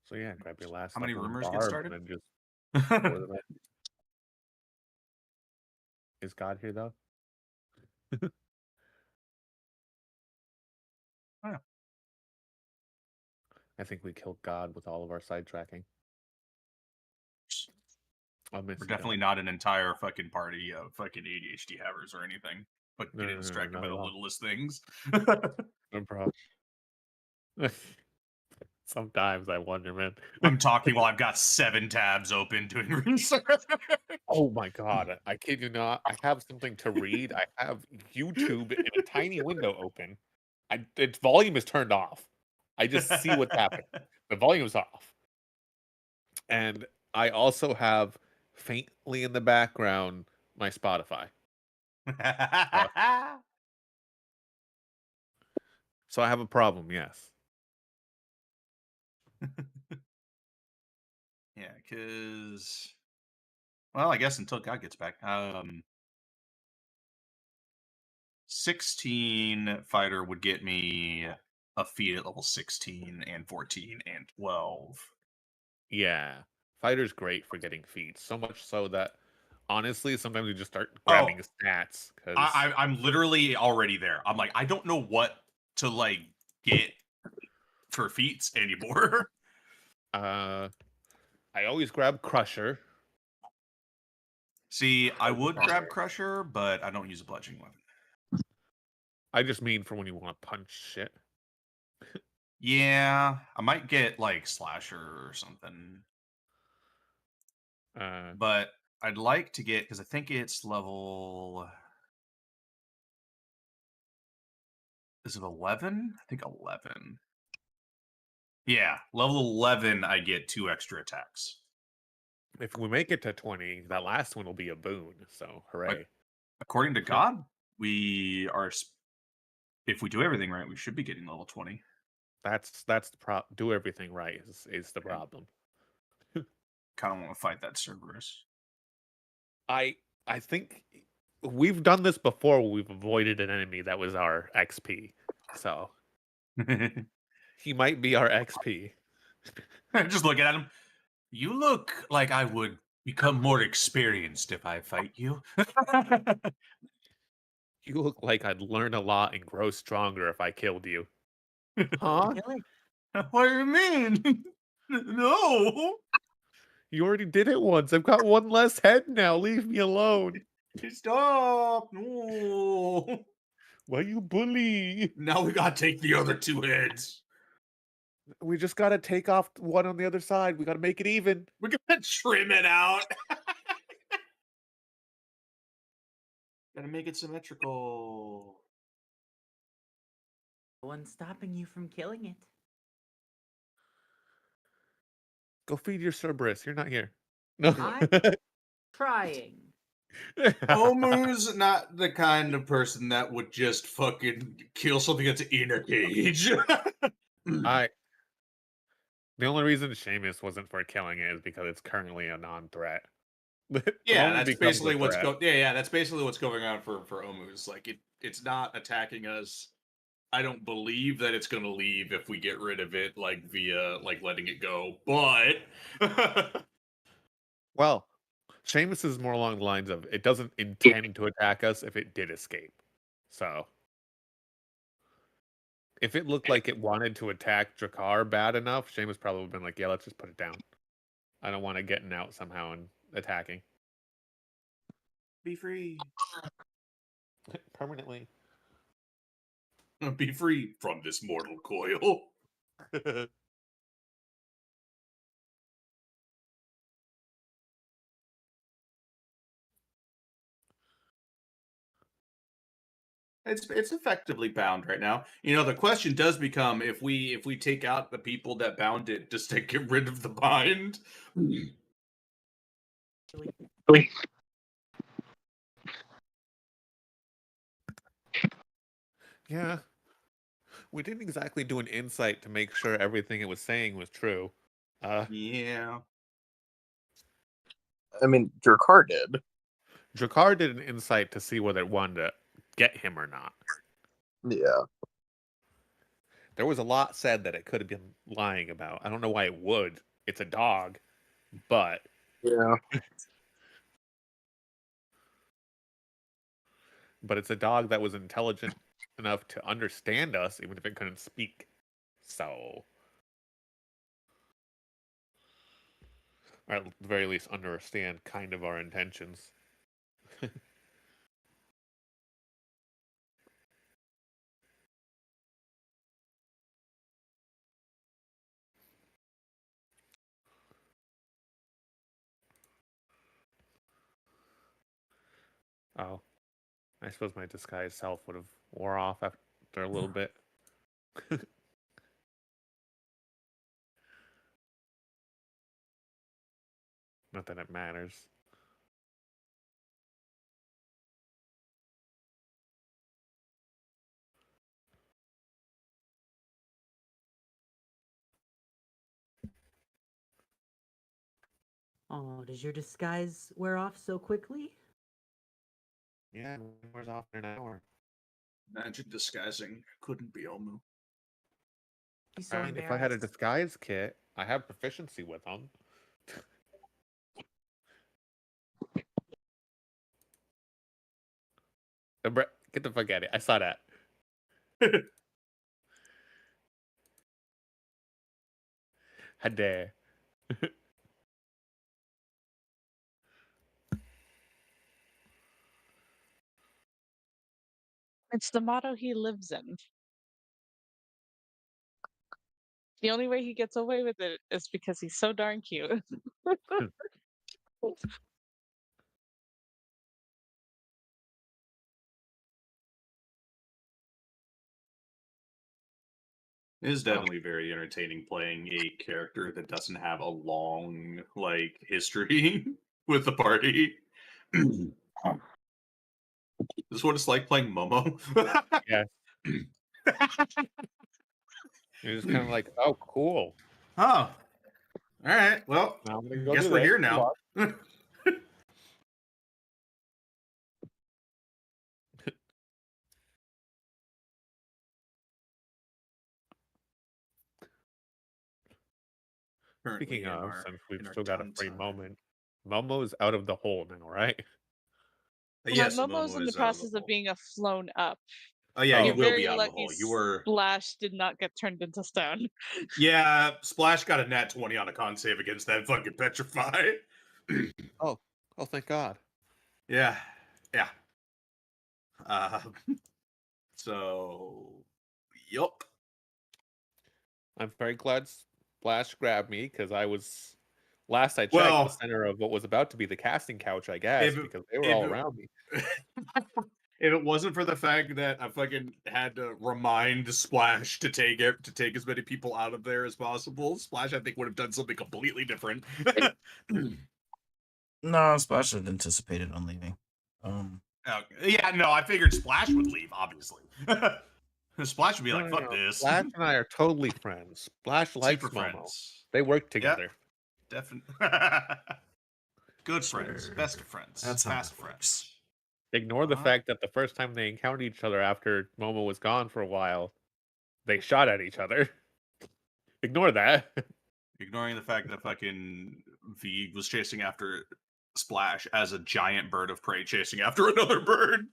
So yeah, grab your last How many level in rumors get Barb started? and then just pour them in. Is God here though? Oh. I think we killed God with all of our sidetracking. I'll miss We're you, definitely God. not an entire fucking party of fucking ADHD havers or anything, but No, getting no, no, distracted not by at the all. littlest things. No problem. Sometimes I wonder, man. I'm talking while I've got 7 tabs open doing research. Oh my god, I kid you not. I have something to read. I have YouTube in a tiny window open. Its volume is turned off. I just see what's happening. The volume's off. And I also have faintly in the background my Spotify. So I have a problem, yes. Yeah, because, well, I guess until God gets back. 16 fighter would get me a feat at level 16 and 14 and 12. Yeah. Fighter's great for getting feats. So much so that honestly, sometimes we just start grabbing stats because I'm literally already there. I'm like, I don't know what to like get for feats anymore. I always grab Crusher. See, I would grab Crusher, but I don't use a bludgeoning weapon. I just mean for when you want to punch shit. Yeah, I might get like Slasher or something. But I'd like to get, because I think it's level. Is it 11? I think 11. Yeah, level 11, I get 2 extra attacks. If we make it to 20, that last one will be a boon. So hooray! According to God, we are. If we do everything right, we should be getting level 20. That's the do everything right is the problem. Kind of want to fight that Cerberus. I think we've done this before. We've avoided an enemy that was our XP. So he might be our XP. Just looking at him. You look like I would become more experienced if I fight you. You look like I'd learn a lot and grow stronger if I killed you. Huh? What do you mean? No. You already did it once. I've got one less head now. Leave me alone. Stop. No. Why you bully? Now we gotta take the other 2 heads. We just gotta take off one on the other side. We gotta make it even. We're gonna trim it out. Gotta make it symmetrical. No one's stopping you from killing it. Go feed your Cerberus. You're not here. No. I'm trying. Omu's not the kind of person that would just fucking kill something that's in a cage. The only reason Seamus wasn't for killing it is because it's currently a non-threat. Yeah, Only that's becomes a basically what's threat. that's basically what's going on for Omu's. Like it's not attacking us. I don't believe that it's gonna leave if we get rid of it, like via like letting it go. But Well, Seamus is more along the lines of it doesn't intend to attack us if it did escape. So if it looked like it wanted to attack Drakkar bad enough, Seamus probably would have been like, yeah, let's just put it down. I don't want it getting out somehow and attacking. be free. Permanently. Be free from this mortal coil. It's effectively bound right now. You know, the question does become if we take out the people that bound it, does it get rid of the bind? Yeah. We didn't exactly do an insight to make sure everything it was saying was true. Yeah. I mean, Drakar did. Drakar did an insight to see whether it wanted to get him or not. Yeah. There was a lot said that it could have been lying about. I don't know why it would. It's a dog, but Yeah. it's a dog that was intelligent enough to understand us, even if it couldn't speak. So, or at the very least, understand kind of our intentions. Oh, I suppose my disguised self would have wore off after a little bit. Not that it matters. Oh, does your disguise wear off so quickly? Yeah, it wears off in an hour. Magic disguising couldn't be Omu. He's so I mean, if I had a embarrassed. disguise kit, I have proficiency with them. Get the fuck out of it. I saw that. How dare. It's the motto he lives in. The only way he gets away with it is because he's so darn cute. It is definitely very entertaining playing a character that doesn't have a long like history with the party. This is what it's like playing Momo. Yeah. You're just kind of like, oh, cool. Oh, all right. Well, Now I'm gonna go guess do we're this. here Good now. luck. Currently Speaking in of, our since we've in our still got a free downtime. moment, Momo's out of the hole now, right? Yes, Momo's Momo in the is out of the process of hole. being flown up. Oh yeah, Oh. you You're will very be out of the lucky hole. You were. Splash did not get turned into stone. Yeah, Splash got a nat 20 on a con save against that fucking petrify. Oh, thank God. Yeah, yeah. Uh, so, yup. I'm very glad Splash grabbed me because I was, last I checked, Well, the center of what was about to be the casting couch, I guess, because they were all around me. If it wasn't for the fact that I fucking had to remind Splash to take as many people out of there as possible, Splash I think would have done something completely different. No, Splash had anticipated on leaving. Yeah, no, I figured Splash would leave, obviously. Splash would be like, No, fuck this. Splash and I are totally friends. Splash likes Super Momo. friends. They work together. Definitely. Good friends. Sure. Best of friends. That's how Fast that friends. works. Ignore the Uh-huh. fact that the first time they encountered each other after Momo was gone for a while, they shot at each other. Ignore that. Ignoring the fact that fucking V was chasing after Splash as a giant bird of prey chasing after another bird.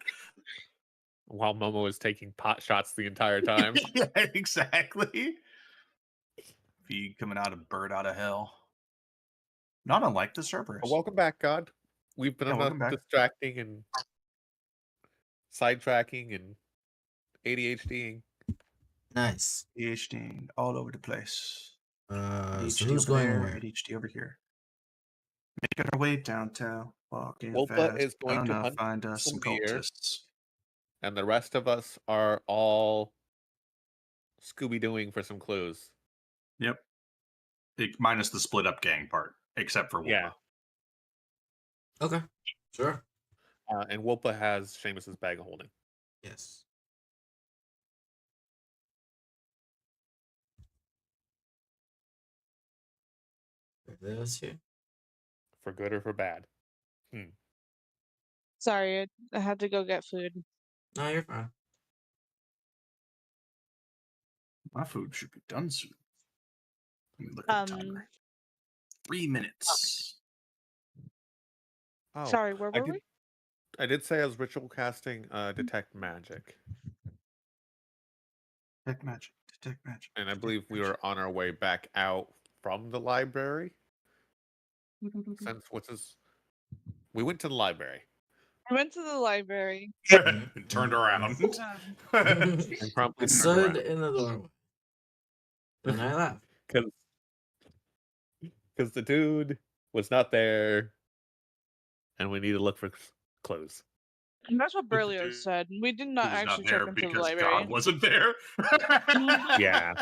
While Momo was taking pot shots the entire time. Yeah, exactly. V coming out of bird out of hell. Not unlike the Cerberus. Welcome back, God. We've been Yeah, enough welcome back. distracting and sidetracking and ADHDing. Nice. ADHD all over the place. So ADHD who's over going there, where? ADHD over here. Making our way downtown, walking Wolpa fast. is going to Gonna hunt find us some some deer. cultists. and the rest of us are all Scooby-Dooing for some clues. Yep. Minus the split up gang part, except for Wolpa. Yeah. Okay. Sure. And Wolpa has Seamus's bag of holding. Yes. This here. For good or for bad. Sorry, I had to go get food. No, you're fine. My food should be done soon. Let me look at the timer. 3 minutes. Oh, Sorry, where were we? I did say I was ritual casting detect magic, Detect magic. Detect magic. and I detect believe we magic. were on our way back out from the library. Since we went to the library I went to the library. And turned around. and promptly turned Stood around in the doorway. And I left. because the dude was not there, and we need to look for clues. And that's what The Berlioz dude said. We did Who not was actually not there check into the because library. God wasn't there. Yeah.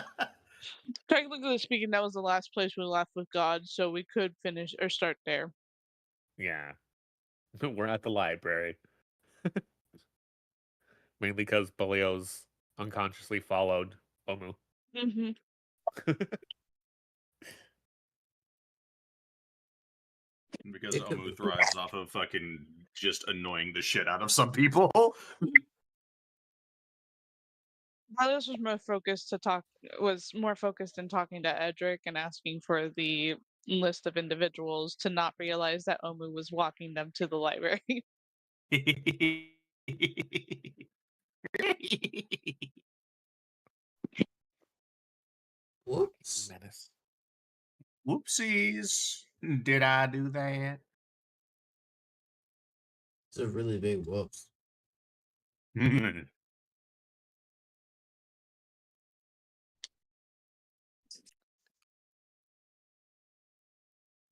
Technically speaking, that was the last place we left with God, so we could finish or start there. Yeah. We're at the library. Mainly because Berlioz unconsciously followed Omu. Mm-hmm. Because It could Omu be. thrives off of fucking just annoying the shit out of some people. Berlioz was more focused in talking to Edric and asking for the list of individuals to not realize that Omu was walking them to the library. Whoops. Menace. Whoopsies. Did I do that? It's a really big whoops.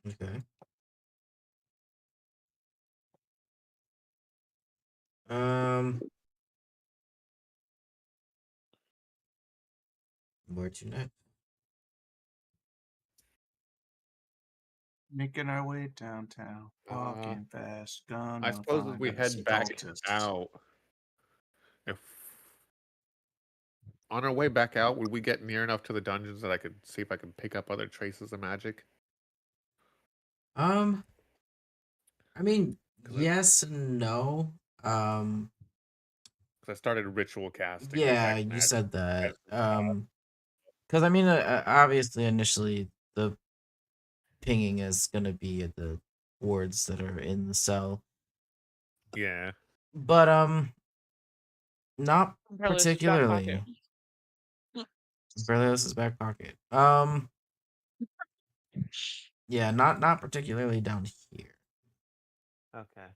Okay. Where to next? Making our way downtown, walking fast, gonna I suppose as find we us head a back cultist. out, if on our way back out, would we get near enough to the dungeons that I could see if I could pick up other traces of magic? I mean, 'Cause I- yes and no. Because I started ritual casting. Yeah, detect you magic said that. as well. Because I mean, obviously, initially the pinging is gonna be at the wards that are in the cell, Yeah. but not Berlioz's back pocket. particularly. Berlioz's back pocket. Yeah, not particularly down here. Okay.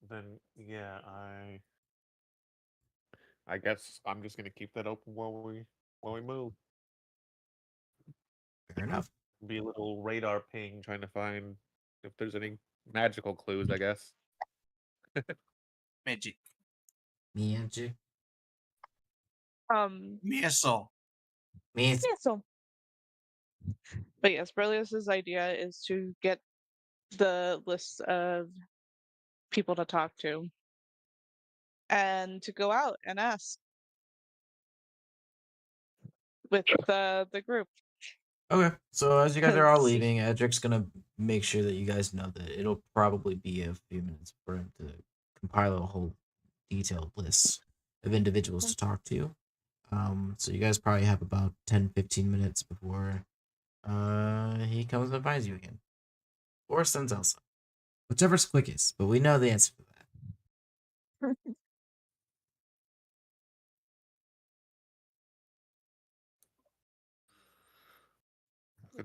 Then yeah, I guess I'm just gonna keep that open while we move. Fair enough. Be a little radar ping trying to find if there's any magical clues, I guess. Magic. Magic. Missile. Magic. Yeah, so. But yes, Berlioz's idea is to get the list of people to talk to and to go out and ask with the group. Okay, so as you guys are all 'Cause- leaving, Edric's gonna make sure that you guys know that it'll probably be a few minutes for him to compile a whole detailed list of individuals to talk to. So you guys probably have about 10-15 minutes before he comes and finds you again. Or sends Elsa. Whichever's quickest, but we know the answer to that.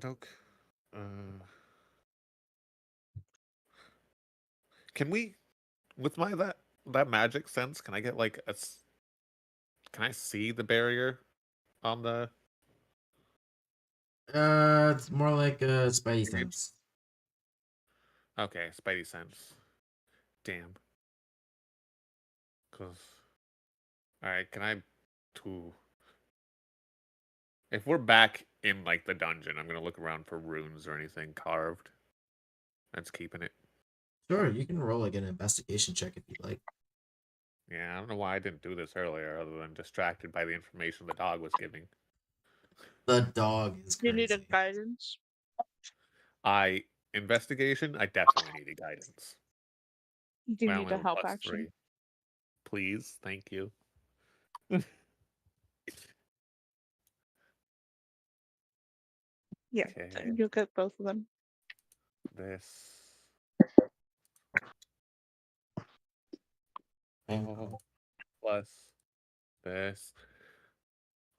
Doke. Can we, with my that magic sense, can I get like can I see the barrier on the? It's more like a Spidey sense. Okay, Spidey sense. Damn. Cause, all right, can I? If we're back in like the dungeon, I'm gonna look around for runes or anything carved. That's keeping it. Sure, you can roll like an investigation check if you'd like. Yeah, I don't know why I didn't do this earlier, other than distracted by the information the dog was giving. The dog is You need a crazy. guidance. Investigation. I definitely need a guidance. Do you Well, need a I'm help plus action? 3. Please, thank you. Yeah, Okay, you'll get both of them. this. Plus this.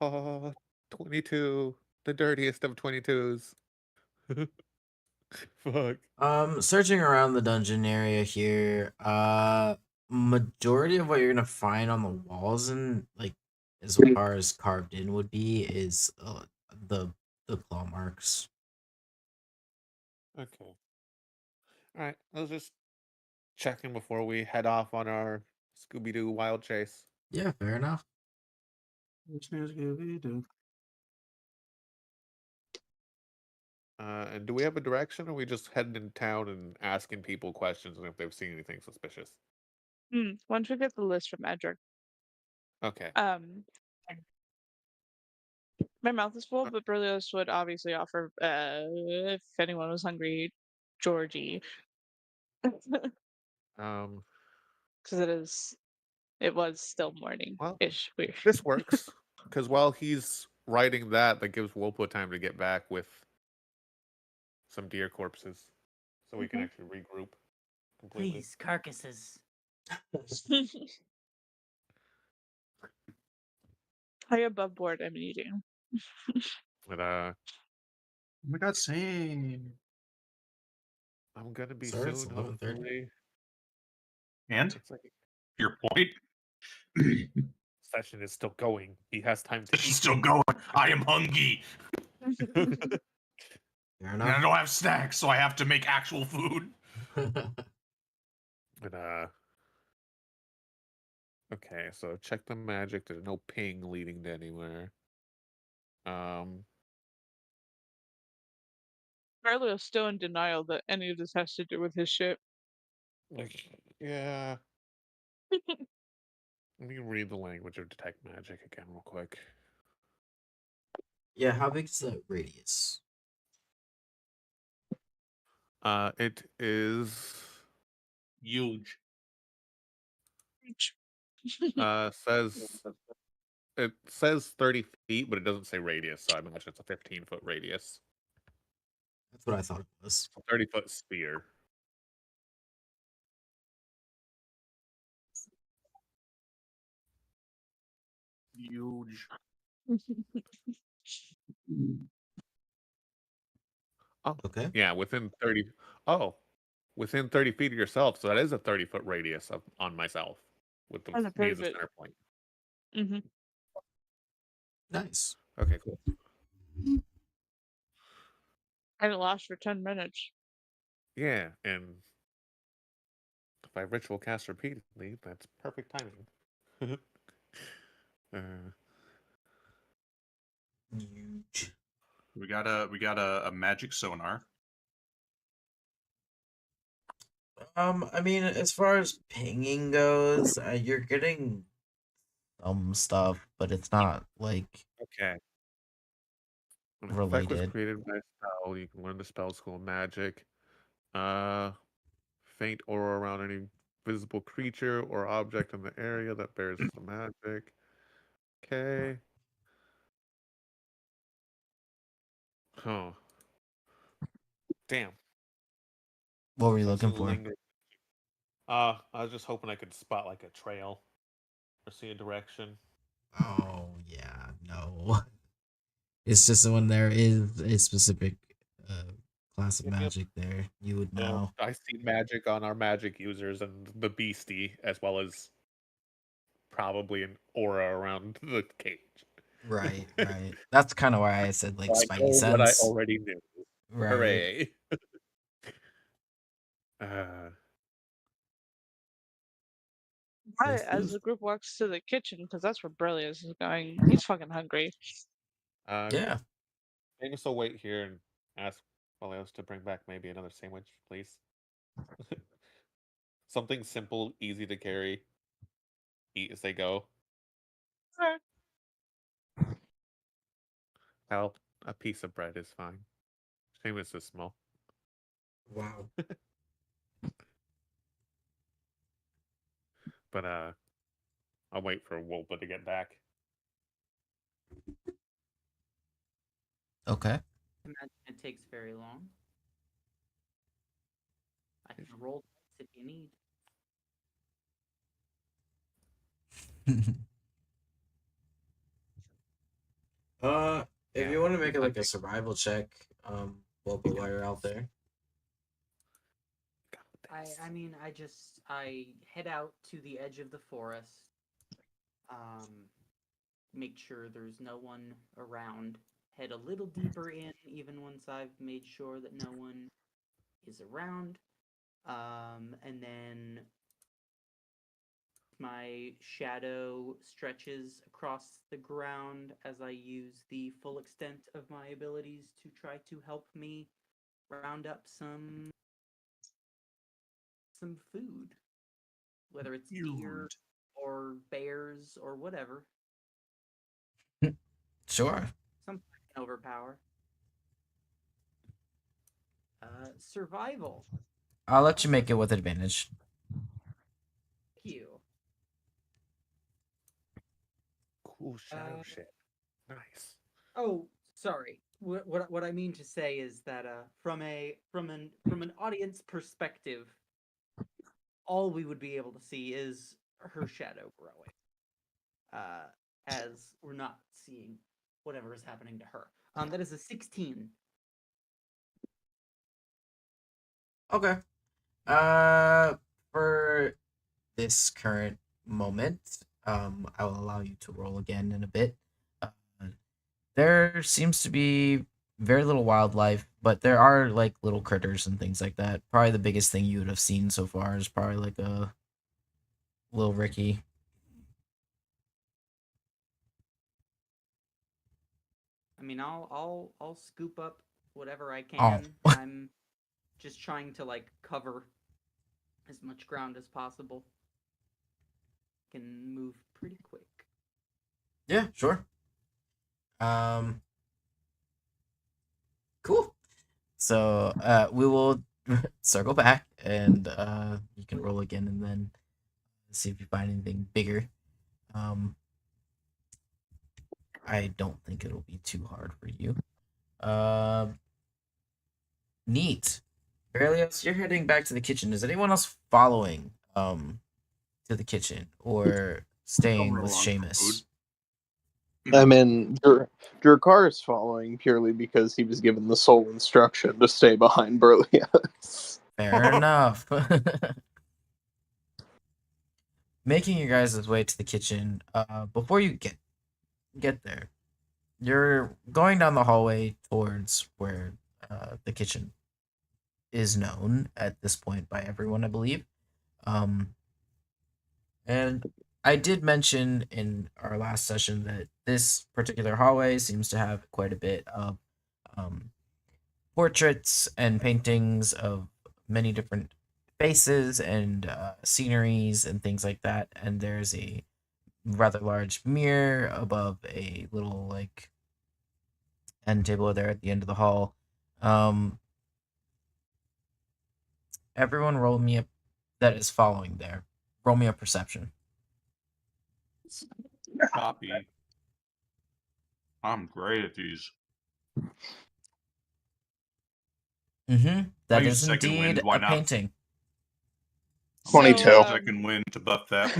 22. The dirtiest of 22s. Fuck. Searching around the dungeon area here, majority of what you're gonna find on the walls and like as far as carved in would be is the the claw marks. Okay. Alright, I was just checking before we head off on our Scooby Doo wild chase. Yeah, fair enough. And do we have a direction, or are we just heading in town and asking people questions and if they've seen anything suspicious? Once we get the list from Edric, Okay. my mouth is full, but Berlioz would obviously offer, if anyone was hungry, Georgie, because Um, it was still well, morning-ish. this works, because while he's writing that gives Wolpo time to get back with some deer corpses, so we can actually regroup completely. Please, carcasses. High above board, I'm eating. But Oh my god, same. I'm gonna be Sir, it's soon, 11:30. hopefully. And It's like your point? session is still going. He has time to It's eat. still going. I am hungry. Fair And I enough. don't have snacks, so I have to make actual food. But okay, so check the magic. There's no ping leading to anywhere. Berlioz still in denial that any of this has to do with his ship. Like, yeah. Let me read the language of detect magic again real quick. Yeah, how big is the radius? It is Huge. it says 30 feet, but it doesn't say radius, so I imagine it's a 15-foot radius. That's what I thought it was. 30-foot sphere. Huge. Oh, Okay. yeah, within 30. Oh, within 30 feet of yourself, so that is a 30-foot radius on myself with On me a as a pivot. center point. Mm-hmm. Nice. Okay, cool. And it lasts for 10 minutes. Yeah, and if I ritual cast repeatedly, that's perfect timing. Huge. We got a magic sonar. I mean, as far as pinging goes, you're getting some stuff, but it's not like Okay. An effect was related. created by a spell. You can learn the spell school magic. Faint aura around any visible creature or object in the area that bears the magic. Okay. Huh. Damn. What were you That's looking a for? lingering- I was just hoping I could spot like a trail or see a direction. Oh yeah, no. It's just when there is a specific class of Yep. magic there, you would know. I see magic on our magic users and the beastie, as well as probably an aura around the cage. Right, right. That's kind of why I said like I spidey know what I sense. already knew. Right. Hooray. As the group walks to the kitchen, because that's where Berlioz is going. He's fucking hungry. Yeah. Maybe still wait here and ask Valios to bring back maybe another sandwich, please. Something simple, easy to carry. Eat as they go. Sure. Well, a piece of bread is fine. Seamus is small. Wow. But I'll wait for Wolpa to get back. Okay. Imagine it takes very long. I can roll dice if you need. If Yeah. you want to make it like a survival check, while you're out there. I mean, I head out to the edge of the forest. Make sure there's no one around. Head a little deeper in, even once I've made sure that no one is around. And then my shadow stretches across the ground as I use the full extent of my abilities to try to help me round up some food, whether it's deer or bears or whatever. Sure. Something I can overpower. Survival. I'll let you make it with advantage. Thank you. Cool shadow shit. Nice. Oh, sorry. What I mean to say is that from an audience perspective, all we would be able to see is her shadow growing. As we're not seeing whatever is happening to her. That is a 16. Okay. For this current moment, I will allow you to roll again in a bit. There seems to be very little wildlife, but there are like little critters and things like that. Probably the biggest thing you would have seen so far is probably like a little Ricky. I mean, I'll scoop up whatever I Oh. can. I'm just trying to like cover as much ground as possible. Can move pretty quick. Yeah, sure. Cool. So we will circle back and you can roll again and then see if you find anything bigger. I don't think it'll be too hard for you. Neat. Berlioz, you're heading back to the kitchen. Is anyone else following to the kitchen or staying Over with along for Seamus? I mean, Drakkar is following purely because he was given the sole instruction to stay behind Berlioz. Fair enough. Making your guys' way to the kitchen. Before you get there, you're going down the hallway towards where the kitchen is known at this point by everyone, I believe. And I did mention in our last session that this particular hallway seems to have quite a bit of portraits and paintings of many different faces and sceneries and things like that. And there's a rather large mirror above a little like end table there at the end of the hall. Everyone roll me up that is following there. Roll me a perception. Copy. I'm great at these. That use is second wind, indeed why a not? painting. 22. So, Second wind to buff that.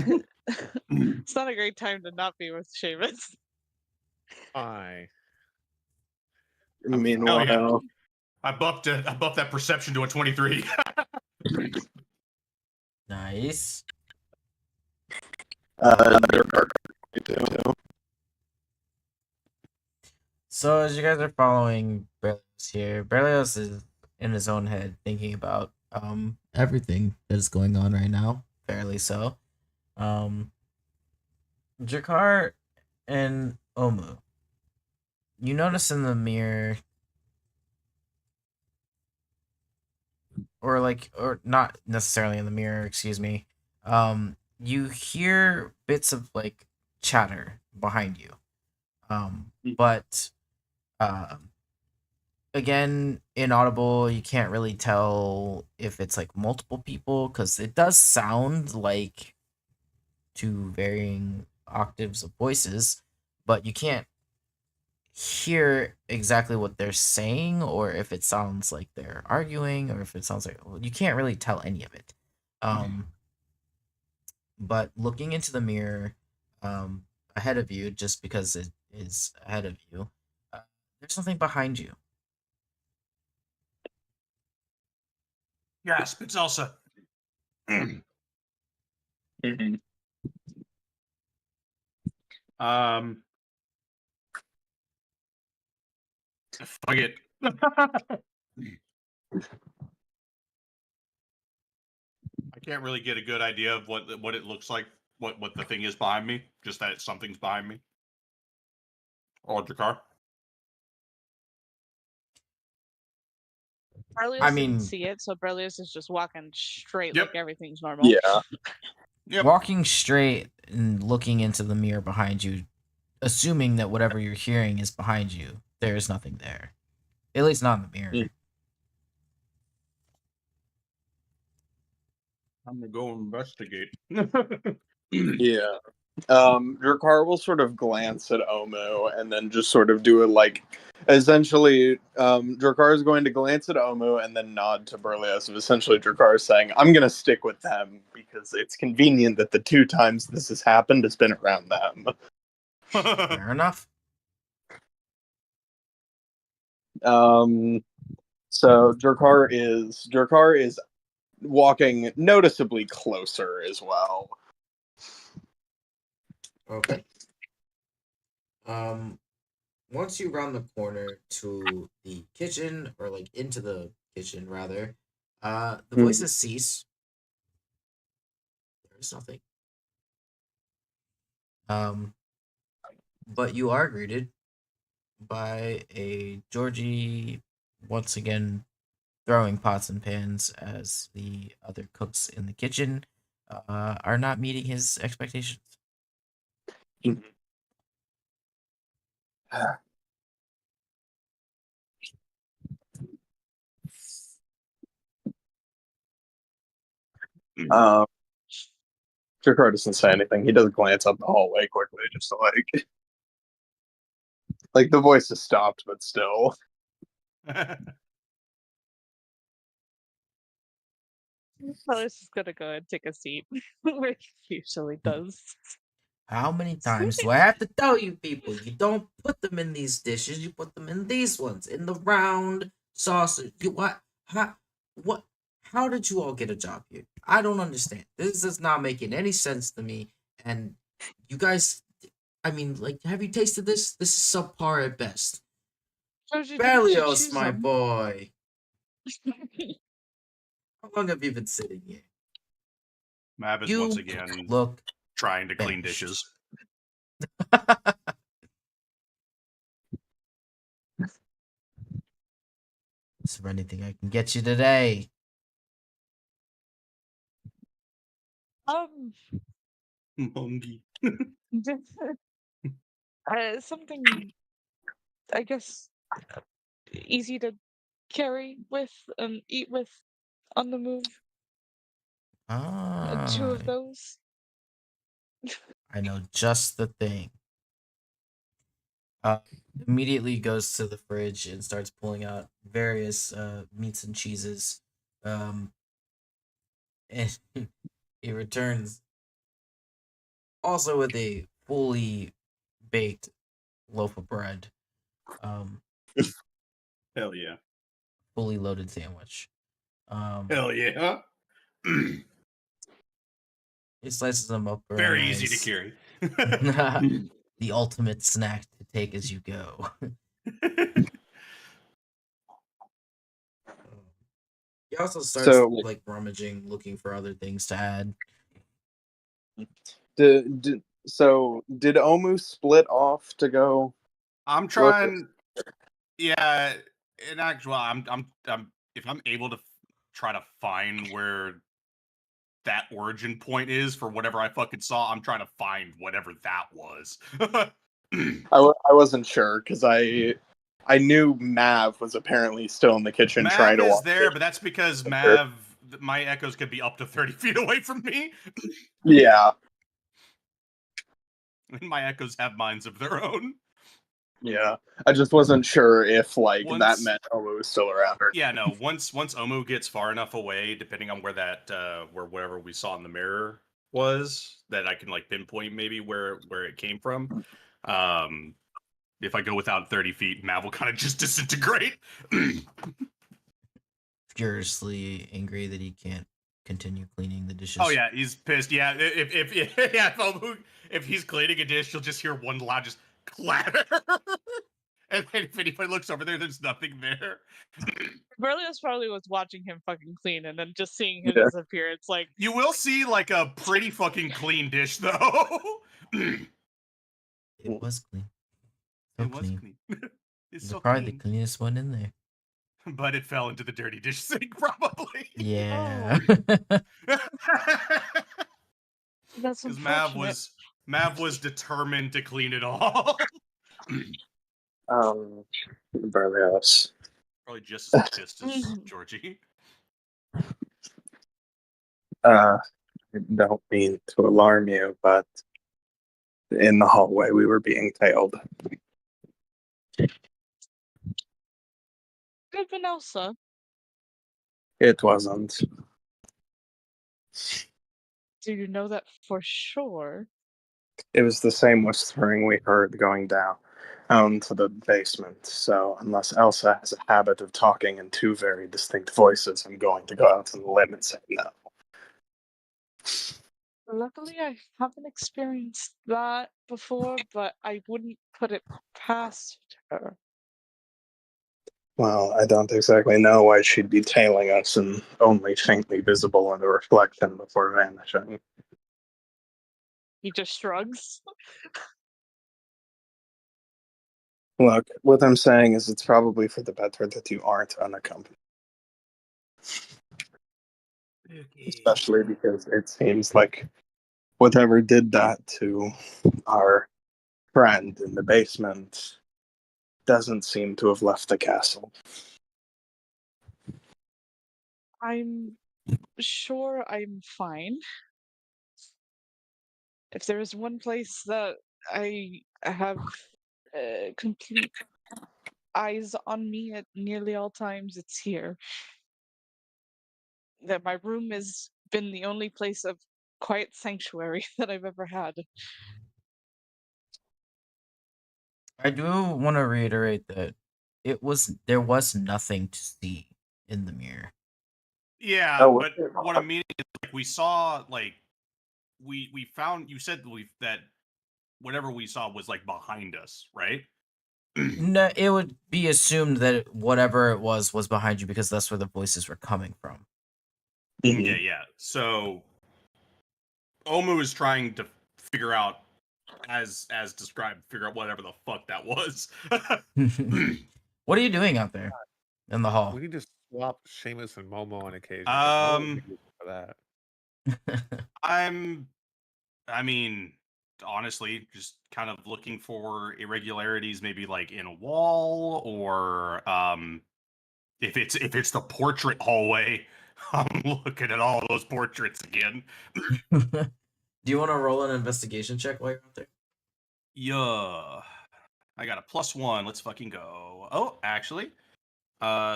It's not a great time to not be with Seamus. Hi. Meanwhile, I buffed that perception to a 23. Nice. Drakkar 22. So as you guys are following Berlioz here, Berlioz is in his own head thinking about everything that is going on right now, fairly so. Jakar and Omu, you notice in the mirror, or not necessarily in the mirror, excuse me. You hear bits of like chatter behind you. But again, inaudible. You can't really tell if it's like multiple people because it does sound like two varying octaves of voices, but you can't hear exactly what they're saying or if it sounds like they're arguing or if it sounds like you can't really tell any of it. But looking into the mirror ahead of you, just because it is ahead of you, there's something behind you. Yes, it's Elsa. Mhm. Fuck it. I can't really get a good idea of what it looks like, what the thing is behind me. Just that something's behind me. Oh, Jakar. Berlioz didn't mean, see it, so Berlioz is just walking straight Yep. like everything's normal. Yeah. Yep. walking straight and looking into the mirror behind you, assuming that whatever you're hearing is behind you, there is nothing there. At least not in the mirror. Mm. I'm gonna go investigate. Yeah. Drakar will sort of glance at Omu and then just sort of do it like essentially Drakar is going to glance at Omu and then nod to Berlioz of essentially Drakar saying, I'm gonna stick with them because it's convenient that the 2 times this has happened has been around them. Fair enough. So Drakar is walking noticeably closer as well. Okay. Once you round the corner to the kitchen, or like into the kitchen rather, the voices cease. There's nothing. But you are greeted by a Georgie once again throwing pots and pans as the other cooks in the kitchen are not meeting his expectations. Drakar doesn't say anything. He does glance up the hallway quickly, just to like the voice has stopped, but still. Berlioz is gonna go and take a seat where he usually does. How many times do I have to tell you people? You don't put them in these dishes. You put them in these ones, in the round saucer. You what? What? How did you all get a job here? I don't understand. This is not making any sense to me. And you guys, I mean, like, have you tasted this? This is subpar at best. Georgie, didn't you Berlioz, choose my them? boy. How long have you been sitting here? Mab is You once again look. trying to clean banished. dishes. Is there anything I can get you today? Mungie. Something, I guess, easy to carry with and eat with on the move. 2 Ah, of those. I know just the thing. Immediately goes to the fridge and starts pulling out various meats and cheeses. And he returns also with a fully baked loaf of bread. Hell yeah. Fully loaded sandwich. Hell yeah. He slices them up Very nice. easy to carry. The ultimate snack to take as you go. He also starts So- like rummaging, looking for other things to add. Did Omu split off to go? I'm Look, trying. Yeah, in actual, I'm if I'm able to try to find where that origin point is for whatever I fucking saw, I'm trying to find whatever that was. I wasn't sure because I knew Mav was apparently still in the kitchen trying Mav to is watch there, it. but that's because Sure. my echoes could be up to 30 feet away from me. Yeah, And my echoes have minds of their own. yeah. I just wasn't sure if like that Once- meant Omu was still around or. Yeah, no. Once Omu gets far enough away, depending on where that where whatever we saw in the mirror was, that I can like pinpoint maybe where it came from. If I go without 30 feet, Mav will kind of just disintegrate. Furiously angry that he can't continue cleaning the dishes. Oh yeah, he's pissed. Yeah, if he's cleaning a dish, you'll just hear one loud just clatter. And then if anybody looks over there, there's nothing there. Berlioz probably was watching him fucking clean and then just seeing him Yeah. disappear. It's like, You will see like a pretty fucking clean dish though. It was clean. So It was clean. clean. It's It's so probably clean. the cleanest one in there. But it fell into the dirty dish sink, probably. Yeah. that's Because unfortunate. Mav was determined to clean it all. Berlioz. Probably just as pissed as Georgie. I don't mean to alarm you, but in the hallway we were being tailed. Good Vanessa. It wasn't. Do you know that for sure? It was the same whispering we heard going down to the basement. So unless Elsa has a habit of talking in two very distinct voices, I'm going to go out on the limb and say no. Luckily, I haven't experienced that before, but I wouldn't put it past her. Well, I don't exactly know why she'd be tailing us and only faintly visible in the reflection before vanishing. He just shrugs. Look, what I'm saying is it's probably for the better that you aren't unaccompanied. Especially because it seems like whatever did that to our friend in the basement doesn't seem to have left the castle. I'm sure I'm fine. If there is one place that I have complete eyes on me at nearly all times, it's here. That my room has been the only place of quiet sanctuary that I've ever had. I do want to reiterate that there was nothing to see in the mirror. Yeah, Oh, but what I'm meaning is like we saw like we found you said that whatever we saw was like behind us, right? No, it would be assumed that whatever it was behind you because that's where the voices were coming from. Yeah. So Omu is trying to figure out as described, figure out whatever the fuck that was. What are you doing out there in the hall? We can just swap Seamus and Momo on occasion. For that. I mean, honestly, just kind of looking for irregularities, maybe like in a wall, or if it's the portrait hallway, I'm looking at all those portraits again. Do you want to roll an investigation check while you're out there? Yeah, I got a +1. Let's fucking go. Oh, actually,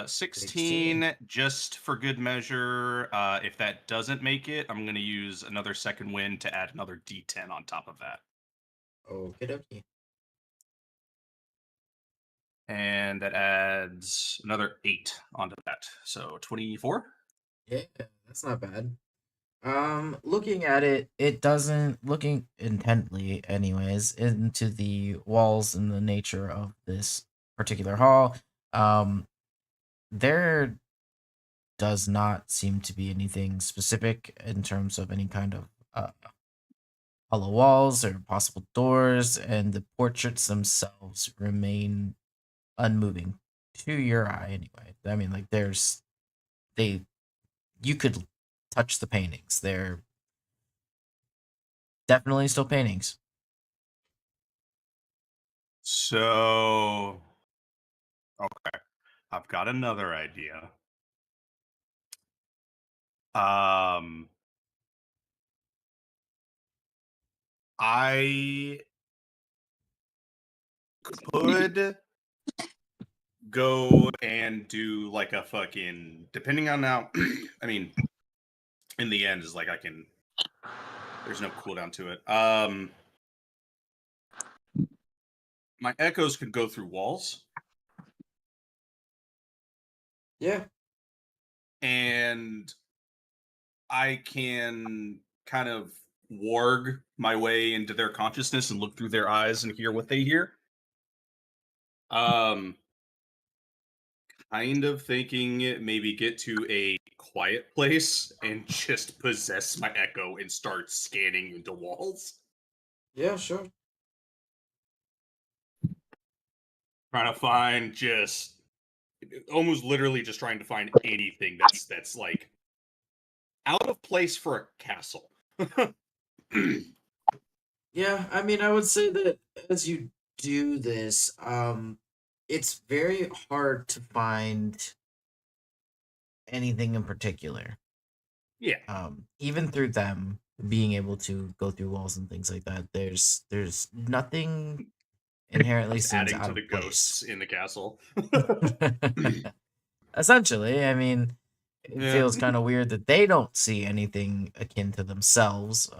16 just for good measure. If that doesn't make it, I'm gonna use another second wind to add another D10 on top of that. Okay. And that adds another 8 onto that. So 24. Yeah, that's not bad. Looking at it, looking intently anyways into the walls and the nature of this particular hall, there does not seem to be anything specific in terms of any kind of hollow walls or possible doors, and the portraits themselves remain unmoving to your eye anyway. I mean, like you could touch the paintings. They're definitely still paintings. So, okay, I've got another idea. I could go and do like a fucking, depending on now. I mean, in the end, is like I can. There's no cooldown to it. My echoes could go through walls, Yeah. and I can kind of warg my way into their consciousness and look through their eyes and hear what they hear. Kind of thinking maybe get to a quiet place and just possess my echo and start scanning into walls. Yeah, sure. Trying to find just almost literally just trying to find anything that's like out of place for a castle. Yeah, I mean, I would say that as you do this, it's very hard to find anything in particular. Yeah. Even through them being able to go through walls and things like that, there's nothing inherently It's seems adding out to the of place. ghosts in the castle. Essentially, I mean, it Yeah. feels kind of weird that they don't see anything akin to themselves,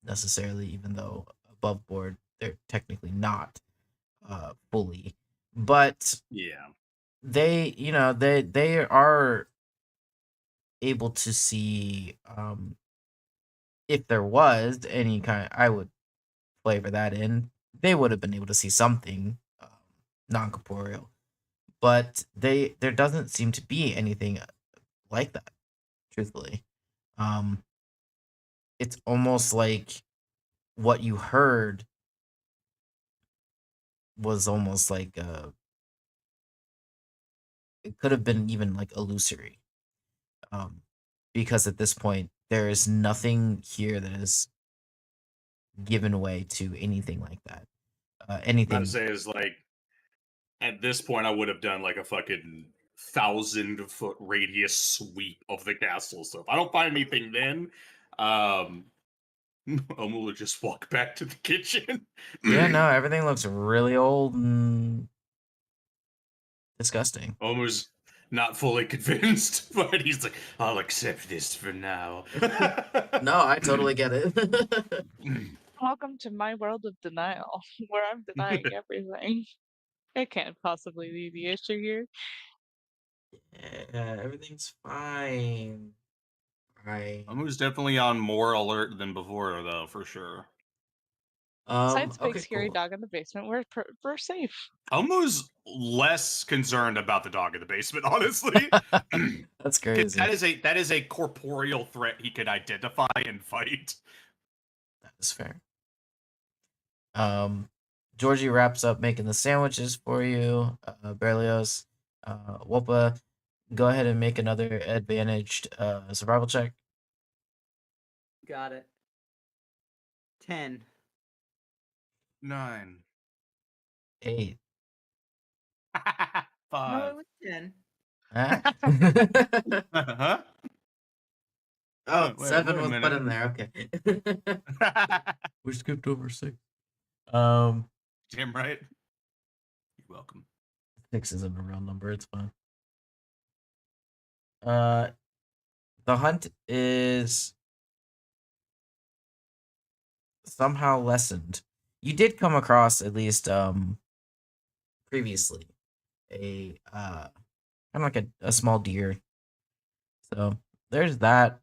necessarily, even though above board they're technically not fully. But Yeah. they, they are able to see if there was any kind. I would flavor that in. They would have been able to see something non corporeal, but there doesn't seem to be anything like that. Truthfully, it's almost like what you heard was almost like it could have been even like illusory, because at this point there is nothing here that is given way to anything like that. About to Anything. say is like at this point I would have done like a fucking 1,000-foot radius sweep of the castle. So if I don't find anything then, Omu will just walk back to the kitchen. Yeah, no, everything looks really old and disgusting. Omu's not fully convinced, but he's like, I'll accept this for now. No, I totally get it. Welcome to my world of denial, where I'm denying everything. It can't possibly be the issue here. Yeah, everything's fine. Omu's definitely on more alert than before, though, for sure. Besides big Okay, scary cool. dog in the basement, we're safe. Omu's less concerned about the dog in the basement, honestly. That's crazy. That is a corporeal threat he could identify and fight. That is fair. Georgie wraps up making the sandwiches for you. Berlioz, Wopa, go ahead and make another advantaged survival check. Got it. 10. 9. 8. No, 5. it was 10. Huh? Huh? Oh, Wait, 7 wait a was put in minute. there. Okay. We skipped over 6. Um, Damn right. You're welcome. 6 isn't a real number. It's fine. The hunt is somehow lessened. You did come across, at least previously, a kind of like a small deer. So there's that.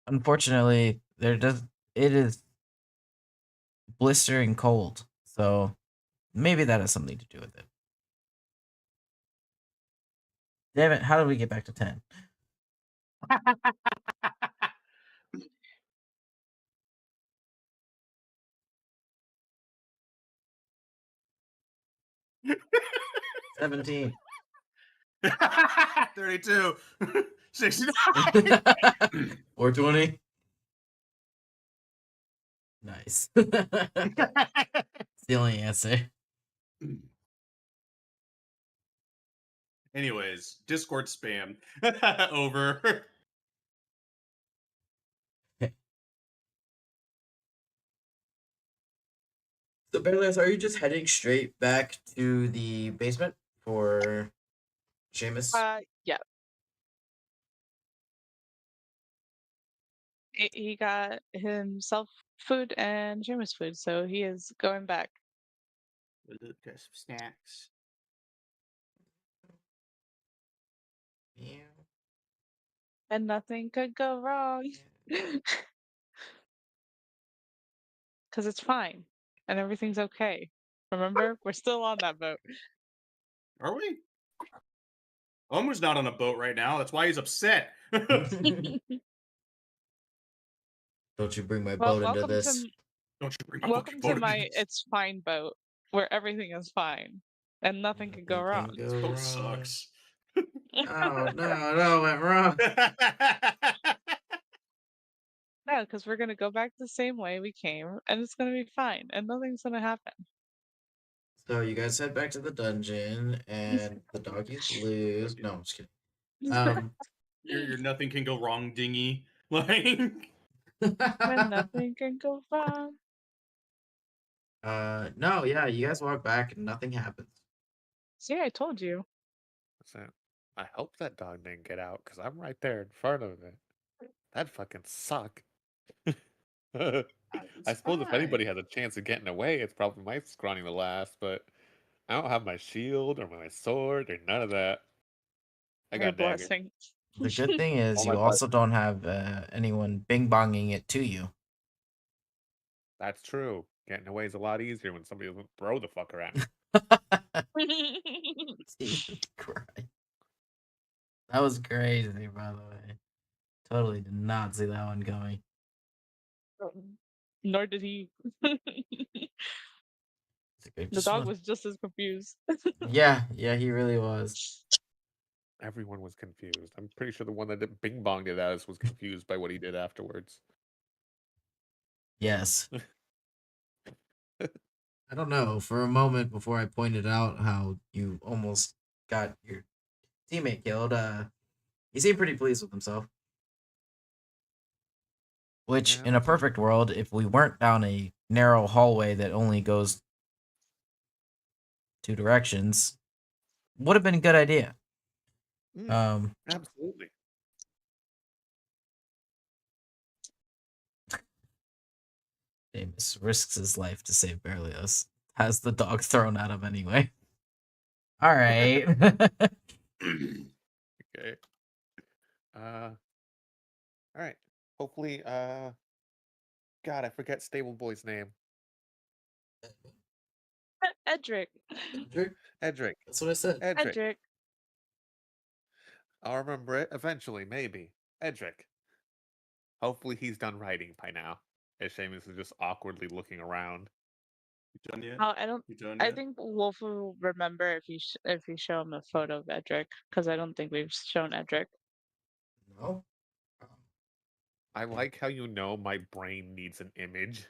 Unfortunately, it is blistering cold. So maybe that has something to do with it. Damn it, how did we get back to 10? 17. 32. 69. 420. Nice. It's the only answer. Anyways, Discord spam. Over. So, Berlios, are you just heading straight back to the basement for Seamus? Yeah. He got himself food and Seamus food, so he is going back. Got some snacks. Yeah. And nothing could go wrong. Because it's fine. And everything's okay. Remember? We're still on that boat. Are we? Omar's not on a boat right now. That's why he's upset. Don't you bring my Well, boat into this. Don't you bring my welcome fucking to boat into my this. It's Fine boat, where everything is fine. And nothing can go wrong. This boat sucks. Oh, no, it went wrong. No, because we're gonna go back the same way we came, and it's gonna be fine, and nothing's gonna happen. So you guys head back to the dungeon, and the doggies lose. No, I'm just kidding. Your nothing can go wrong dinghy. Like When nothing can go wrong. No, yeah, you guys walk back and nothing happens. See, I told you. So, I hope that dog didn't get out because I'm right there in front of it. That'd fucking suck. I suppose if anybody has a chance of getting away, it's probably my scrawny the last, but I don't have my shield or my sword or none of that. I Your got dagger. blessing. The good thing is All you my also don't have anyone bing-bonging it to you. That's true. Getting away is a lot easier when somebody doesn't throw the fucker at me. Jesus Christ. That was crazy, by the way. Totally did not see that one coming. Nor did he. The dog was just as confused. Yeah, he really was. Everyone was confused. I'm pretty sure the one that did bing bonged it at us was confused by what he did afterwards. Yes. I don't know. For a moment before I pointed out how you almost got your teammate killed, he seemed pretty pleased with himself. Which, Yeah, in a perfect world, if we weren't down a narrow hallway that only goes 2 directions, would have been a good idea. Absolutely. Seamus risks his life to save Berlioz. Has the dog thrown at him anyway. All right. Okay. All right. Hopefully, God, I forget Stable Boy's name. Edric. Edric. That's what I said. Edric. Edric. I'll remember it eventually, maybe. Edric. Hopefully he's done writing by now. As Seamus is just awkwardly looking around. You done yet? Oh, I don't. You done I yet? think Wolf will remember if you show him a photo of Edric, because I don't think we've shown Edric. No. I like how you know my brain needs an image.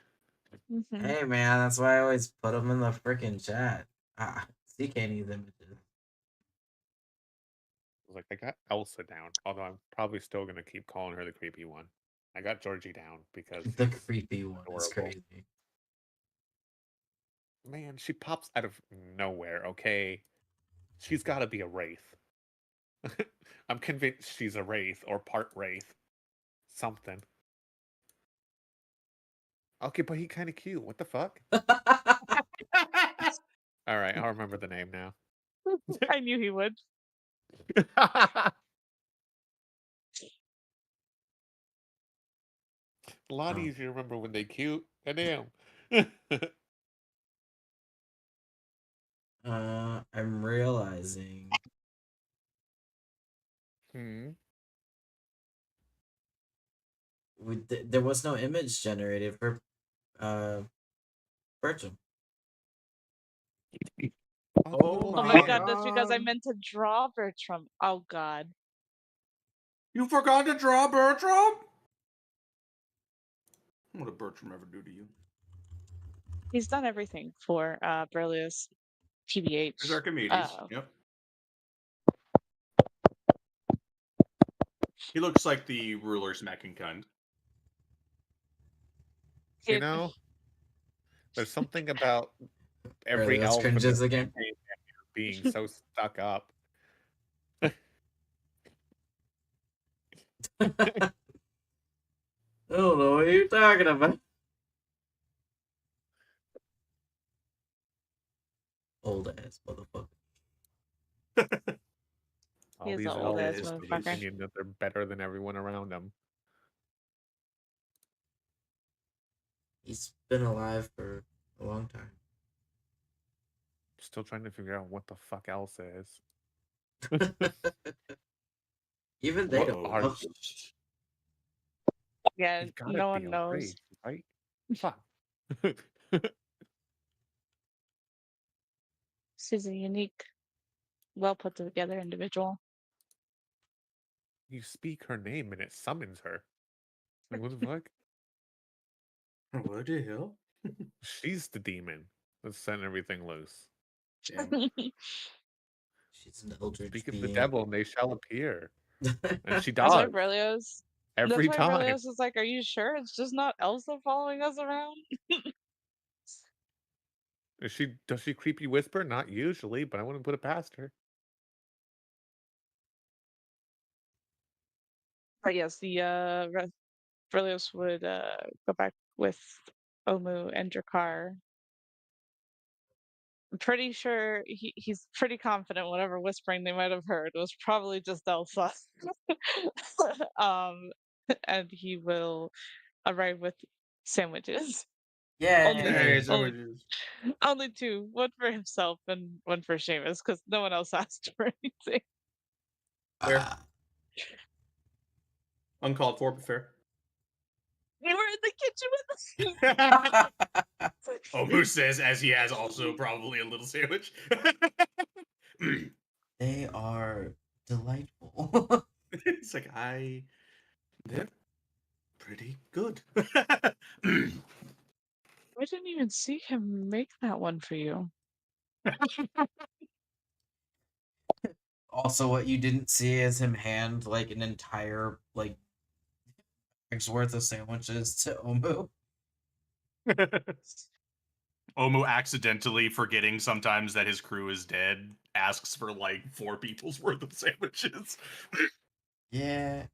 Hey man, that's why I always put them in the freaking chat. CK needs images. Like, I got Elsa down, although I'm probably still gonna keep calling her the creepy one. I got Georgie down because The she's creepy one is adorable. crazy. Man, she pops out of nowhere, okay? She's gotta be a wraith. I'm convinced she's a wraith or part wraith. Something. Okay, but he kind of cute. What the fuck? All right, I'll remember the name now. I knew he would. A lot easier to remember when they cute. Goddamn. I'm realizing. There was no image generated for Bertram. Oh Oh my my god, that's because I God. meant to draw Bertram. Oh god. You forgot to draw Bertram? What did Bertram ever do to you? He's done everything for Berlioz There's TBH. Archimedes. Yep. He looks like the ruler smacking cunt. You It- know, there's something about every Berlioz elf in cringes this again. campaign being so stuck up. I don't know what you're talking about. Old ass motherfucker. All He is these a old elves ass have the motherfucker. opinion that they're better than everyone around them. He's been alive for a long time. Still trying to figure out what the fuck else is. Even they What don't are know. Yeah, You've gotta no be one knows. afraid, right? Fuck. She's a unique, well put together individual. You speak her name and it summons her. Like, what the fuck? What the hell? She's the demon that's setting everything loose. Damn. She's an eldritch Speak of the being. devil and they shall appear. And she That's why does. Berlioz. Every That's why time. Berlioz is like, "Are you sure it's just not Elsa following us around?" Does she creepy whisper? Not usually, but I wouldn't put it past her. But yes, the Berlioz would go back with Omu and Drakkar. I'm pretty sure he's pretty confident whatever whispering they might have heard was probably just Elsa. um, and he will arrive with sandwiches. Only, Yeah. only two. One for himself and one for Seamus, because no one else asked for anything. Ah. Uncalled for, but fair. We were in the kitchen with the Omu says, as he has also probably a little sandwich. They are delightful. It's like, they're pretty good. I didn't even see him make that one for you. Also, what you didn't see is him hand like an entire bag's worth of sandwiches to Omu. Omu accidentally forgetting sometimes that his crew is dead, asks for like 4 people's worth of sandwiches. Yeah.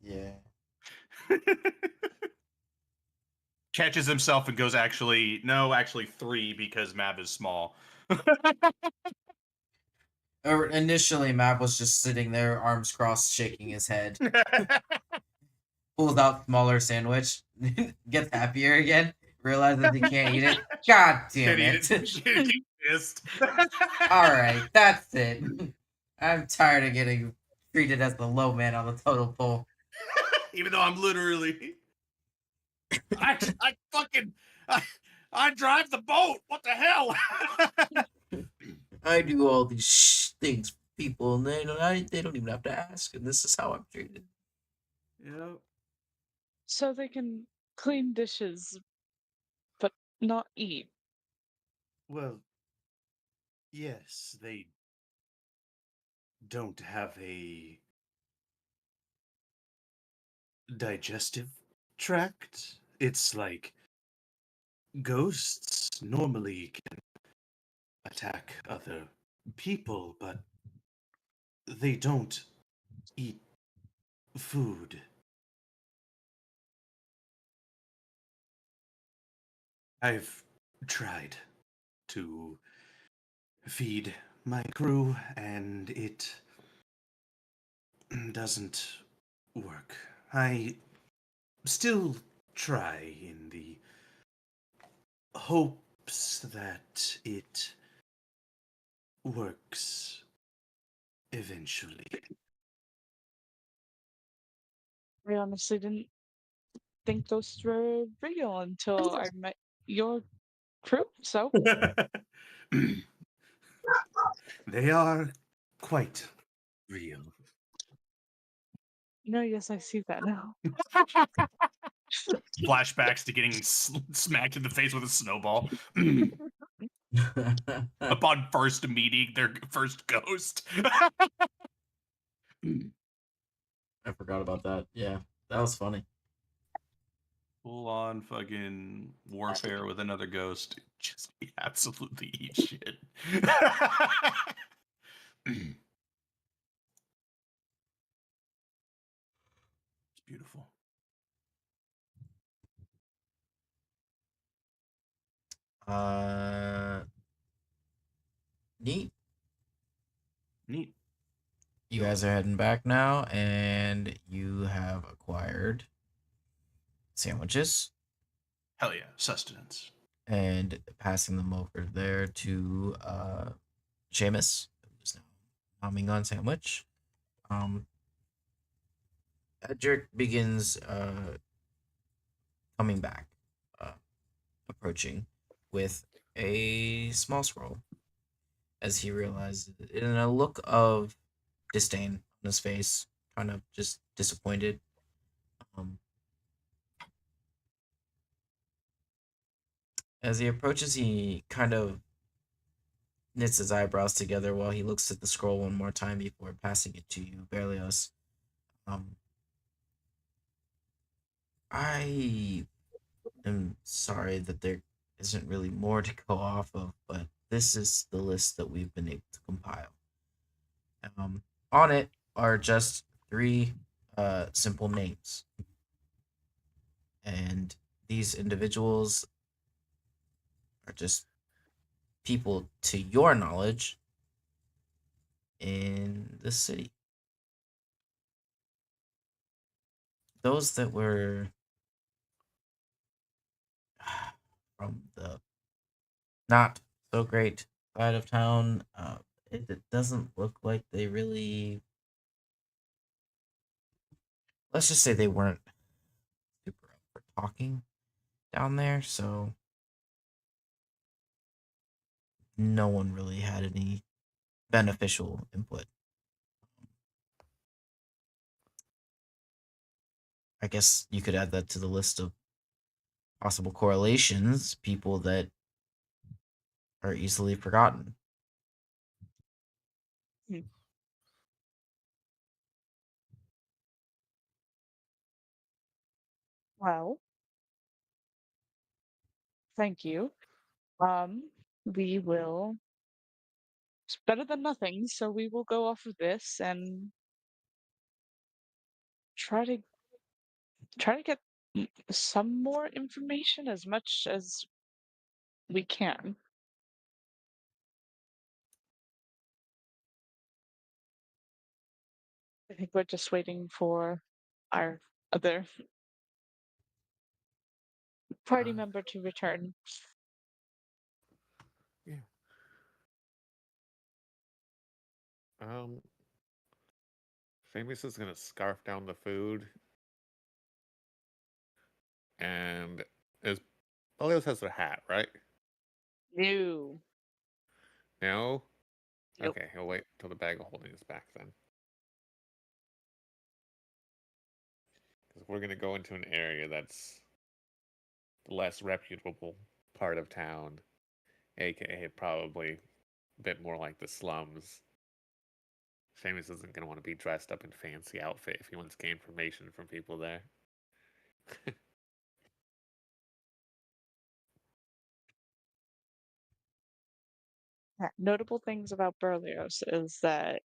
Catches himself and goes, actually 3 because Mab is small. Or initially, Matt was just sitting there, arms crossed, shaking his head. Pulls out smaller sandwich, gets happier again, realizes he can't eat it. God damn it! Pissed. All right, that's it. I'm tired of getting treated as the low man on the totem pole. Even though I'm literally, I drive the boat. What the hell? I do all these things for people, and they don't even have to ask, and this is how I'm treated. Yeah. So they can clean dishes, but not eat. Well, yes, they don't have a digestive tract. It's like ghosts normally can attack other people, but they don't eat food. I've tried to feed my crew, and it doesn't work. I still try in the hopes that it works eventually. I honestly didn't think those were real until I met your crew. So They are quite real. No, yes, I see that now. Flashbacks to getting smacked in the face with a snowball. Upon first meeting their first ghost. I forgot about that. Yeah, that was funny. Full on fucking warfare with another ghost. Just absolutely eat shit. It's beautiful. Neat. Neat. You guys are heading back now, and you have acquired sandwiches Hell yeah. Sustenance. and passing them over there to Seamus, who's now humming on sandwich. Edric begins coming back, approaching with a small scroll as he realizes, in a look of disdain on his face, kind of just disappointed. As he approaches, he kind of knits his eyebrows together while he looks at the scroll one more time before passing it to you, Berlioz. I am sorry that there isn't really more to go off of, but this is the list that we've been able to compile. On it are just 3 simple names. And these individuals are just people, to your knowledge, in the city. Those that were from the not so great side of town, it doesn't look like they really. Let's just say they weren't super up for talking down there, so no one really had any beneficial input. I guess you could add that to the list of possible correlations, people that are easily forgotten. Well, thank you. We will. It's better than nothing, so we will go off of this and try to get some more information as much as we can. I think we're just waiting for our other party Uh, member to return. Yeah. Um, Seamus is gonna scarf down the food, and is Elios has a hat, right? No. No. Nope. Okay, he'll wait till the bag of holding is back then. Because we're gonna go into an area that's the less reputable part of town, aka probably a bit more like the slums. Seamus isn't gonna want to be dressed up in fancy outfit if he wants to gain information from people there. Notable things about Berlioz is that,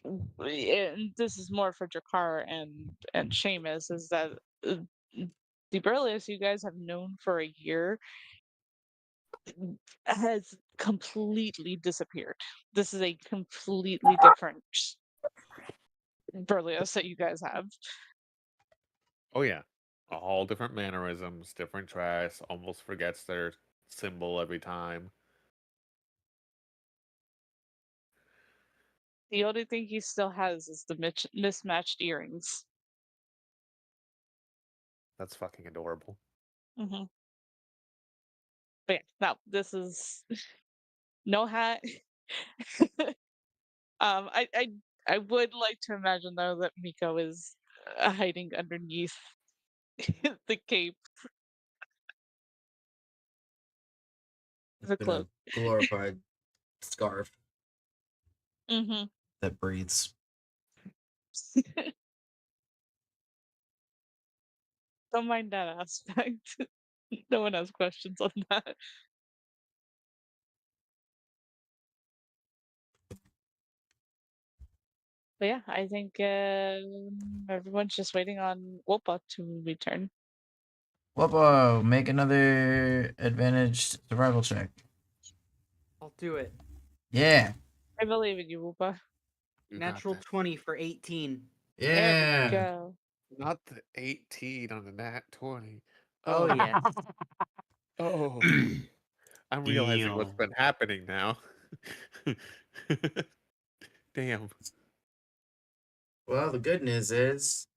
and this is more for Jakar and Seamus, is that uh, the Berlioz you guys have known for a year has completely disappeared. This is a completely different Berlioz that you guys have. Oh yeah, all different mannerisms, different dress. Almost forgets their symbol every time. The only thing he still has is the mismatched earrings. That's fucking adorable. Hmm. But yeah, no, this is no hat. I would like to imagine though that Miko is hiding underneath the cape, It's the been a cloak. glorified scarf Hmm. that breathes. Don't mind that aspect. No one has questions on that. But yeah, I think everyone's just waiting on Wopa to return. Whoa, make another advantage survival check. I'll do it. Yeah. I believe in you, Wopa. You got Natural that. 20 for 18. There Yeah. we go. Not the 18 on the nat 20. Oh, yes. Oh, I'm realizing what's Damn. been happening now. Damn. Well, the good news is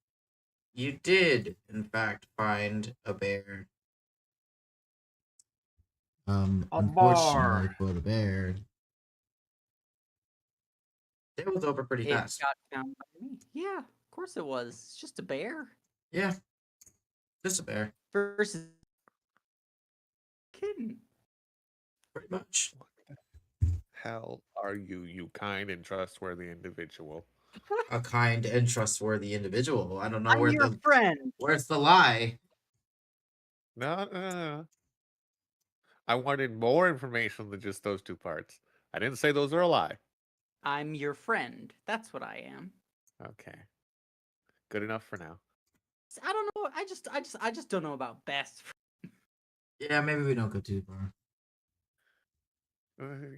you did, in fact, find a bear. Unfortunately for the bear, it was over pretty It fast. got found by me. Yeah, of course it was. It's just a bear Yeah, just a bear, versus kitten. pretty much. Hell are you, you kind and trustworthy individual? A kind and trustworthy individual. I don't know I'm your friend. where's the lie. No, no, no. I wanted more information than just those two parts. I didn't say those are a lie. I'm your friend. That's what I am. Okay. Good enough for now. I don't know. I just don't know about best. Yeah, maybe we don't go too far.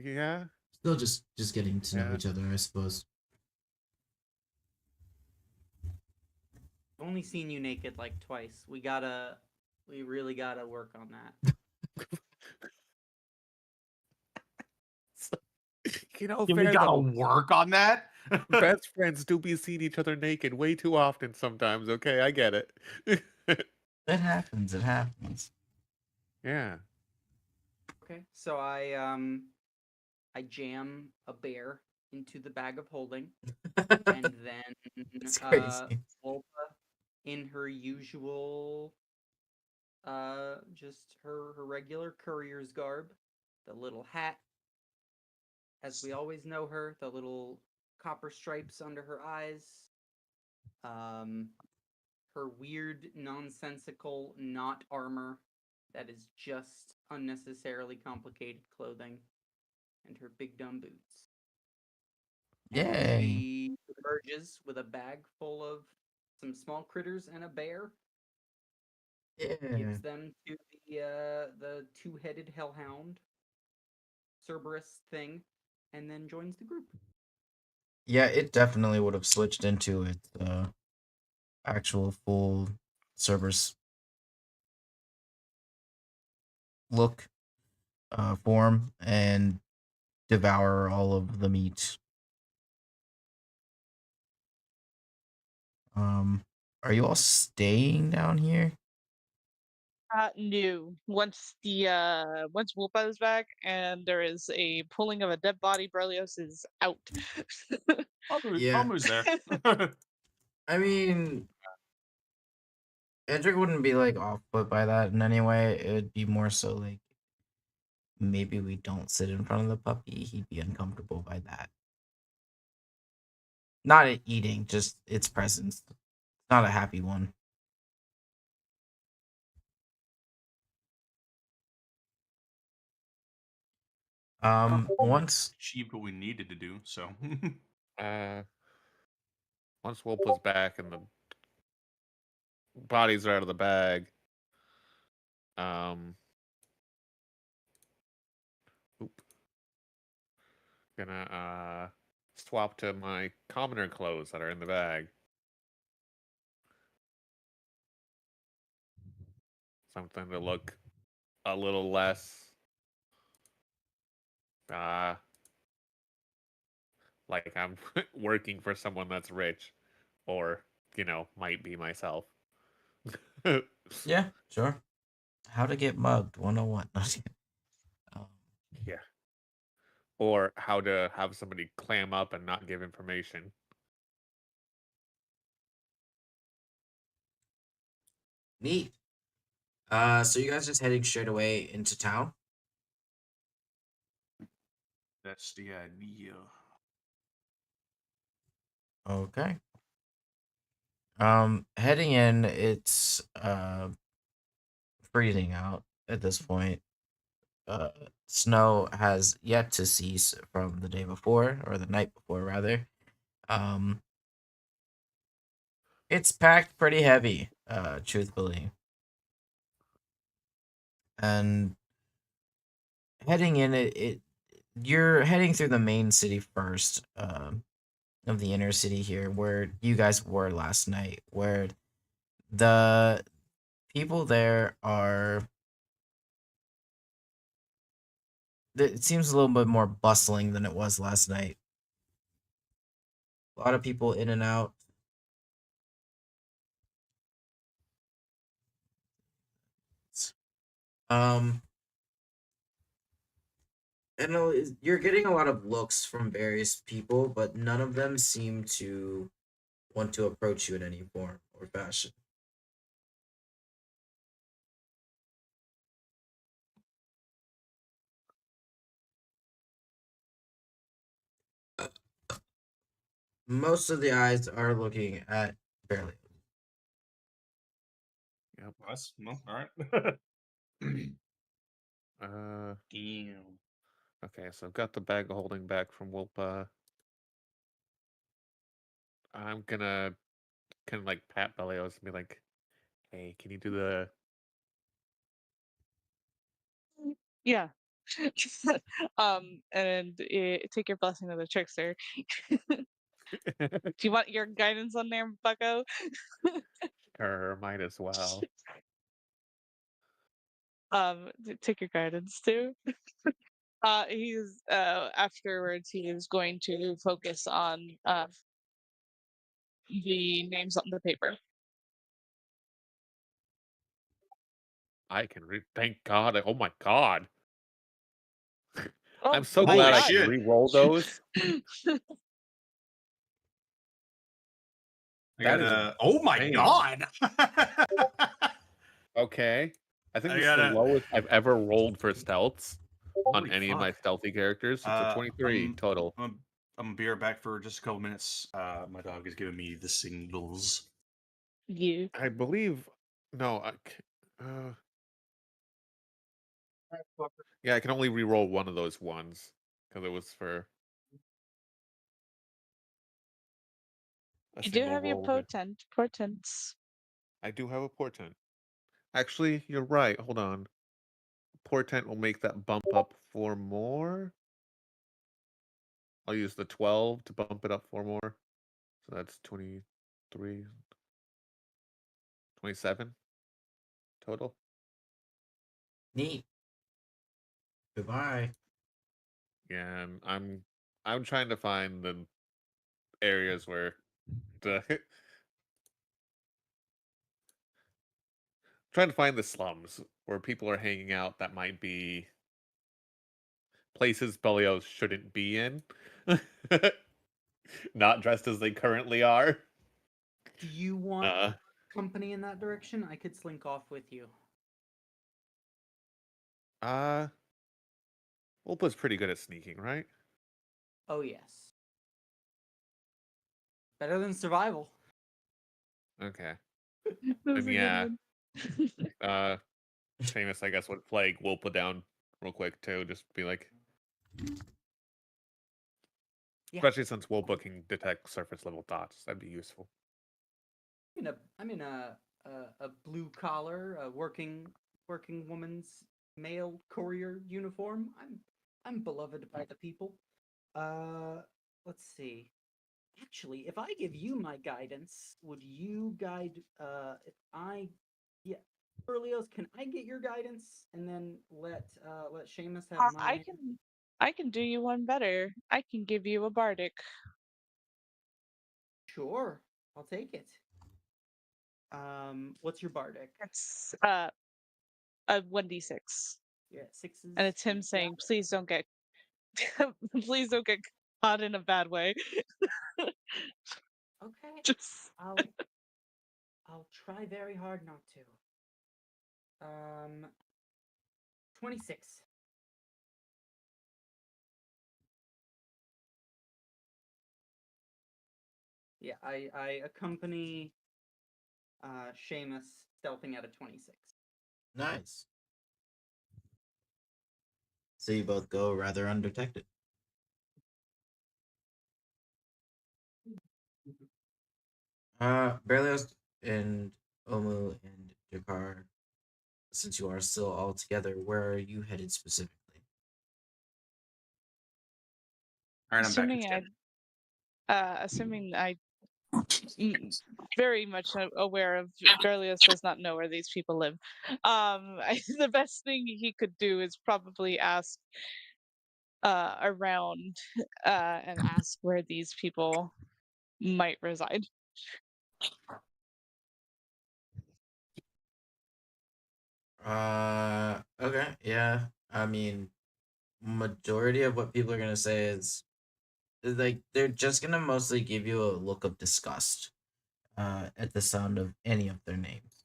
Yeah. Still just getting to know Yeah. each other, I suppose. I've only seen you naked like twice. We really gotta work on that. You know, Yeah, we fair gotta though. work on that. Best friends do be seeing each other naked way too often sometimes, okay? I get it. It happens. It happens. Yeah. Okay. So I jam a bear into the bag of holding, and then It's crazy. Volpa, in her usual just her regular courier's garb, the little hat, as we always know her, the little copper stripes under her eyes, her weird, nonsensical, not armor that is just unnecessarily complicated clothing, and her big dumb boots. And Yay. she emerges with a bag full of some small critters and a bear. Yeah. Gives them to the two-headed hellhound, Cerberus thing, and then joins the group. Yeah, it definitely would have switched into its actual full Cerberus look, form, and devour all of the meat. Are you all staying down here? No. Once Wolpa is back and there is a pulling of a dead body, Berlioz is out. Yeah. Almost there. I mean, Edric wouldn't be like off put by that in any way. It would be more so like maybe we don't sit in front of the puppy. He'd be uncomfortable by that. Not it eating, just its presence. Not a happy one. Once Achieved what we needed to do. So Once Wolpa's back and the bodies are out of the bag, gonna swap to my commoner clothes that are in the bag. Something to look a little less like I'm working for someone that's rich, or might be myself. yeah, sure. How to get mugged 101. Yeah. or how to have somebody clam up and not give information. Neat. So you guys just heading straight away into town? That's the idea. Okay. Heading in, it's freezing out at this point. Snow has yet to cease from the day before, or the night before, rather. Um, it's packed pretty heavy, truthfully. And heading in, you're heading through the main city first, of the inner city here, where you guys were last night, where the people there are. It seems a little bit more bustling than it was last night. A lot of people in and out. Um, and you're getting a lot of looks from various people, but none of them seem to want to approach you in any form or fashion. Most of the eyes are looking at Berlioz. Yep. Well, all right. Damn. Okay, so I've got the bag holding back from Wilpa. I'm gonna kind of like pat Belios and be like, "Hey, can you do the?" Yeah. And take your blessing of the trickster. Do you want your guidance on there, Bucko? Or might as well. Take your guidance too. He's afterwards he is going to focus on the names on the paper. I can thank God. Oh my God. Oh, I'm so my glad I God. can re-roll those. I That got is a. Oh my insane. god! Okay. I think I this is the gotta- lowest I've ever rolled for stealths on Holy any of my fuck. stealthy characters. It's a 23 total. I'm gonna be right back for just a couple minutes. My dog is giving me the signals. You. I believe. No. Yeah, I can only re-roll one of those ones because it was for a You do single have your roll. portents. I do have a portent. Actually, you're right. Hold on. Portent will make that bump up 4 more. I'll use the 12 to bump it up 4 more. So that's 23, 27 total. Neat. Goodbye. Yeah, and I'm trying to find the areas where the trying to find the slums where people are hanging out that might be places Belios shouldn't be in. Not dressed as they currently are. Do you want Uh, company in that direction? I could slink off with you. uh Wolpa's pretty good at sneaking, right? Oh yes. Better than survival. Okay. That's And a good yeah, one. Seamus, I guess, would flag Wolpa down real quick too. Just be like, Yeah. especially since Wolpa can detect surface level thoughts, that'd be useful. I'm in a blue collar, working woman's male courier uniform. I'm beloved by the people. Let's see. Actually, if I give you my guidance, would you guide? If I, yeah, Berlioz, can I get your guidance and then let Seamus have mine? I can do you one better. I can give you a bardic. Sure, I'll take it. What's your bardic? It's a 1d6. Yeah, sixes. And it's him Yeah. saying, please don't get Please don't get caught in a bad way. Okay, Just I'll try very hard not to. 26. Yeah, I accompany Seamus stealthing at a 26. Nice. So you both go rather undetected. Berlioz and Omu and Jakar, since you are still all together, where are you headed specifically? All right, I'm back. assuming I very much aware of Berlioz does not know where these people live. The best thing he could do is probably ask around and ask where these people might reside. Okay, yeah. I mean, majority of what people are gonna say is like they're just gonna mostly give you a look of disgust at the sound of any of their names.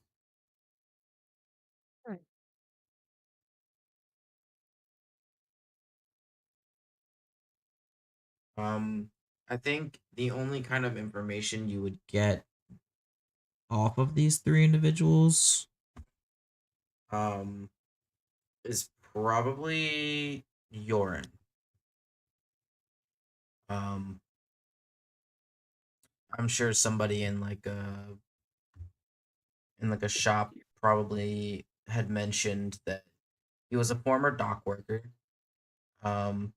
Hmm. I think the only kind of information you would get off of these three individuals um is probably Yorin. Um I'm sure somebody in like a shop probably had mentioned that he was a former dock worker. Um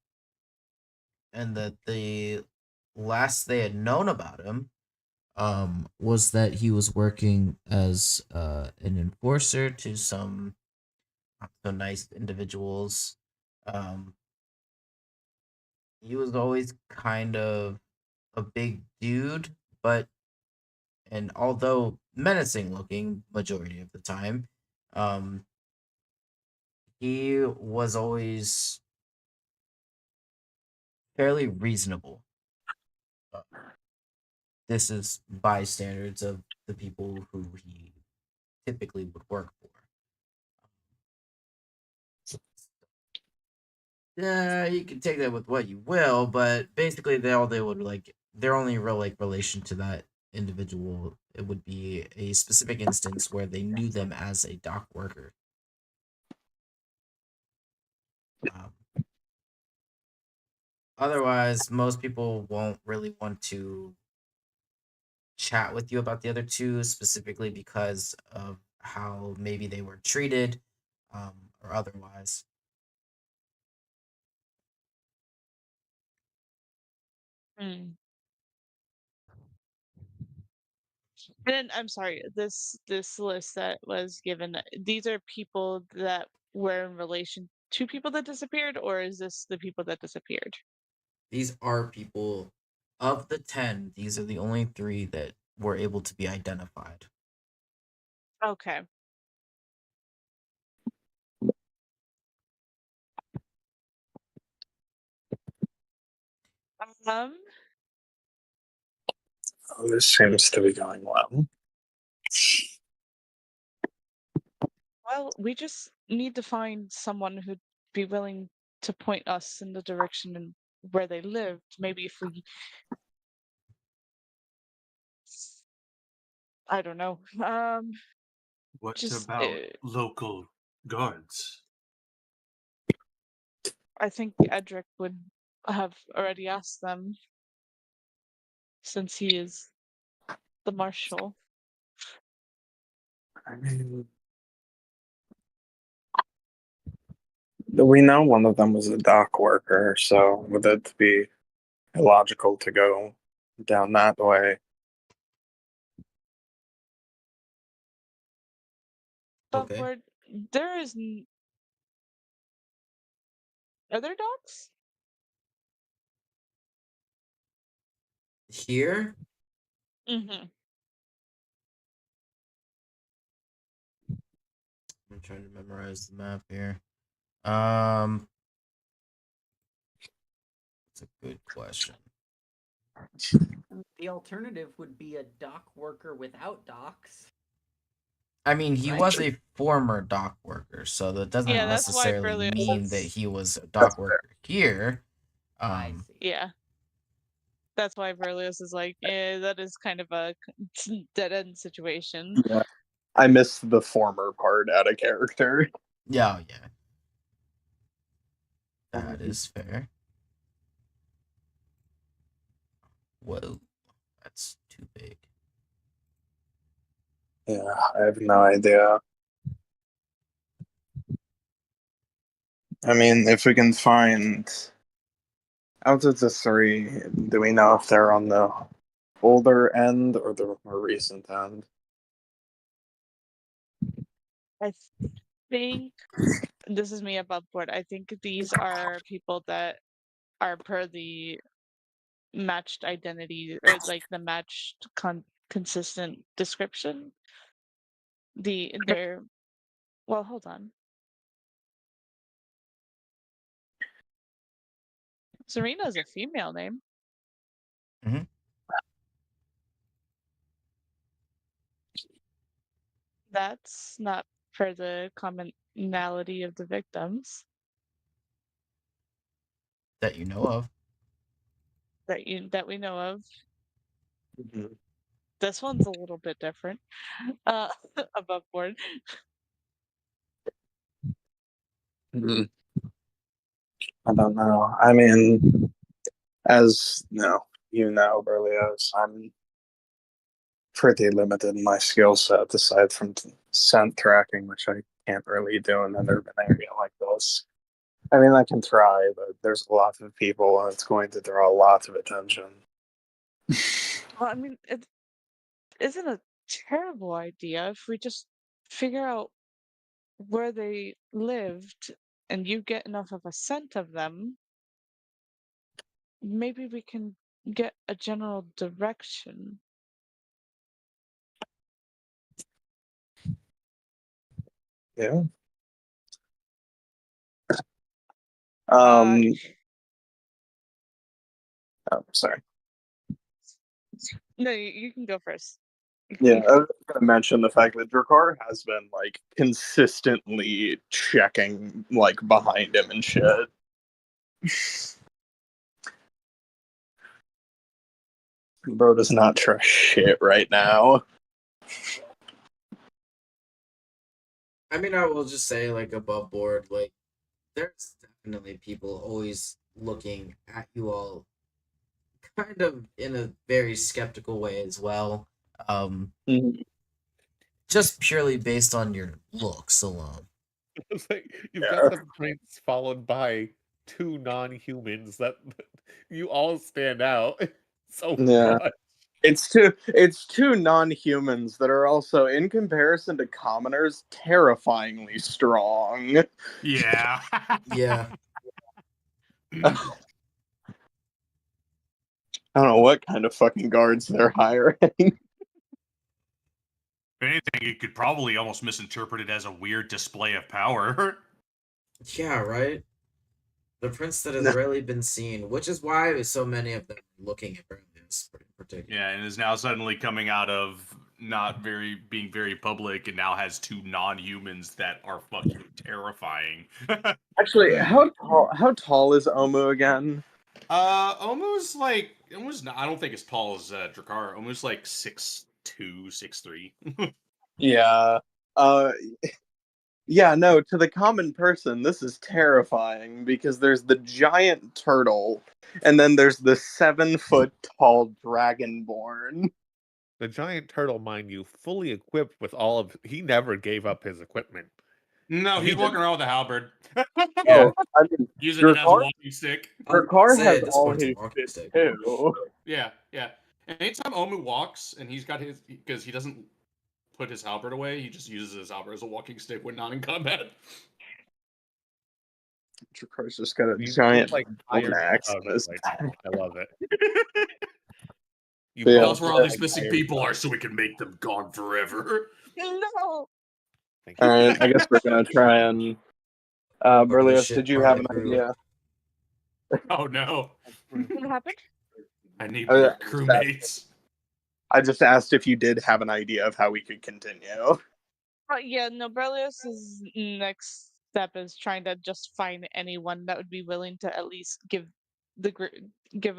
and that the last they had known about him was that he was working as an enforcer to some not so nice individuals. Um, he was always kind of a big dude, but and although menacing looking majority of the time, um, he was always fairly reasonable. Uh, This is by standards of the people who he typically would work for. Yeah, you can take that with what you will, but basically they would like their only real like relation to that individual it would be a specific instance where they knew them as a dock worker. Um, Otherwise, most people won't really want to chat with you about the other two specifically because of how maybe they were treated, or otherwise. Hmm. And then, I'm sorry, this list that was given, these are people that were in relation to people that disappeared, or is this the people that disappeared? These are people of the 10, these are the only three that were able to be identified. Okay. Um, Oh, this seems to be going well. well, we just need to find someone who'd be willing to point us in the direction and where they lived. Maybe if we, I don't know. What Just, about local guards? I think Edric would have already asked them since he is the marshal. I mean, we know one of them was a dock worker, so would it be illogical to go down that way? But Okay. where there is, are there dogs? Here, Mm-hmm. I'm trying to memorize the map here. Um, a good question. The alternative would be a dock worker without docks. I mean, he Right. was a former dock worker, so that doesn't Yeah, that's why necessarily Berlioz- mean that he was a dock worker here. I see. Yeah. That's why Berlioz is like, that is kind of a dead end situation. Yeah. I missed the former part out of character. Yeah, yeah. That is fair. Whoa, that's too big. Yeah, I have no idea. I mean, if we can find out of the three, do we know if they're on the older end or the more recent end? I think this is me above board. I think these are people that are per the matched identity or like the matched consistent description. They're well, hold on. Serena is a female name. Mhm. That's not for the commonality of the victims That you know of. that we know of. Mhm. This one's a little bit different. Uh, above board. Mhm. I don't know. I mean, as you know, Berlioz, I'm pretty limited in my skill set aside from scent tracking, which I can't really do in an urban area like this. I mean, I can try, but there's a lot of people and it's going to draw a lot of attention. Well, I mean, it isn't a terrible idea if we just figure out where they lived and you get enough of a scent of them. Maybe we can get a general direction. Yeah. Uh, Oh, sorry. no, you can go first. Yeah, I was going to mention the fact that Drakkar has been like consistently checking like behind him and shit. Bro does not trust shit right now. I mean, I will just say, like, above board, like, there's definitely people always looking at you all kind of in a very skeptical way as well. Just purely based on your looks alone. It's like you've Yeah. got the prince followed by two non-humans that you all stand out so Yeah. much. It's two non-humans that are also, in comparison to commoners, terrifyingly strong. Yeah. Yeah. I don't know what kind of fucking guards they're hiring. If anything, you could probably almost misinterpret it as a weird display of power. Yeah, right? The prince that has rarely been seen, which is why so many of them are looking at Berlioz in particular. Yeah, and is now suddenly coming out of being very public, and now has two non-humans that are fucking terrifying. Actually, how tall is Omu again? Almost not. I don't think as tall as Drakkar. Almost like 6'2", 6'3". Yeah. Yeah, no, to the common person, this is terrifying because there's the giant turtle, and then there's the 7-foot tall dragonborn. The giant turtle, mind you, fully equipped with all of. He never gave up his equipment. No, he's walking around with a halberd. Oh, I mean, Using it as a Drakkar- walking stick. Drakkar say has at this all point it's a his walking shit stick. too. Yeah, yeah. And anytime Omu walks and he's got his, because he doesn't put his halberd away, he just uses his halberd as a walking stick when not in combat. Drakkar's just got a He's giant like iron Iron axe Man in his right back. now. I love it. You Yeah. That's where all these like missing Iron people Man. are, so we can make them gone forever. No. Thank you. Alright, I guess we're gonna try and... Berlioz, shit did you part have of an the group. idea? Oh no! What happened? I need Oh, yeah, more crewmates. I just asked if you did have an idea of how we could continue. Yeah, no, Berlioz's next step is trying to just find anyone that would be willing to at least give the give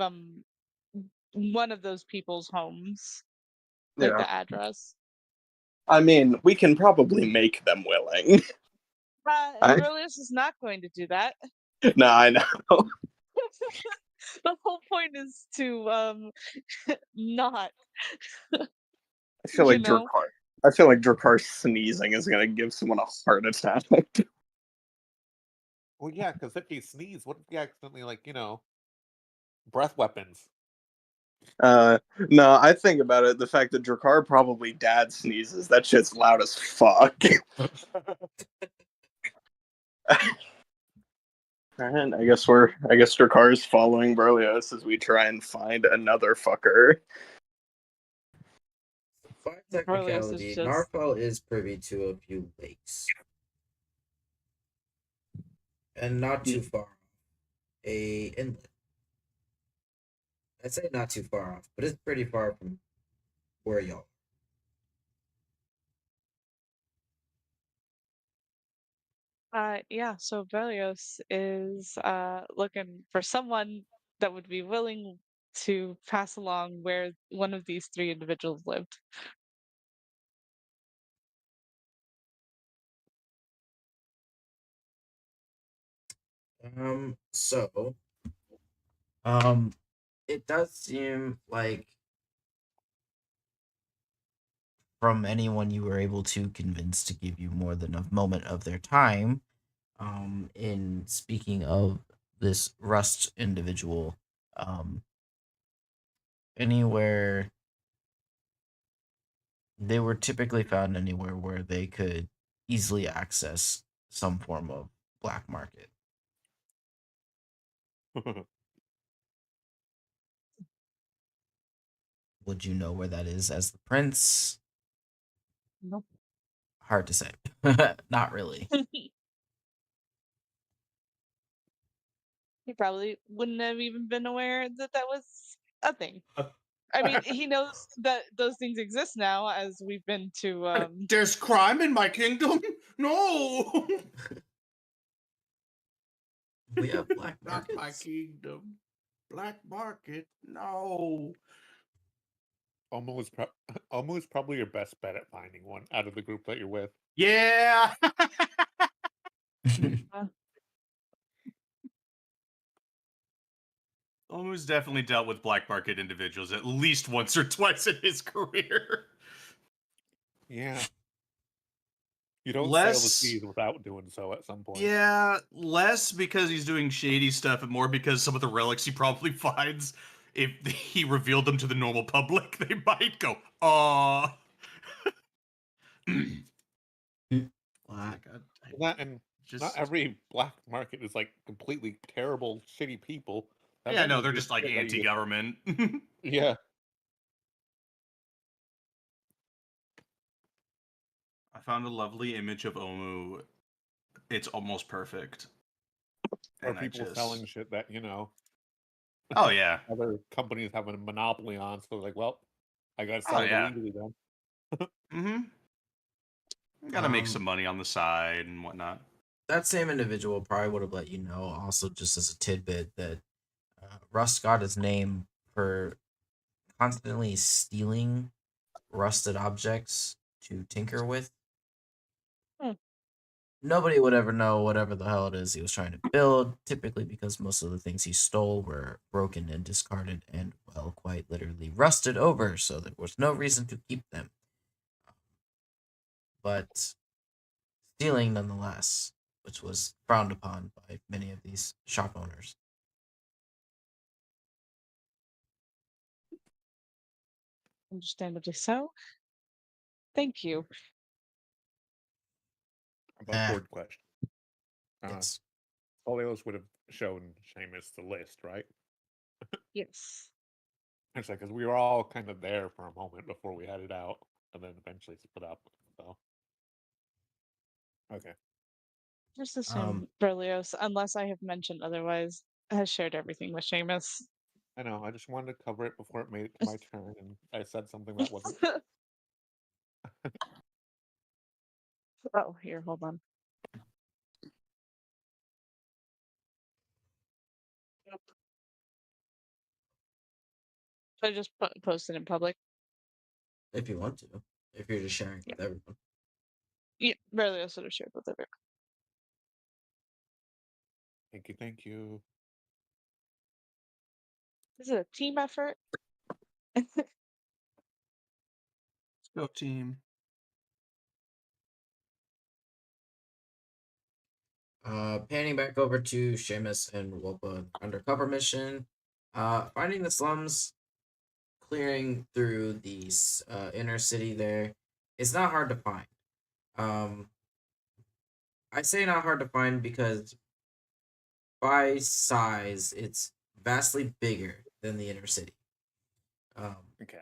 one of those people's homes, like Yeah. the address. I mean, we can probably make them willing. I Berlioz is not going to do that. No, I know. The whole point is to not, I feel you like know. Drakkar sneezing is gonna give someone a heart attack. Well, yeah, because if he sneezes, what if he accidentally, breath weapons? No, I think about it. The fact that Drakkar probably dad sneezes, that shit's loud as fuck. Alright, I guess Drakkar's following Berlioz as we try and find another fucker. By Berlioz is technicality, just Narfell is privy to a few lakes. And not too far off. A inlet. I'd say not too far off, but it's pretty far from where y'all yeah, so Berlioz is looking for someone that would be willing to pass along where one of these three individuals lived. So it does seem like from anyone you were able to convince to give you more than a moment of their time, in speaking of this Rust individual, anywhere they were typically found anywhere where they could easily access some form of black market. Would you know where that is as the prince? Nope. Hard to say. Not really. He probably wouldn't have even been aware that that was a thing. I mean, he knows that those things exist now as we've been to There's crime in my kingdom. No, We have black not my markets. kingdom. Black market. No. Omu is probably your best bet at finding one out of the group that you're with. Yeah. Almost definitely dealt with black market individuals at least once or twice in his career. Yeah. You don't sail the Less, seas without doing so at some point. yeah, less because he's doing shady stuff, and more because some of the relics he probably finds, if he revealed them to the normal public, they might go, Black. And just not every black market is completely terrible, shitty people. yeah, no, Sometimes they're it's just like shit that you get- anti-government. Yeah. I found a lovely image of Omu. It's almost perfect. Or And I people just selling shit that, oh yeah, other companies have a monopoly on. So like, well, I gotta oh sell it yeah. illegally then. Gotta make some money on the side and whatnot. That same individual probably would have let you know, also just as a tidbit, that Rust got his name for constantly stealing rusted objects to tinker with. Hmm. Nobody would ever know whatever the hell it is he was trying to build, typically because most of the things he stole were broken and discarded and, well, quite literally rusted over, so there was no reason to keep them. But stealing nonetheless, which was frowned upon by many of these shop owners. understandably so. Thank you. About board question. Yes. Oleos would have shown Seamus the list, right? Yes. It's because we were all kind of there for a moment before we headed out, and then eventually split up. So, okay. Just assume Berlioz, unless I have mentioned otherwise, has shared everything with Seamus. I know. I just wanted to cover it before it made it to my turn, and I said something that wasn't. Oh, here, hold on. Yep. So I just post it in public. If you want to, if you're just sharing it with everyone. Yeah, barely I sort of shared with everyone. Thank you. Thank you. This is a team effort. Let's go, team. Panning back over to Seamus and Wopa undercover mission. Finding the slums, clearing through the inner city there. It's not hard to find. I say not hard to find because by size, it's vastly bigger than the inner city. Okay.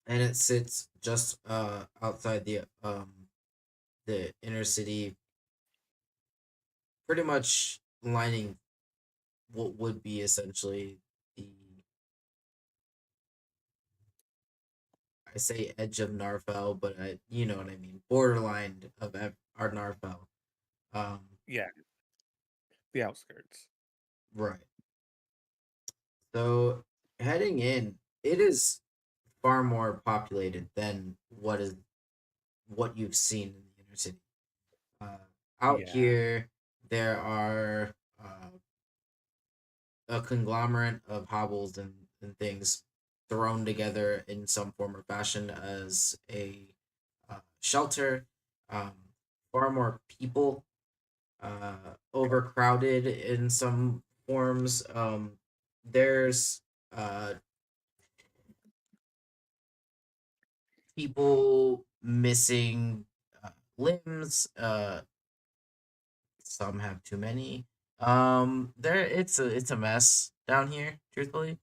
And it sits just outside the inner city, pretty much lining what would be essentially the, I say edge of Narfell, but you know what I mean, borderline of our Narfell. Yeah. The outskirts. Right. So heading in, it is far more populated than what you've seen in the inner city. Out Yeah. here, there are a conglomerate of hovels and things thrown together in some form or fashion as a shelter. Far more people, overcrowded in some forms. There's people missing limbs. Some have too many. There it's a mess down here. Truthfully,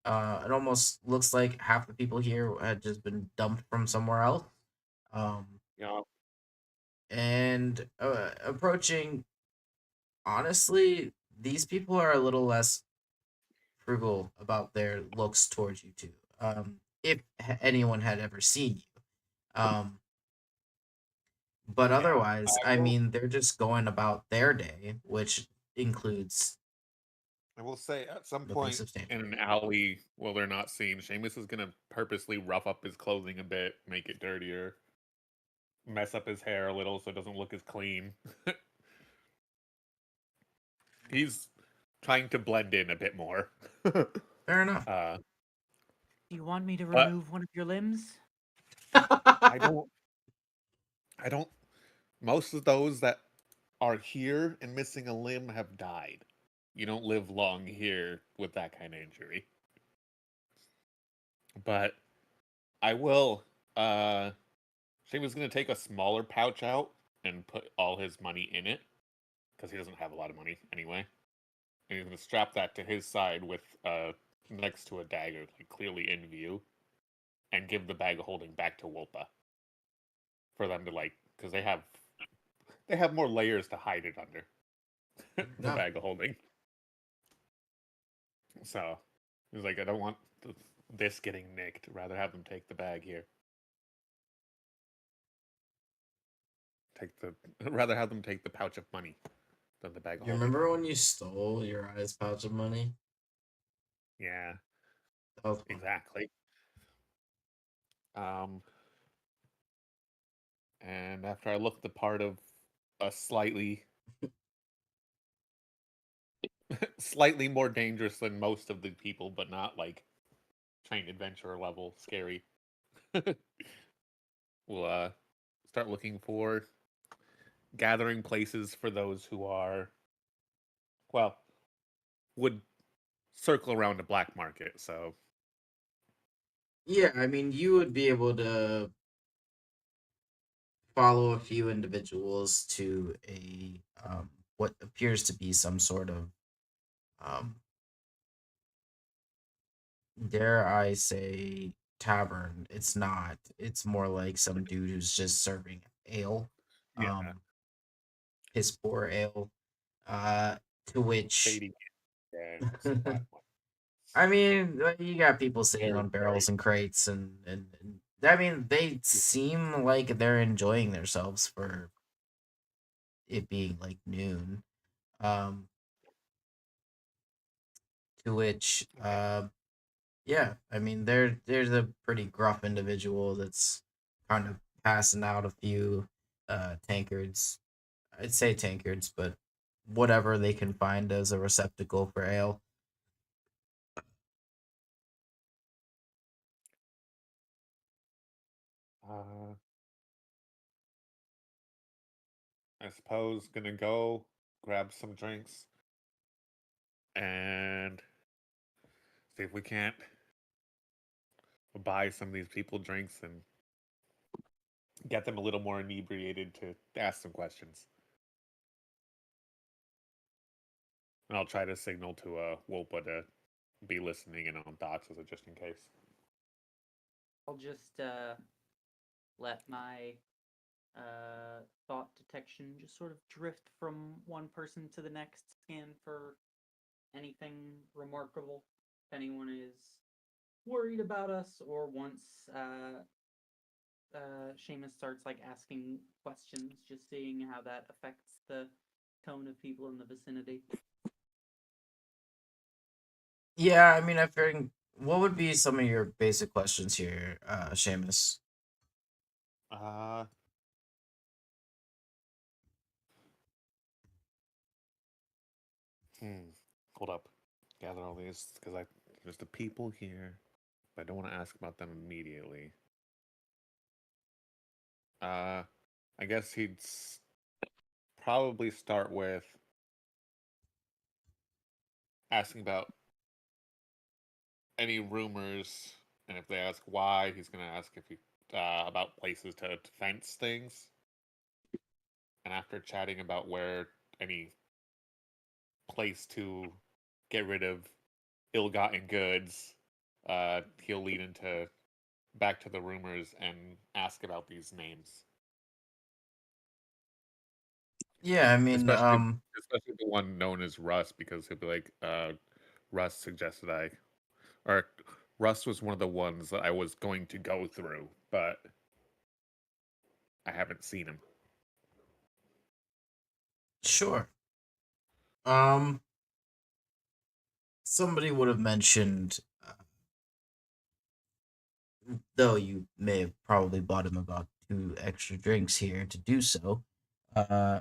it almost looks like half the people here had just been dumped from somewhere else. Yeah. And approaching, honestly, these people are a little less frugal about their looks towards you too. If anyone had ever seen you, but Yeah. otherwise, I I will- mean, they're just going about their day, which includes I will say at some nothing point substantial. in an alley while they're not seen, Seamus is gonna purposely rough up his clothing a bit, make it dirtier, mess up his hair a little so it doesn't look as clean. He's trying to blend in a bit more. Fair enough. Do you want me to But- remove one of your limbs? I don't most of those that are here and missing a limb have died. You don't live long here with that kind of injury. But I will Shane was gonna take a smaller pouch out and put all his money in it, because he doesn't have a lot of money anyway. And he's gonna strap that to his side with next to a dagger, like clearly in view, and give the bag of holding back to Wolpa. For them to because they have more layers to hide it under. The No. bag of holding. So he's like, I don't want this getting nicked. Rather have them take the bag here. Rather have them take the pouch of money than the bag of You holding. remember when you stole your eyes pouch of money? Yeah, That was fun. exactly. And after I looked the part of a slightly slightly more dangerous than most of the people, but not like giant adventurer level scary. We'll start looking for gathering places for those who are, well, would circle around a black market. So Yeah, I mean, you would be able to follow a few individuals to a what appears to be some sort of um dare I say tavern. It's not. It's more like some dude who's just serving ale. yeah, Piss poor ale. To which Shady gangs. I mean, you got people sitting on barrels and crates, and I mean, they seem like they're enjoying themselves for it being like noon. Um, to which, yeah, I mean, there's a pretty gruff individual that's kind of passing out a few tankards. I'd say tankards, but whatever they can find as a receptacle for ale. Uh, I suppose gonna go grab some drinks and see if we can't buy some of these people drinks and get them a little more inebriated to ask some questions. And I'll try to signal to Wolpa to be listening in on thoughts just in case. I'll just let my thought detection just sort of drift from one person to the next, scan for anything remarkable. If anyone is worried about us, or once Seamus starts like asking questions, just seeing how that affects the tone of people in the vicinity. Yeah, I mean, I figured, what would be some of your basic questions here, Seamus? Uh, Hold up. Gather all these because there's the people here, but I don't want to ask about them immediately. I guess probably start with asking about any rumors, and if they ask why, he's gonna ask if he about places to fence things. And after chatting about where any place to get rid of ill-gotten goods, he'll lead into back to the rumors and ask about these names. Yeah, I mean, Especially the one known as Russ, because he'll be like, Russ suggested or Russ was one of the ones that I was going to go through, but I haven't seen him. sure. Somebody would have mentioned, though you may have probably bought him about 2 extra drinks here to do so. Uh,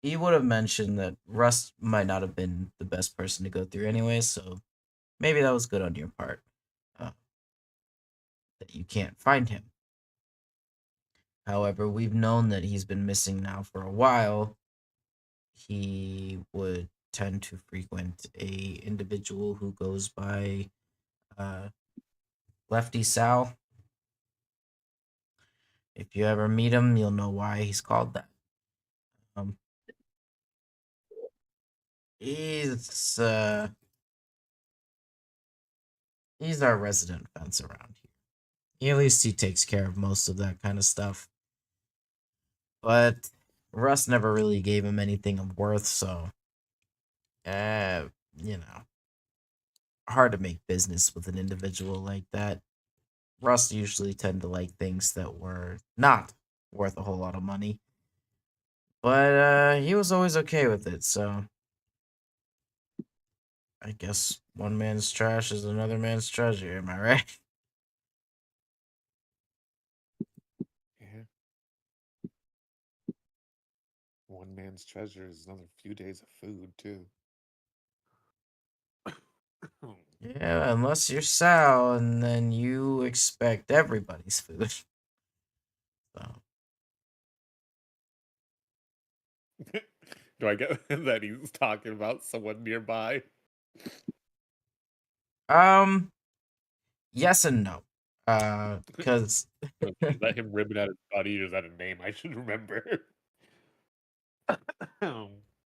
he would have mentioned that Russ might not have been the best person to go through anyway, so maybe that was good on your part. That you can't find him. However, we've known that he's been missing now for a while. He would tend to frequent a individual who goes by Lefty Sal. If you ever meet him, you'll know why he's called that. He's he's our resident fence around here. At least he takes care of most of that kind of stuff. But Russ never really gave him anything of worth, so you know, hard to make business with an individual like that. Russ usually tend to like things that were not worth a whole lot of money. But he was always okay with it, so I guess one man's trash is another man's treasure, am I right? Yeah. One man's treasure is another few days of food, too. Yeah, unless you're Sal, and then you expect everybody's food. So. Do I get that he's talking about someone nearby? Yes and no. Because Is that him ribbing at his buddy, or is that a name I should remember?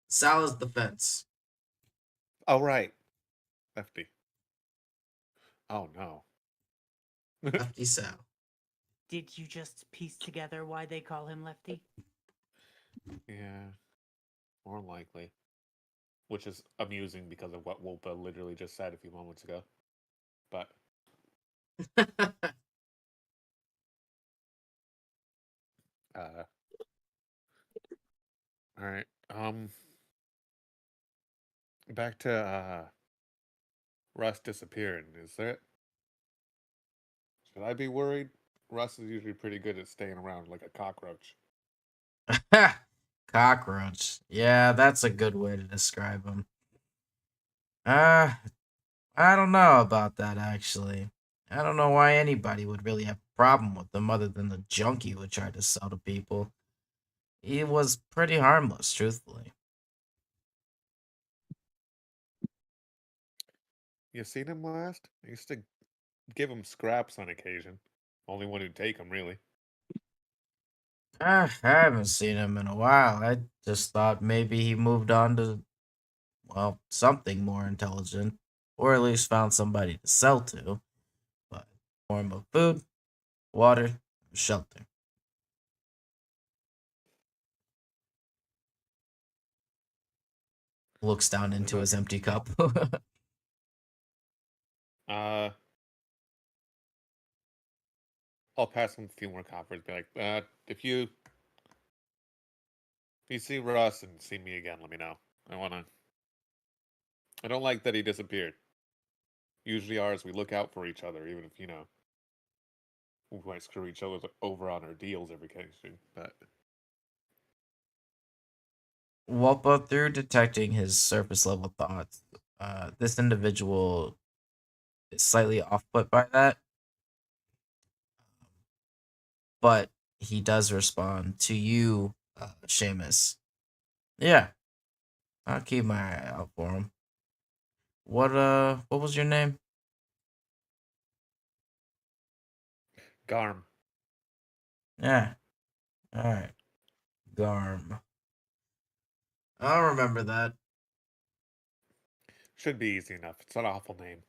Sal is the fence. Oh, right. Lefty. Oh, no. Lefty Sal. Did you just piece together why they call him Lefty? Yeah. More than likely. Which is amusing because of what Wolpa literally just said a few moments ago. But all right. Back to Russ disappearing. Should I be worried? Russ is usually pretty good at staying around like a cockroach. Cockroach. Yeah, that's a good way to describe him. I don't know about that actually. I don't know why anybody would really have a problem with him other than the junk he would try to sell to people. He was pretty harmless, truthfully. You seen him last? I used to give him scraps on occasion. Only one who'd take them, really. I haven't seen him in a while. I just thought maybe he moved on to, well, something more intelligent, or at least found somebody to sell to. But form of food, water, shelter. Looks down What into about his empty cup. I'll pass him a few more coppers. Be like, if you see Russ and see me again, let me know. I don't like that he disappeared. Usually ours, we look out for each other, even if, we might screw each other over on our deals every occasion. But Walpa, through detecting his surface level thoughts, this individual is slightly off put by that, but he does respond to you, Seamus. Yeah, I'll keep my eye out for him. What was your name? Garm. Yeah, all right, Garm. I'll remember that. Should be easy enough. It's not an awful name.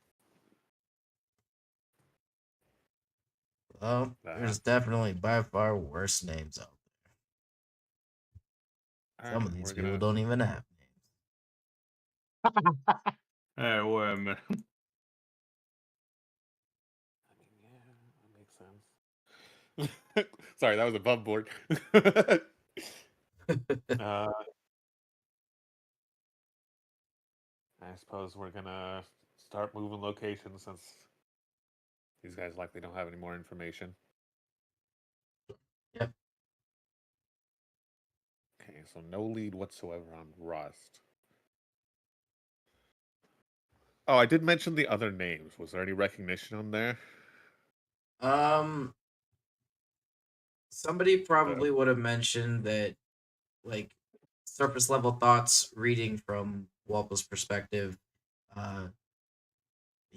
Well, there's definitely by far worse names out there. Some of these people don't even have names. Hey, wait a minute. That makes sense. Sorry, that was above board. I suppose we're gonna start moving locations since these guys likely don't have any more information. Yep. Okay, so no lead whatsoever on Rust. Oh, I did mention the other names. Was there any recognition on there? Somebody probably would have mentioned that, like, surface level thoughts, reading from Walpo's perspective.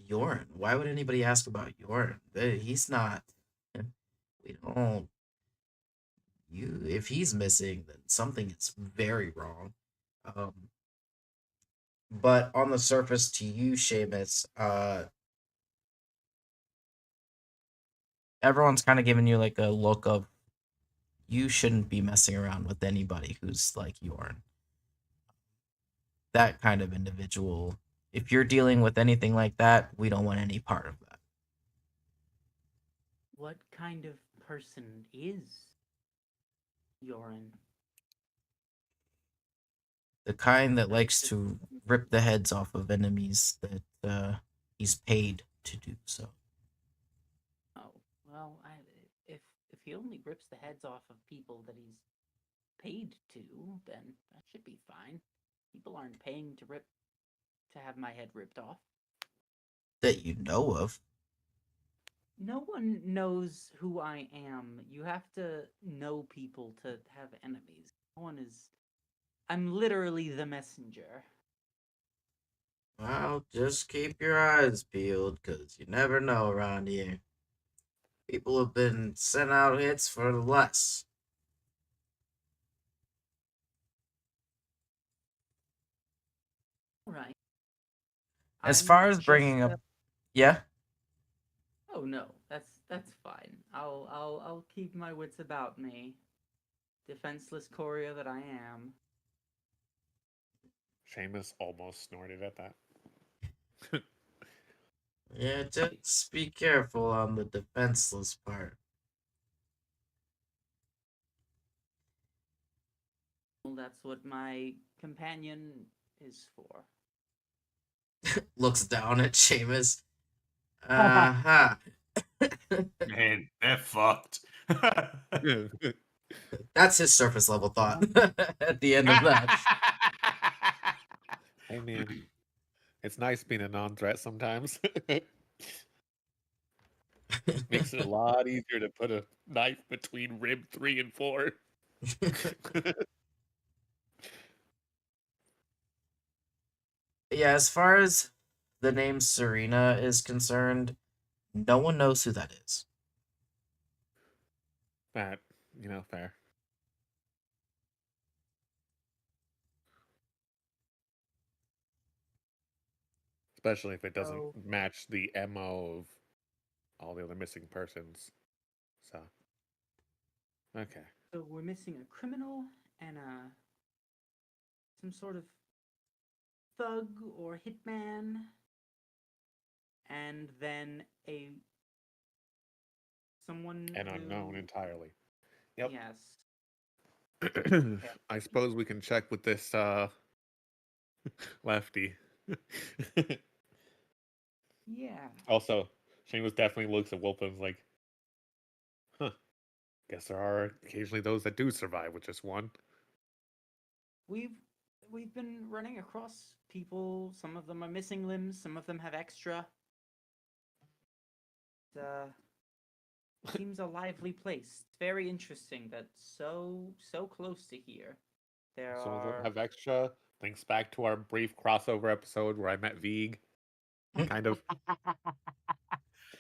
Yorn. Why would anybody ask about Yorn? He's not. We don't. If he's missing, then something is very wrong. But on the surface, to you, Seamus, everyone's kind of giving you like a look of you shouldn't be messing around with anybody who's like Yorn. That kind of individual. If you're dealing with anything like that, we don't want any part of that. What kind of person is Yorin? The kind that likes to rip the heads off of enemies that he's paid to do so. Oh, well, if he only rips the heads off of people that he's paid to, then that should be fine. People aren't paying to have my head ripped off. That you know of. No one knows who I am. You have to know people to have enemies. No one is. I'm literally the messenger. Well, just keep your eyes peeled, because you never know around here. People have been sent out hits for less. Right. As far as bringing up, yeah. Oh no, that's fine. I'll keep my wits about me. Defenseless Coria that I am. Seamus almost snorted at that. Yeah, just be careful on the defenseless part. Well, that's what my companion is for. Looks down at Seamus. Uh-huh. Man, that fucked. That's his surface level thought at the end of that. Hey man, it's nice being a non-threat sometimes. Makes it a lot easier to put a knife between rib 3 and 4. Yeah, as far as the name Serena is concerned, no one knows who that is. That, fair. Especially if it doesn't So- match the MO of all the other missing persons. So, okay. So we're missing a criminal and some sort of thug or hitman, and then someone And unknown who- entirely. Yep. Yes. I suppose we can check with this lefty. Yeah. Also, Seamus definitely looks at Wolf and is like, huh. Guess there are occasionally those that do survive with just one. We've been running across people. Some of them are missing limbs. Some of them have extra. Seems a lively place. It's very interesting that so close to here. There Some of them are. have extra. Thinks back to our brief crossover episode where I met Veeg. Kind of.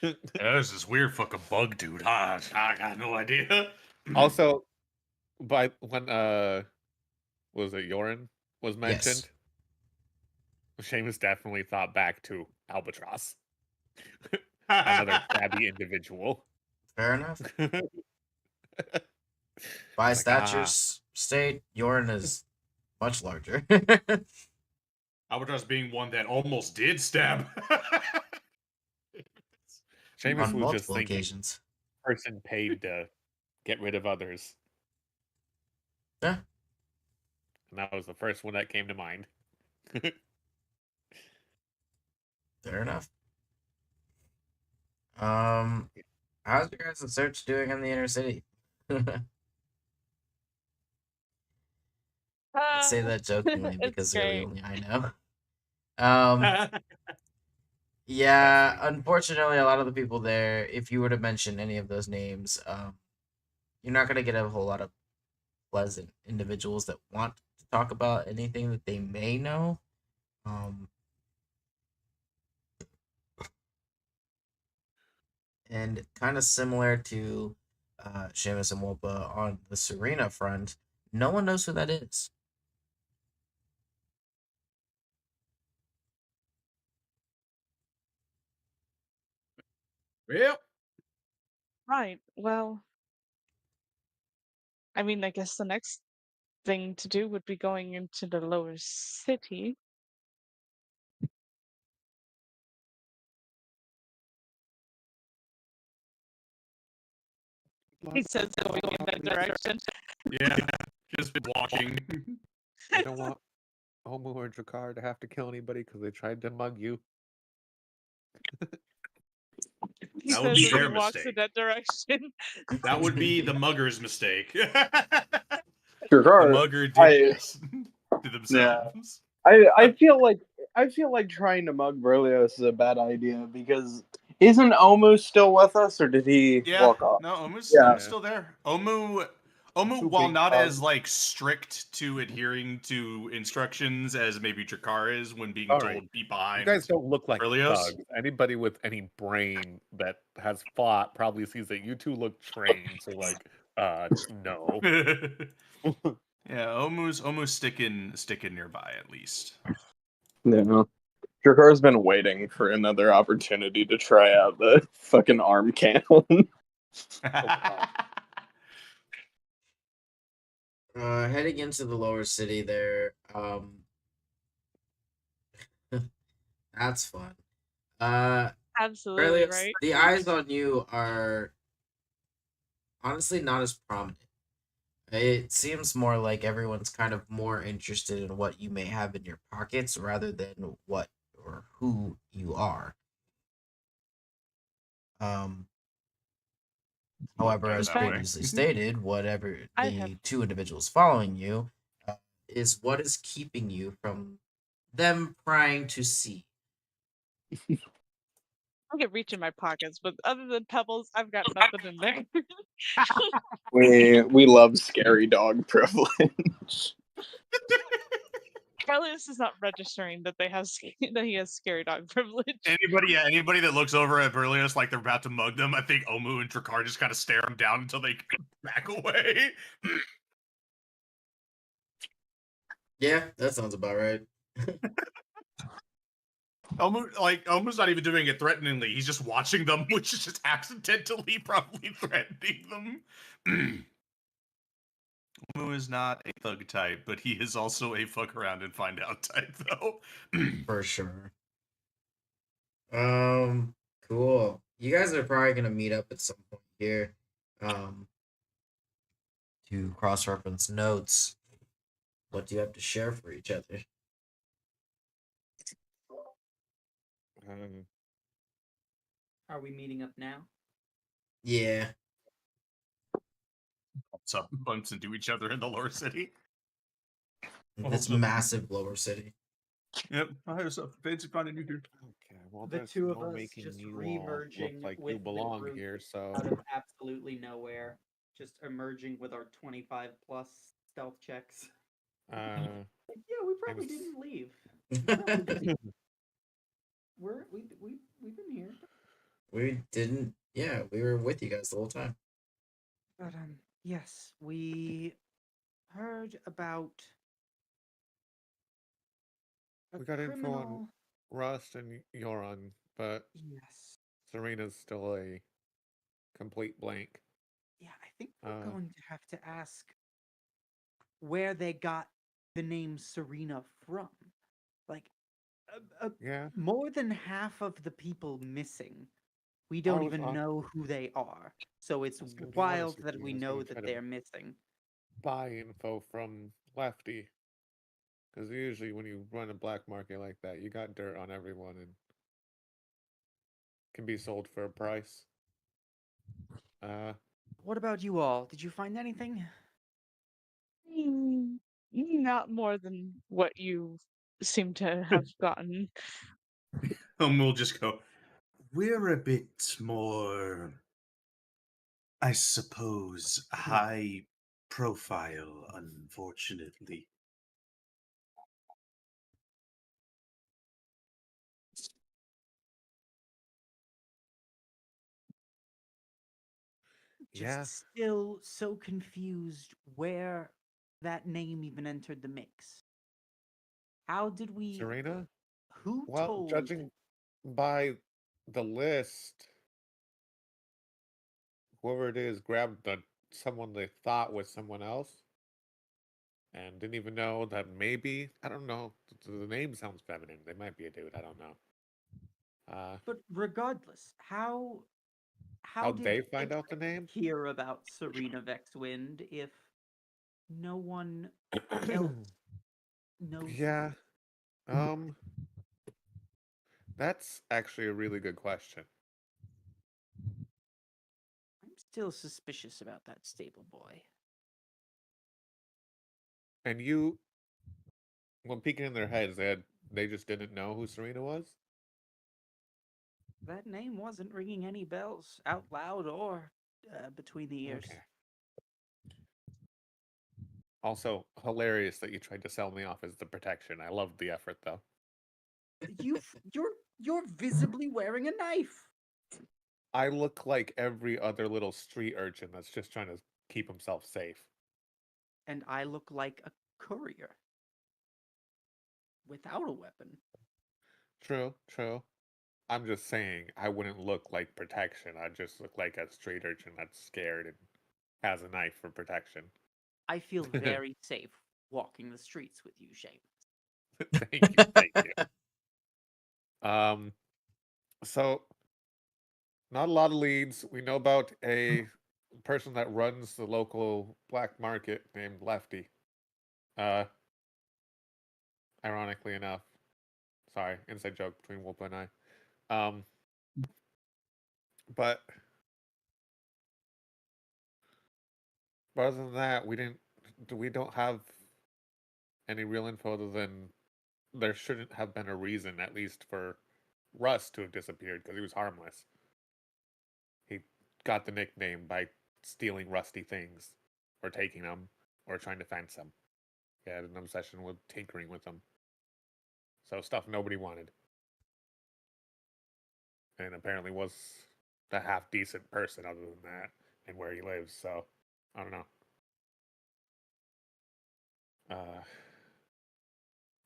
Yeah, there's this weird fucking bug dude. I got no idea. Also, when was it Yorin was mentioned? Seamus definitely thought back to Albatross. Another crabby individual. Fair enough. By Like, stature's state, Yorin is much larger. Albatross being one that almost did stab. Seamus on was just multiple thinking occasions. person paid to get rid of others. Yeah. And that was the first one that came to mind. Fair enough. How's your guys' search doing in the inner city? I say that jokingly It's because they're the great. only I know. Yeah, unfortunately, a lot of the people there, if you were to mention any of those names, you're not gonna get a whole lot of pleasant individuals that want to talk about anything that they may know. And kind of similar to Seamus and Wopa on the Serena front, no one knows who that is. Yep. Right. Well, I mean, I guess the next thing to do would be going into the lower city. He says going in that direction. Yeah, just walking. I don't want Omu or Jakar to have to kill anybody because they tried to mug you. He That would says be as he their walks in mistake. that direction. That would be the mugger's mistake. The Sure, mugger did I- this to themselves. I feel like trying to mug Berlioz is a bad idea because isn't Omu still with us or did he Yeah, walk off? no, Omu's, Yeah. Omu's still there. Omu, Too while big not dog. as like strict to adhering to instructions as maybe Jakar is when being All told right. be You behind. guys don't look like Berlioz? thugs. Anybody with any brain that has fought probably sees that you two look trained. So like, no. Yeah, Omu's sticking nearby at least. Yeah. Drakar's been waiting for another opportunity to try out the fucking arm cannon. Heading into the lower city there, That's fun. Uh, Absolutely Berlioz, right. the eyes on you are honestly not as prominent. It seems more like everyone's kind of more interested in what you may have in your pockets rather than what or who you are. Um, However, Better In as that fact, way. previously stated, whatever I have. the two individuals following you is what is keeping you from them prying to see. I can reach in my pockets, but other than pebbles, I've got nothing in there. We love scary dog privilege. Carlos is not registering that that he has scary dog privilege. Anybody that looks over at Berlioz like they're about to mug them, I think Omu and Drakkar just kind of stare him down until they back away. Yeah, that sounds about right. Omu's not even doing it threateningly. He's just watching them, which is just accidentally probably threatening them. Omu is not a thug type, but he is also a fuck around and find out type, though. For sure. Cool. You guys are probably gonna meet up at some point here. To cross-reference notes. What do you have to share for each other? Um, Are we meeting up now? Yeah. Pops up and bumps into each other in the lower city. This massive lower city. Yep. Fancy finding you here. okay, well, The there's two of no us making just you all re-merging look like with you the belong group here, so out of absolutely nowhere, just emerging with our 25 plus stealth checks. uh, Yeah, we probably s- didn't leave. We probably just- we've been here. We didn't. Yeah, we were with you guys the whole time. But yes, we heard about a we got info on criminal. Rust and Yoron, but Yes. Serena's still a complete blank. Yeah, I think we're Uh, going to have to ask where they got the name Serena from. Like, yeah, more than half of the people missing, we I don't was even know who they are. So it's was gonna be honest wild with that you, we I was know gonna try that to they're missing. buy info from Lefty, because usually when you run a black market like that, you got dirt on everyone and can be sold for a price. What about you all? Did you find anything? Not more than what you seem to have gotten. Omu will just go, we're a bit more, I suppose, high profile, unfortunately. Yeah, Just still so confused where that name even entered the mix. How did we? Serena. Who Well, told? judging by the list, whoever it is grabbed someone they thought was someone else and didn't even know that maybe, I don't know, the name sounds feminine. They might be a dude. I don't know. But regardless, how How'd did they find it out the name? hear about Serena Vexwind if no one else knows? Yeah. Um, that's actually a really good question. I'm still suspicious about that stable boy. And when peeking in their heads, they just didn't know who Serena was. That name wasn't ringing any bells out loud or between the ears. Okay. Also, hilarious that you tried to sell me off as the protection. I loved the effort, though. You're visibly wearing a knife. I look like every other little street urchin that's just trying to keep himself safe. And I look like a courier without a weapon. True, true. I'm just saying I wouldn't look like protection. I'd just look like a street urchin that's scared and has a knife for protection. I feel very safe walking the streets with you, Shane. Thank you, thank you. So not a lot of leads. We know about a person that runs the local black market named Lefty. Uh, Ironically enough. Sorry, inside joke between Wolpa and I. But other than that, we don't have any real info other than there shouldn't have been a reason, at least for Russ to have disappeared, because he was harmless. He got the nickname by stealing rusty things, or taking them, or trying to fence them. He had an obsession with tinkering with them. So stuff nobody wanted. And apparently was a half decent person other than that, and where he lives, so I don't know.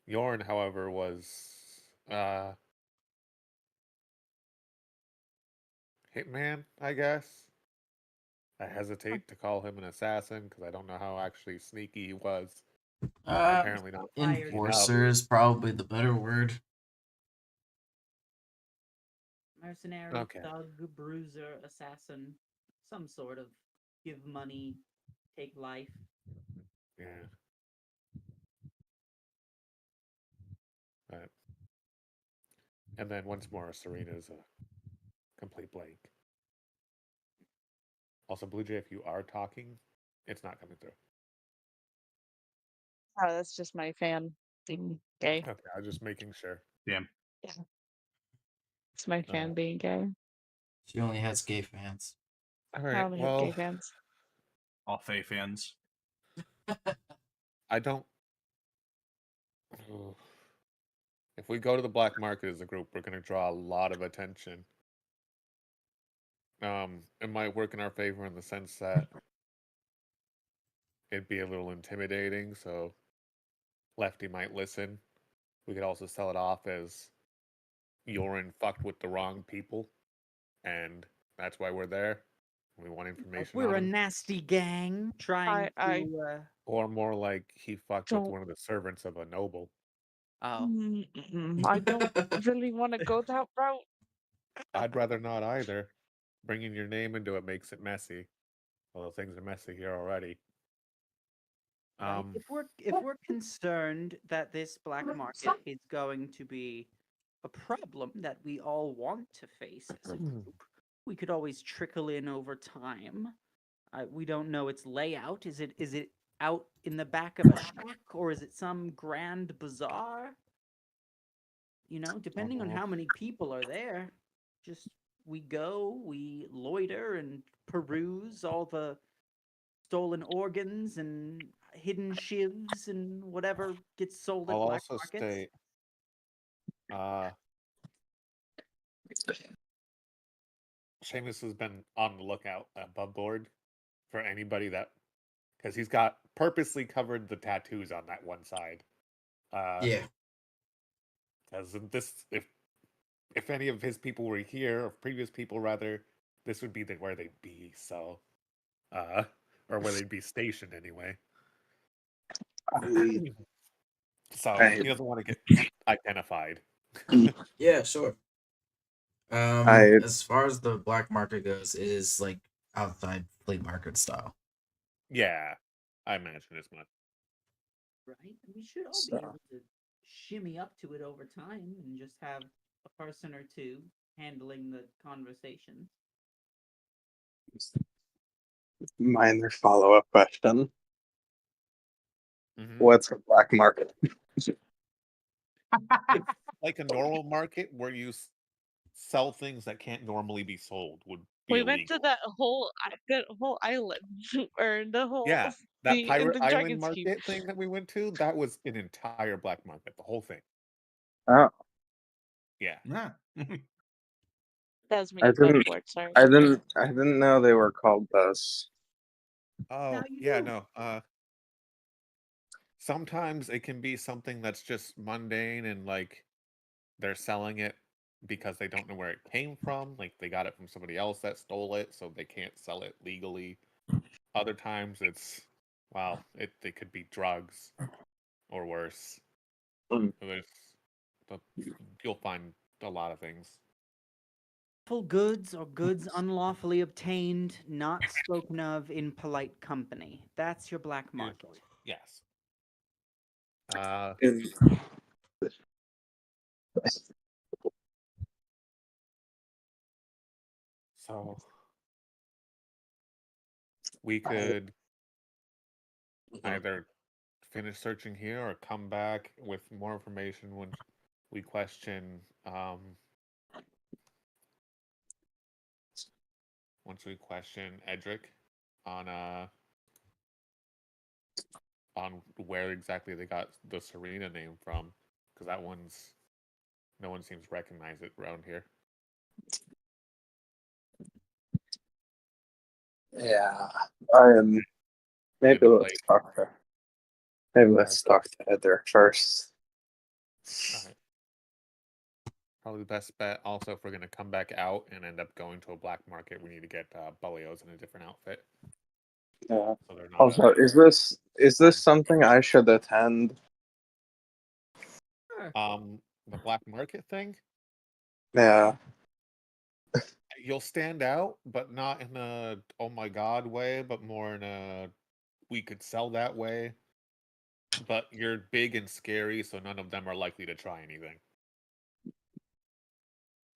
Yorn, however, was hitman, I guess. I hesitate to call him an assassin because I don't know how actually sneaky he was. Apparently not. Enforcer is probably the better word. Mercenary, Okay. thug, bruiser, assassin, some sort of give money, take life. Yeah. But, and then once more, Serena's a complete blank. Also, Blue Jay, if you are talking, it's not coming through. Oh, that's just my fan being gay. Okay, I was just making sure. Damn. It's my fan being gay. She only has gay fans. All I right, only have gay fans. All Faye fans. I don't. If we go to the black market as a group, we're going to draw a lot of attention. It might work in our favor in the sense that it'd be a little intimidating, so Lefty might listen. We could also sell it off as Yorin fucked with the wrong people, and that's why we're there. We want information We're on a him. nasty gang trying I to. Or more like he fucked with don't. one of the servants of a noble. Oh, I don't really want to go that route. I'd rather not either. Bringing your name into it makes it messy. Although things are messy here already. right. If we're concerned that this black market is going to be a problem that we all want to face as a group, we could always trickle in over time. We don't know its layout. Is it out in the back of a shack, or is it some grand bazaar? You know, depending on how many people are there, just we go, we loiter and peruse all the stolen organs and hidden shivs and whatever gets sold at I'll black also markets. state, Seamus has been on the lookout above board for anybody that, because he's got purposely covered the tattoos on that one side. Yeah. Because this, if any of his people were here, or previous people rather, this would be where they'd be. So, or where they'd be stationed anyway. So he doesn't want to get identified. Yeah, sure. I- As far as the black market goes, it is like outside flea market style. Yeah, I imagine as much. Right? We should all be So- able to shimmy up to it over time and just have a person or two handling the conversations. Minor follow-up question. Mhm. What's a black market? Like a normal market where you sell things that can't normally be sold would be We illegal. went to that whole island, or the whole Yeah, that in Pirate the Island Dragon's Keep. market thing that we went to, that was an entire black market, the whole thing. Oh, Yeah. Yeah. That was me. I didn't- Board, sorry. I didn't know they were called this. Oh, Now you yeah, do. no. Sometimes it can be something that's just mundane and like they're selling it because they don't know where it came from. Like they got it from somebody else that stole it, so they can't sell it legally. Other times it's, well, they could be drugs or worse. Mm. So you'll find a lot of things. Lawful goods or goods unlawfully obtained, not spoken of in polite company. That's your black market. Usually, yes. Uh, so we could either finish searching here or come back with more information when we question once we question Edric on where exactly they got the Serena name from, because that one's no one seems to recognize it around here. Yeah, I am. Maybe the let's talk to. Maybe let's talk to Edric first. Alright. Probably the best bet. Also, if we're gonna come back out and end up going to a black market, we need to get Belios in a different outfit. Yeah. So they're not Also, is this something I should attend? the black market thing? Yeah. You'll stand out, but not in a oh my god way, but more in a we could sell that way. But you're big and scary, so none of them are likely to try anything.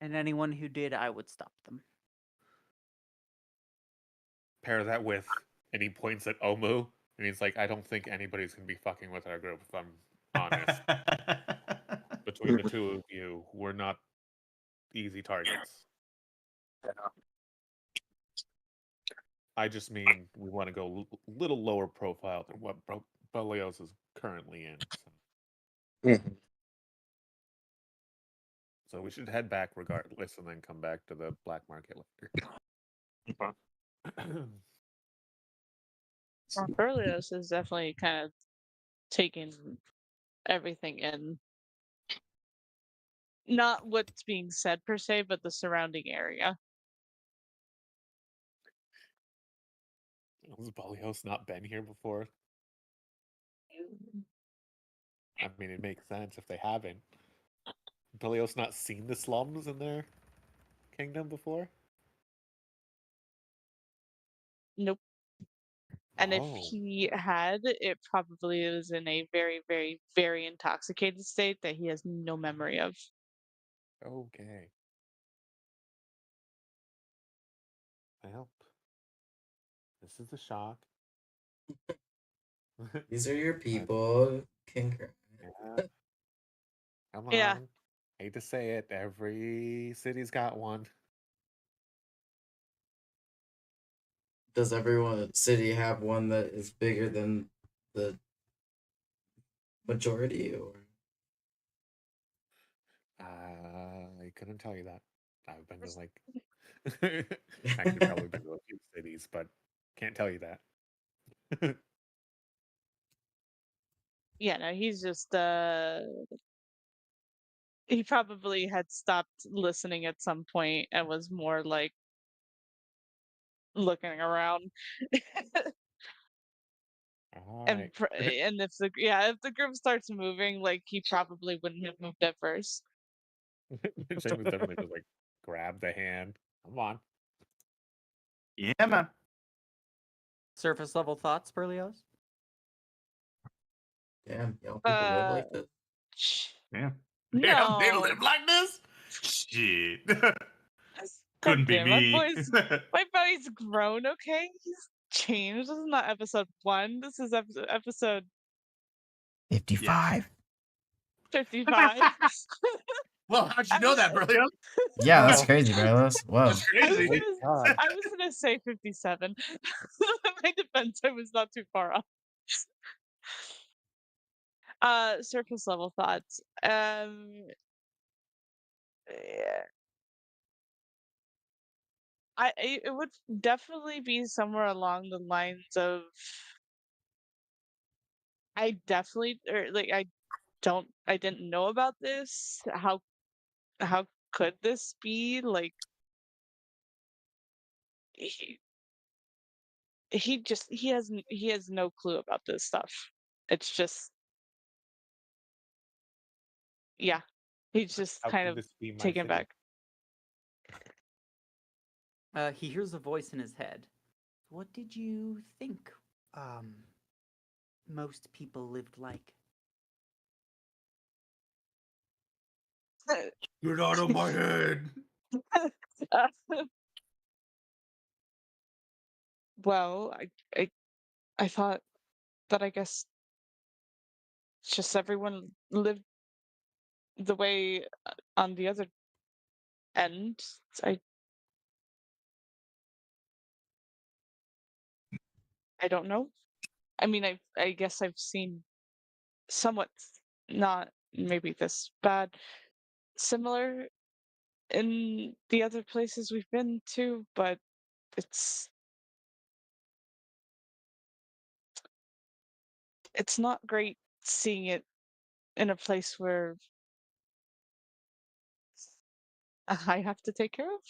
And anyone who did, I would stop them. Pair that with, and he points at Omu, and he's like, I don't think anybody's gonna be fucking with our group, if I'm honest. Between the two of you, we're not easy targets. Yeah. I just mean we want to go a little lower profile than what Belios is currently in. So. Mhm. So we should head back regardless and then come back to the black market later. Berlioz is definitely kind of taking everything in. Not what's being said per se, but the surrounding area. Has Belios not been here before? I mean, it makes sense if they haven't. Belios not seen the slums in their kingdom before? Nope. And if Oh, he had, it probably is in a very, very, very intoxicated state that he has no memory of. okay. Well, this is a shock. These are your people. Congrats. Yeah. Come on. Yeah. Hate to say it, every city's got one. Does everyone city have one that is bigger than the majority, or I couldn't tell you that. I've been to like actually probably been to a few cities, but can't tell you that. Yeah, no, he's just he probably had stopped listening at some point and was more like looking around. Alright. And if the group starts moving, like he probably wouldn't have moved at first. Shane was definitely just like grab the hand. Come on. Yeah, man. Surface level thoughts, Berlioz? damn, young people live like this? Yeah. Damn, they No. live like this? Shit. God Couldn't be damn, me. My boy's grown, okay? He's changed. This is not episode 1. This is episode 55. 55. Well, how'd you know that, Berlioz? Yeah, that's Oh. crazy, bro. Whoa. That's crazy. God. I was gonna say 57. My defense, I was not too far off. Surface level thoughts. Yeah. It would definitely be somewhere along the lines of I definitely or like I didn't know about this. How could this be? Like he he has no clue about this stuff. It's just yeah. He's just How kind could of this be my taken city? back. He hears a voice in his head. What did you think? Most people lived like. Get out of my head! Uh, well, I thought that I guess just everyone lived the way on the other end. I I don't know. I mean, I guess I've seen somewhat not maybe this bad similar in the other places we've been to, but it's it's not great seeing it in a place where I have to take care of.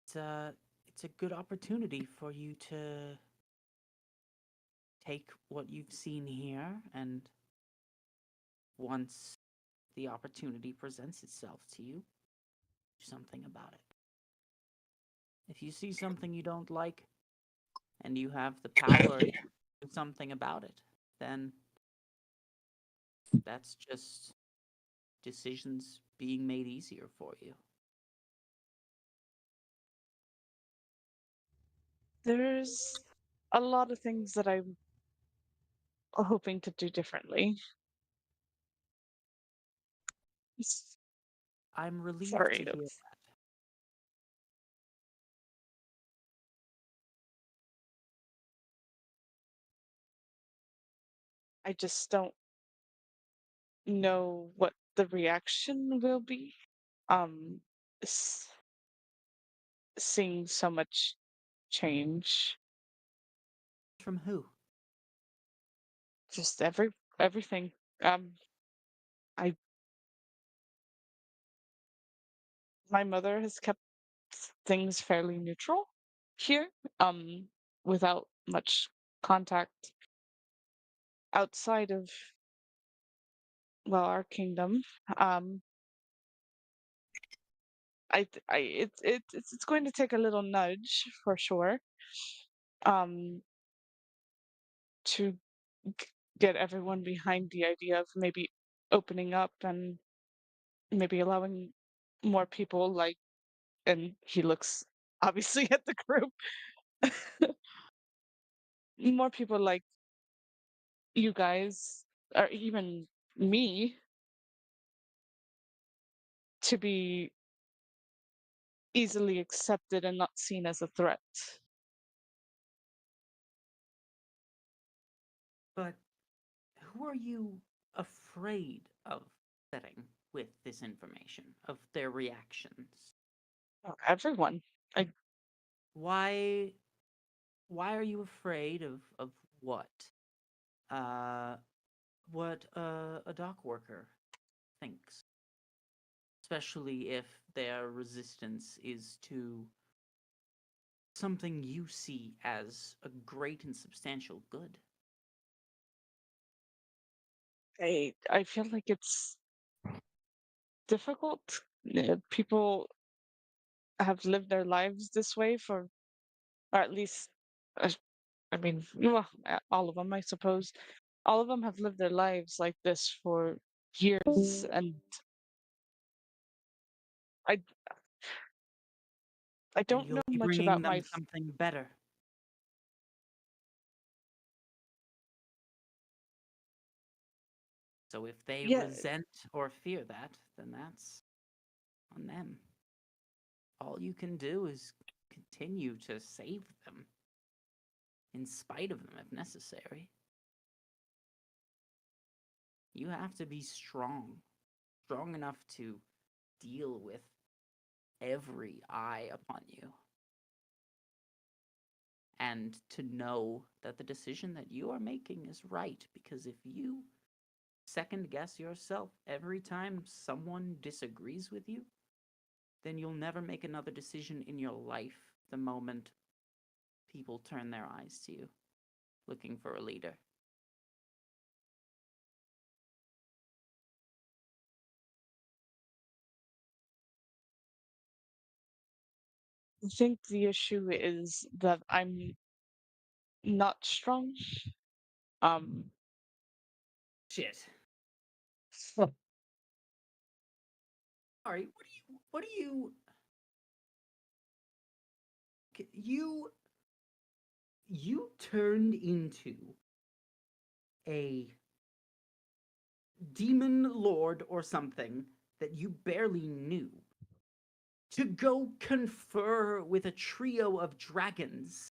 It's a good opportunity for you to take what you've seen here, and once the opportunity presents itself to you, do something about it. If you see something you don't like and you have the power to do something about it, then that's just decisions being made easier for you. There's a lot of things that I'm hoping to do differently. I'm relieved Sorry, to hear that. I just don't know what the reaction will be. S- Seeing so much change, From who? just everything. I My mother has kept things fairly neutral here, without much contact outside of well our kingdom. Um, it's going to take a little nudge for sure. Um, to g- get everyone behind the idea of maybe opening up and maybe allowing more people like and he looks obviously at the group more people like you guys or even me to be easily accepted and not seen as a threat. But who are you afraid of setting with this information, of their reactions? Everyone. I Why are you afraid of what? Uh what a dock worker thinks, especially if their resistance is to something you see as a great and substantial good. I feel like it's difficult. People have lived their lives this way for or at least uh, I mean, well, all of them, I suppose. All of them have lived their lives like this for years, and I I And don't know you'll be much bringing about them something better. So if they yeah, resent or fear that, then that's on them. All you can do is continue to save them, in spite of them if necessary. You have to be strong enough to deal with every eye upon you, and to know that the decision that you are making is right. Because if you second guess yourself every time someone disagrees with you, then you'll never make another decision in your life the moment people turn their eyes to you, looking for a leader. I think the issue is that I'm not strong. Um, Shit. Huh. Sorry, what do you you turned into a demon lord or something that you barely knew to go confer with a trio of dragons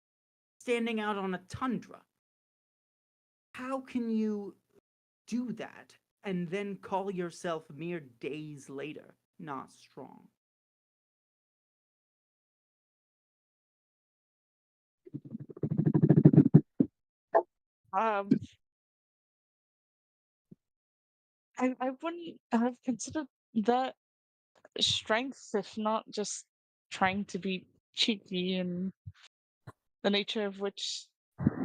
standing out on a tundra. How can you do that and then call yourself mere days later not strong? um, I wouldn't have considered that strength if not just trying to be cheeky in the nature of which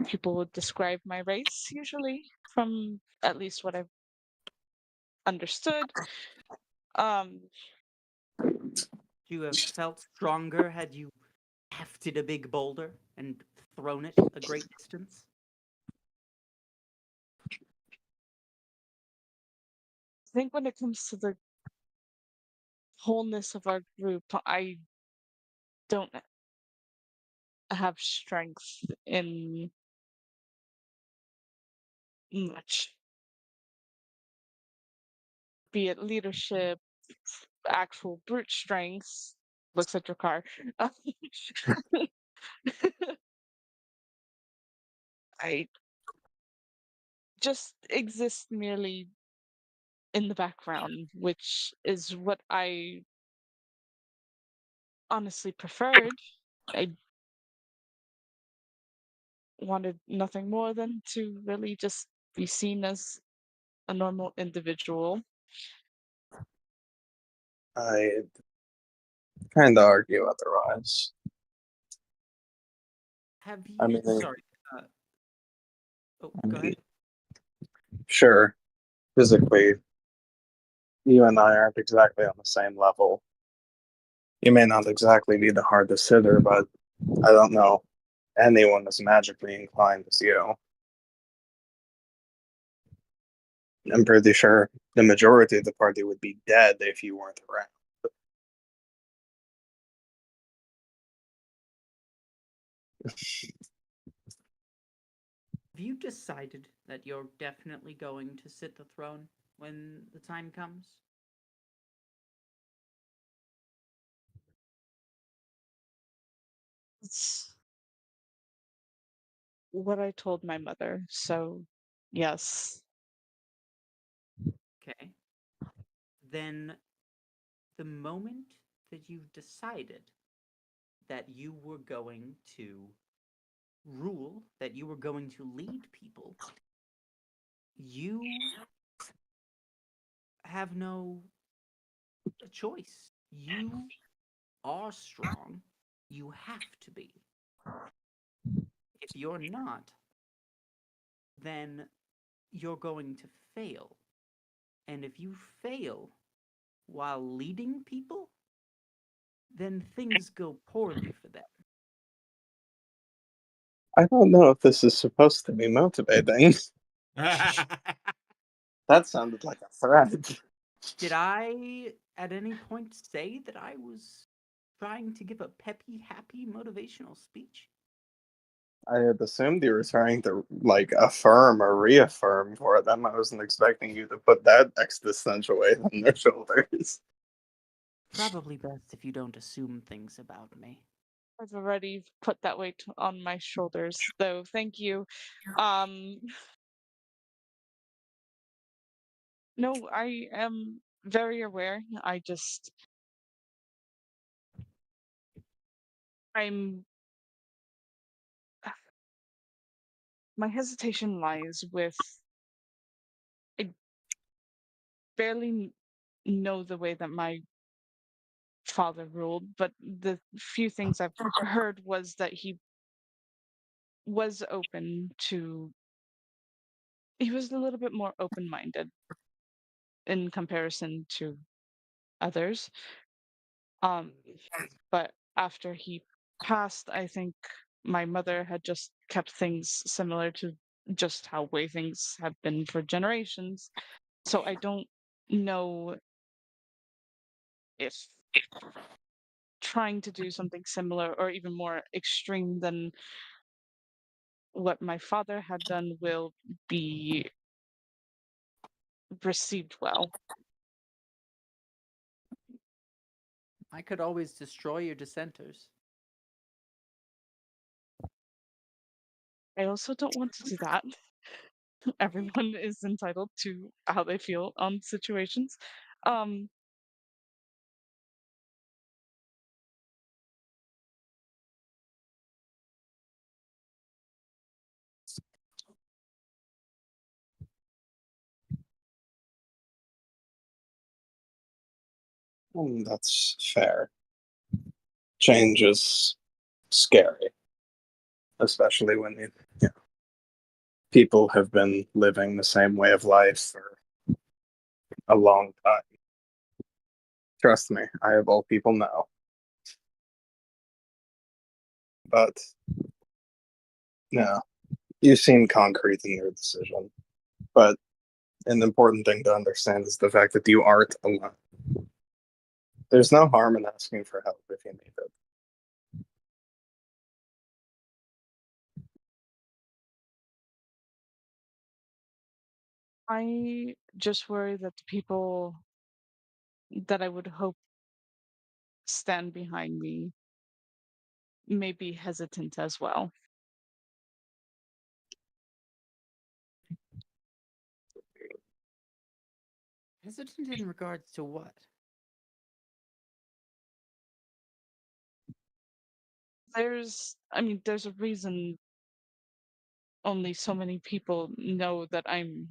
people would describe my race usually, from at least what I've understood. Um, Would you have felt stronger had you hefted a big boulder and thrown it a great distance? I think when it comes to the wholeness of our group, I don't have strength in much, be it leadership, actual brute strength. Looks at your car. I just exist merely in the background, which is what I honestly preferred. I wanted nothing more than to really just be seen as a normal individual. I kind of argue otherwise. Have you? I mean, Sorry. Go ahead. sure, physically, you and I aren't exactly on the same level. You may not exactly be the hardest hitter, but I don't know anyone as magically inclined as you. I'm pretty sure the majority of the party would be dead if you weren't around. Have you decided that you're definitely going to sit the throne when the time comes? It's what I told my mother. So, yes. Okay. Then the moment that you've decided that you were going to rule, that you were going to lead people, you have no choice. You are strong. You have to be. If you're not, then you're going to fail. And if you fail while leading people, then things go poorly for them. I don't know if this is supposed to be motivating. That sounded like a threat. Did I at any point say that I was trying to give a peppy, happy, motivational speech? I had assumed you were trying to like affirm or reaffirm for them. I wasn't expecting you to put that existential weight on their shoulders. Probably best if you don't assume things about me. I've already put that weight on my shoulders, though. Thank you. Um, no, I am very aware. I'm my hesitation lies with I barely know the way that my father ruled, but the few things I've heard was that was open to he was a little bit more open-minded in comparison to others. Um, but after he passed, I think my mother had just kept things similar to just how way things have been for generations. So I don't know if trying to do something similar or even more extreme than what my father had done will be received well. I could always destroy your dissenters. I also don't want to do that. Everyone is entitled to how they feel on situations. Um, That's fair. Change is scary, especially when people have been living the same way of life for a long time. Trust me, I have all people know. But no, you seem concrete in your decision. But an important thing to understand is the fact that you aren't alone. There's no harm in asking for help if you need it. I just worry that the people that I would hope stand behind me may be hesitant as well. Hesitant in regards to what? There's a reason only so many people know that I'm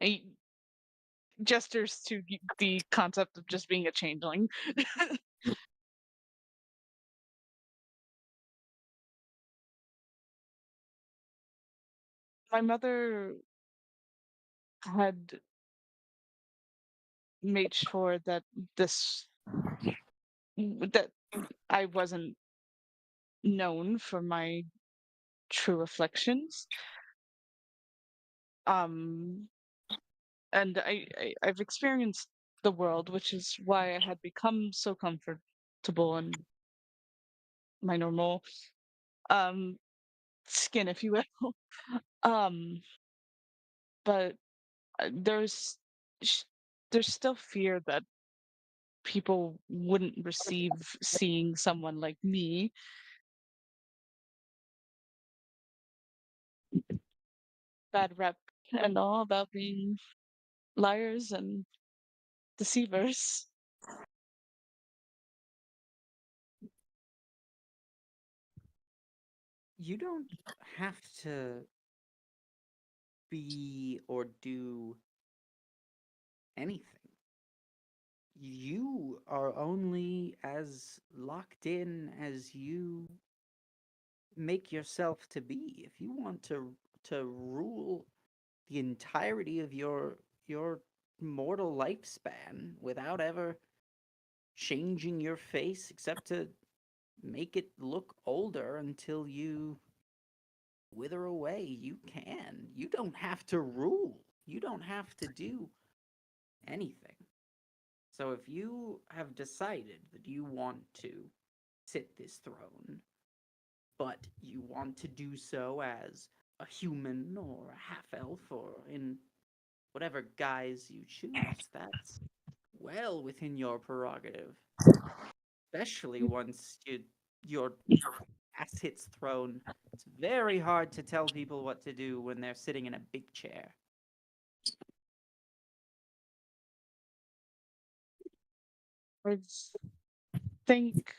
a gestures to the concept of just being a changeling. My mother had made sure that this that I wasn't known for my true afflictions. Um, and I've experienced the world, which is why I had become so comfortable in my normal um skin, if you will. Um, but there's sh- there's still fear that people wouldn't receive seeing someone like me bad rep and all about being liars and deceivers. You don't have to be or do anything. You are only as locked in as you make yourself to be. If you want to rule the entirety of your mortal lifespan without ever changing your face except to make it look older until you wither away, you can. You don't have to rule. You don't have to do anything. So if you have decided that you want to sit this throne, but you want to do so as a human or a half elf or in whatever guise you choose, that's well within your prerogative. Especially once your ass hits throne. It's very hard to tell people what to do when they're sitting in a big chair. I think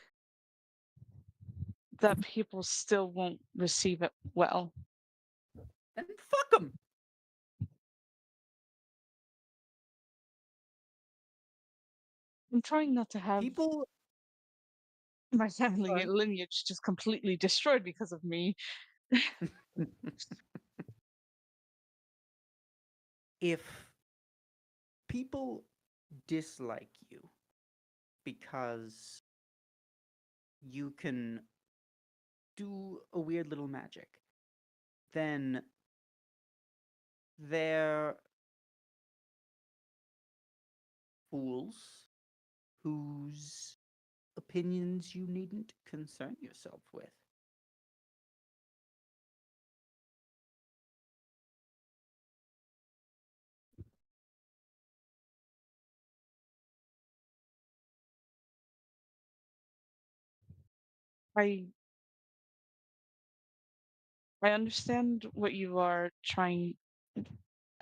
that people still won't receive it well. And fuck them. I'm trying not to have People my family Sorry. lineage just completely destroyed because of me. If people dislike you because you can do a weird little magic, then they're fools whose opinions you needn't concern yourself with. I I understand what you are trying.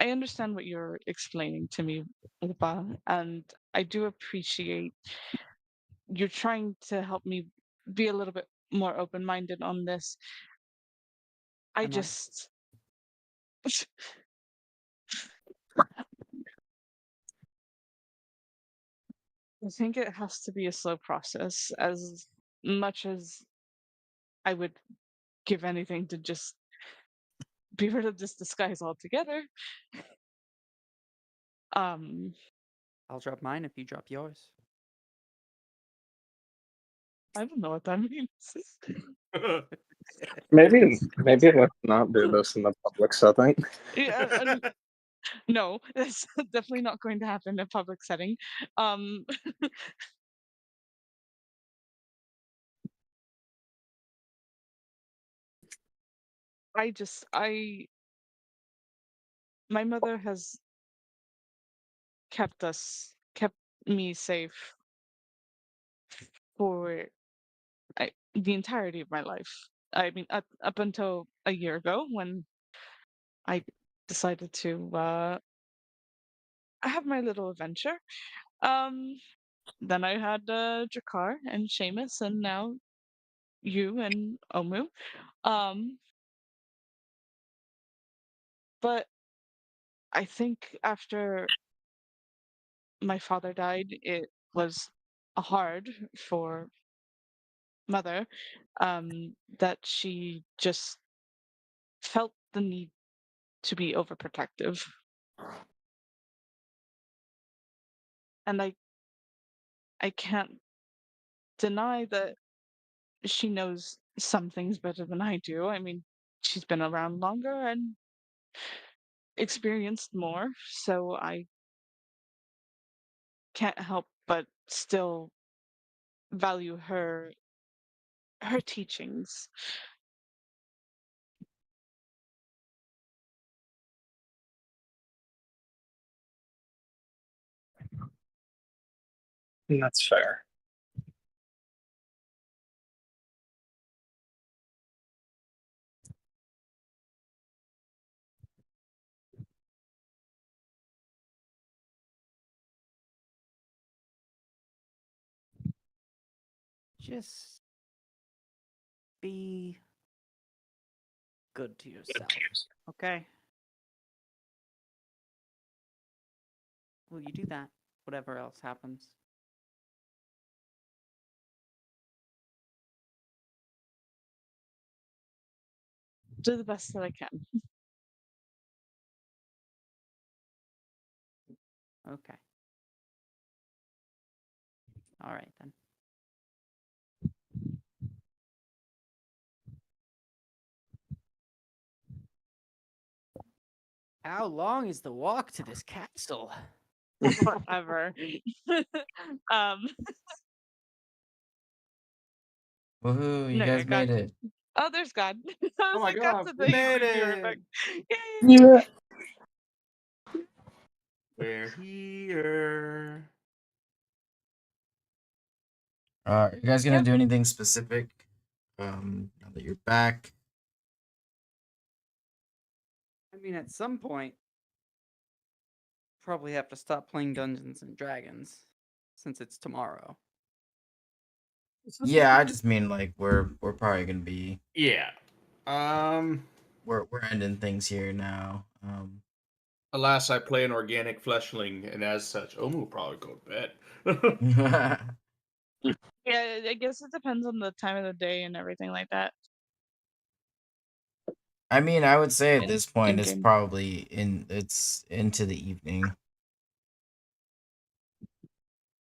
I understand what you're explaining to me, Upa, and I do appreciate you're trying to help me be a little bit more open-minded on this. I Am I? just I think it has to be a slow process as much as I would give anything to just be rid of this disguise altogether. Um, I'll drop mine if you drop yours. I don't know what that means. Maybe let's not do this in the public setting. Yeah, no, it's definitely not going to happen in a public setting. Um, I my mother has kept me safe for the entirety of my life. I mean, up until a year ago when I decided to have my little adventure. Um, then I had Jakar and Seamus, and now you and Omu. Um, but I think after my father died, it was hard for mother that she just felt the need to be overprotective. And I can't deny that she knows some things better than I do. I mean, she's been around longer and experienced more, so I can't help but still value her teachings. That's fair. Just be good to yourself, okay? Will you do that? Whatever else happens. Do the best that I can. Okay. All right then. How long is the walk to this castle? Forever. um, Woohoo! You no, guys God. made it. Oh, there's God. I Oh was my like, God god, said we that he made would be right back. it! Yay! Yeah. We're here. You guys gonna Yeah. do anything specific? Now that you're back. I mean, at some point, probably have to stop playing Dungeons and Dragons since it's tomorrow. Yeah, I just mean like we're probably gonna be Yeah. we're ending things here now. Alas, I play an organic fleshling, and as such, Omu will probably go to bed. Yeah, I guess it depends on the time of the day and everything like that. I mean, I would say at In- this point it's in-game. probably it's into the evening.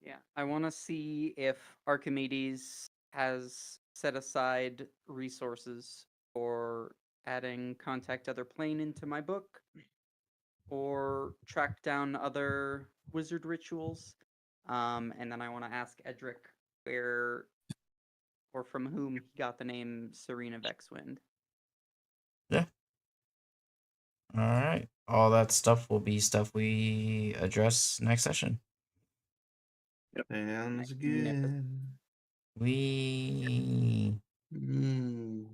Yeah. I want to see if Archimedes has set aside resources for adding Contact Other Plane into my book, or track down other wizard rituals. And then I want to ask Edric where or from whom he got the name Serena Vexwind. All right. All that stuff will be stuff we address next session. Sounds Magnificent. good. We Mm.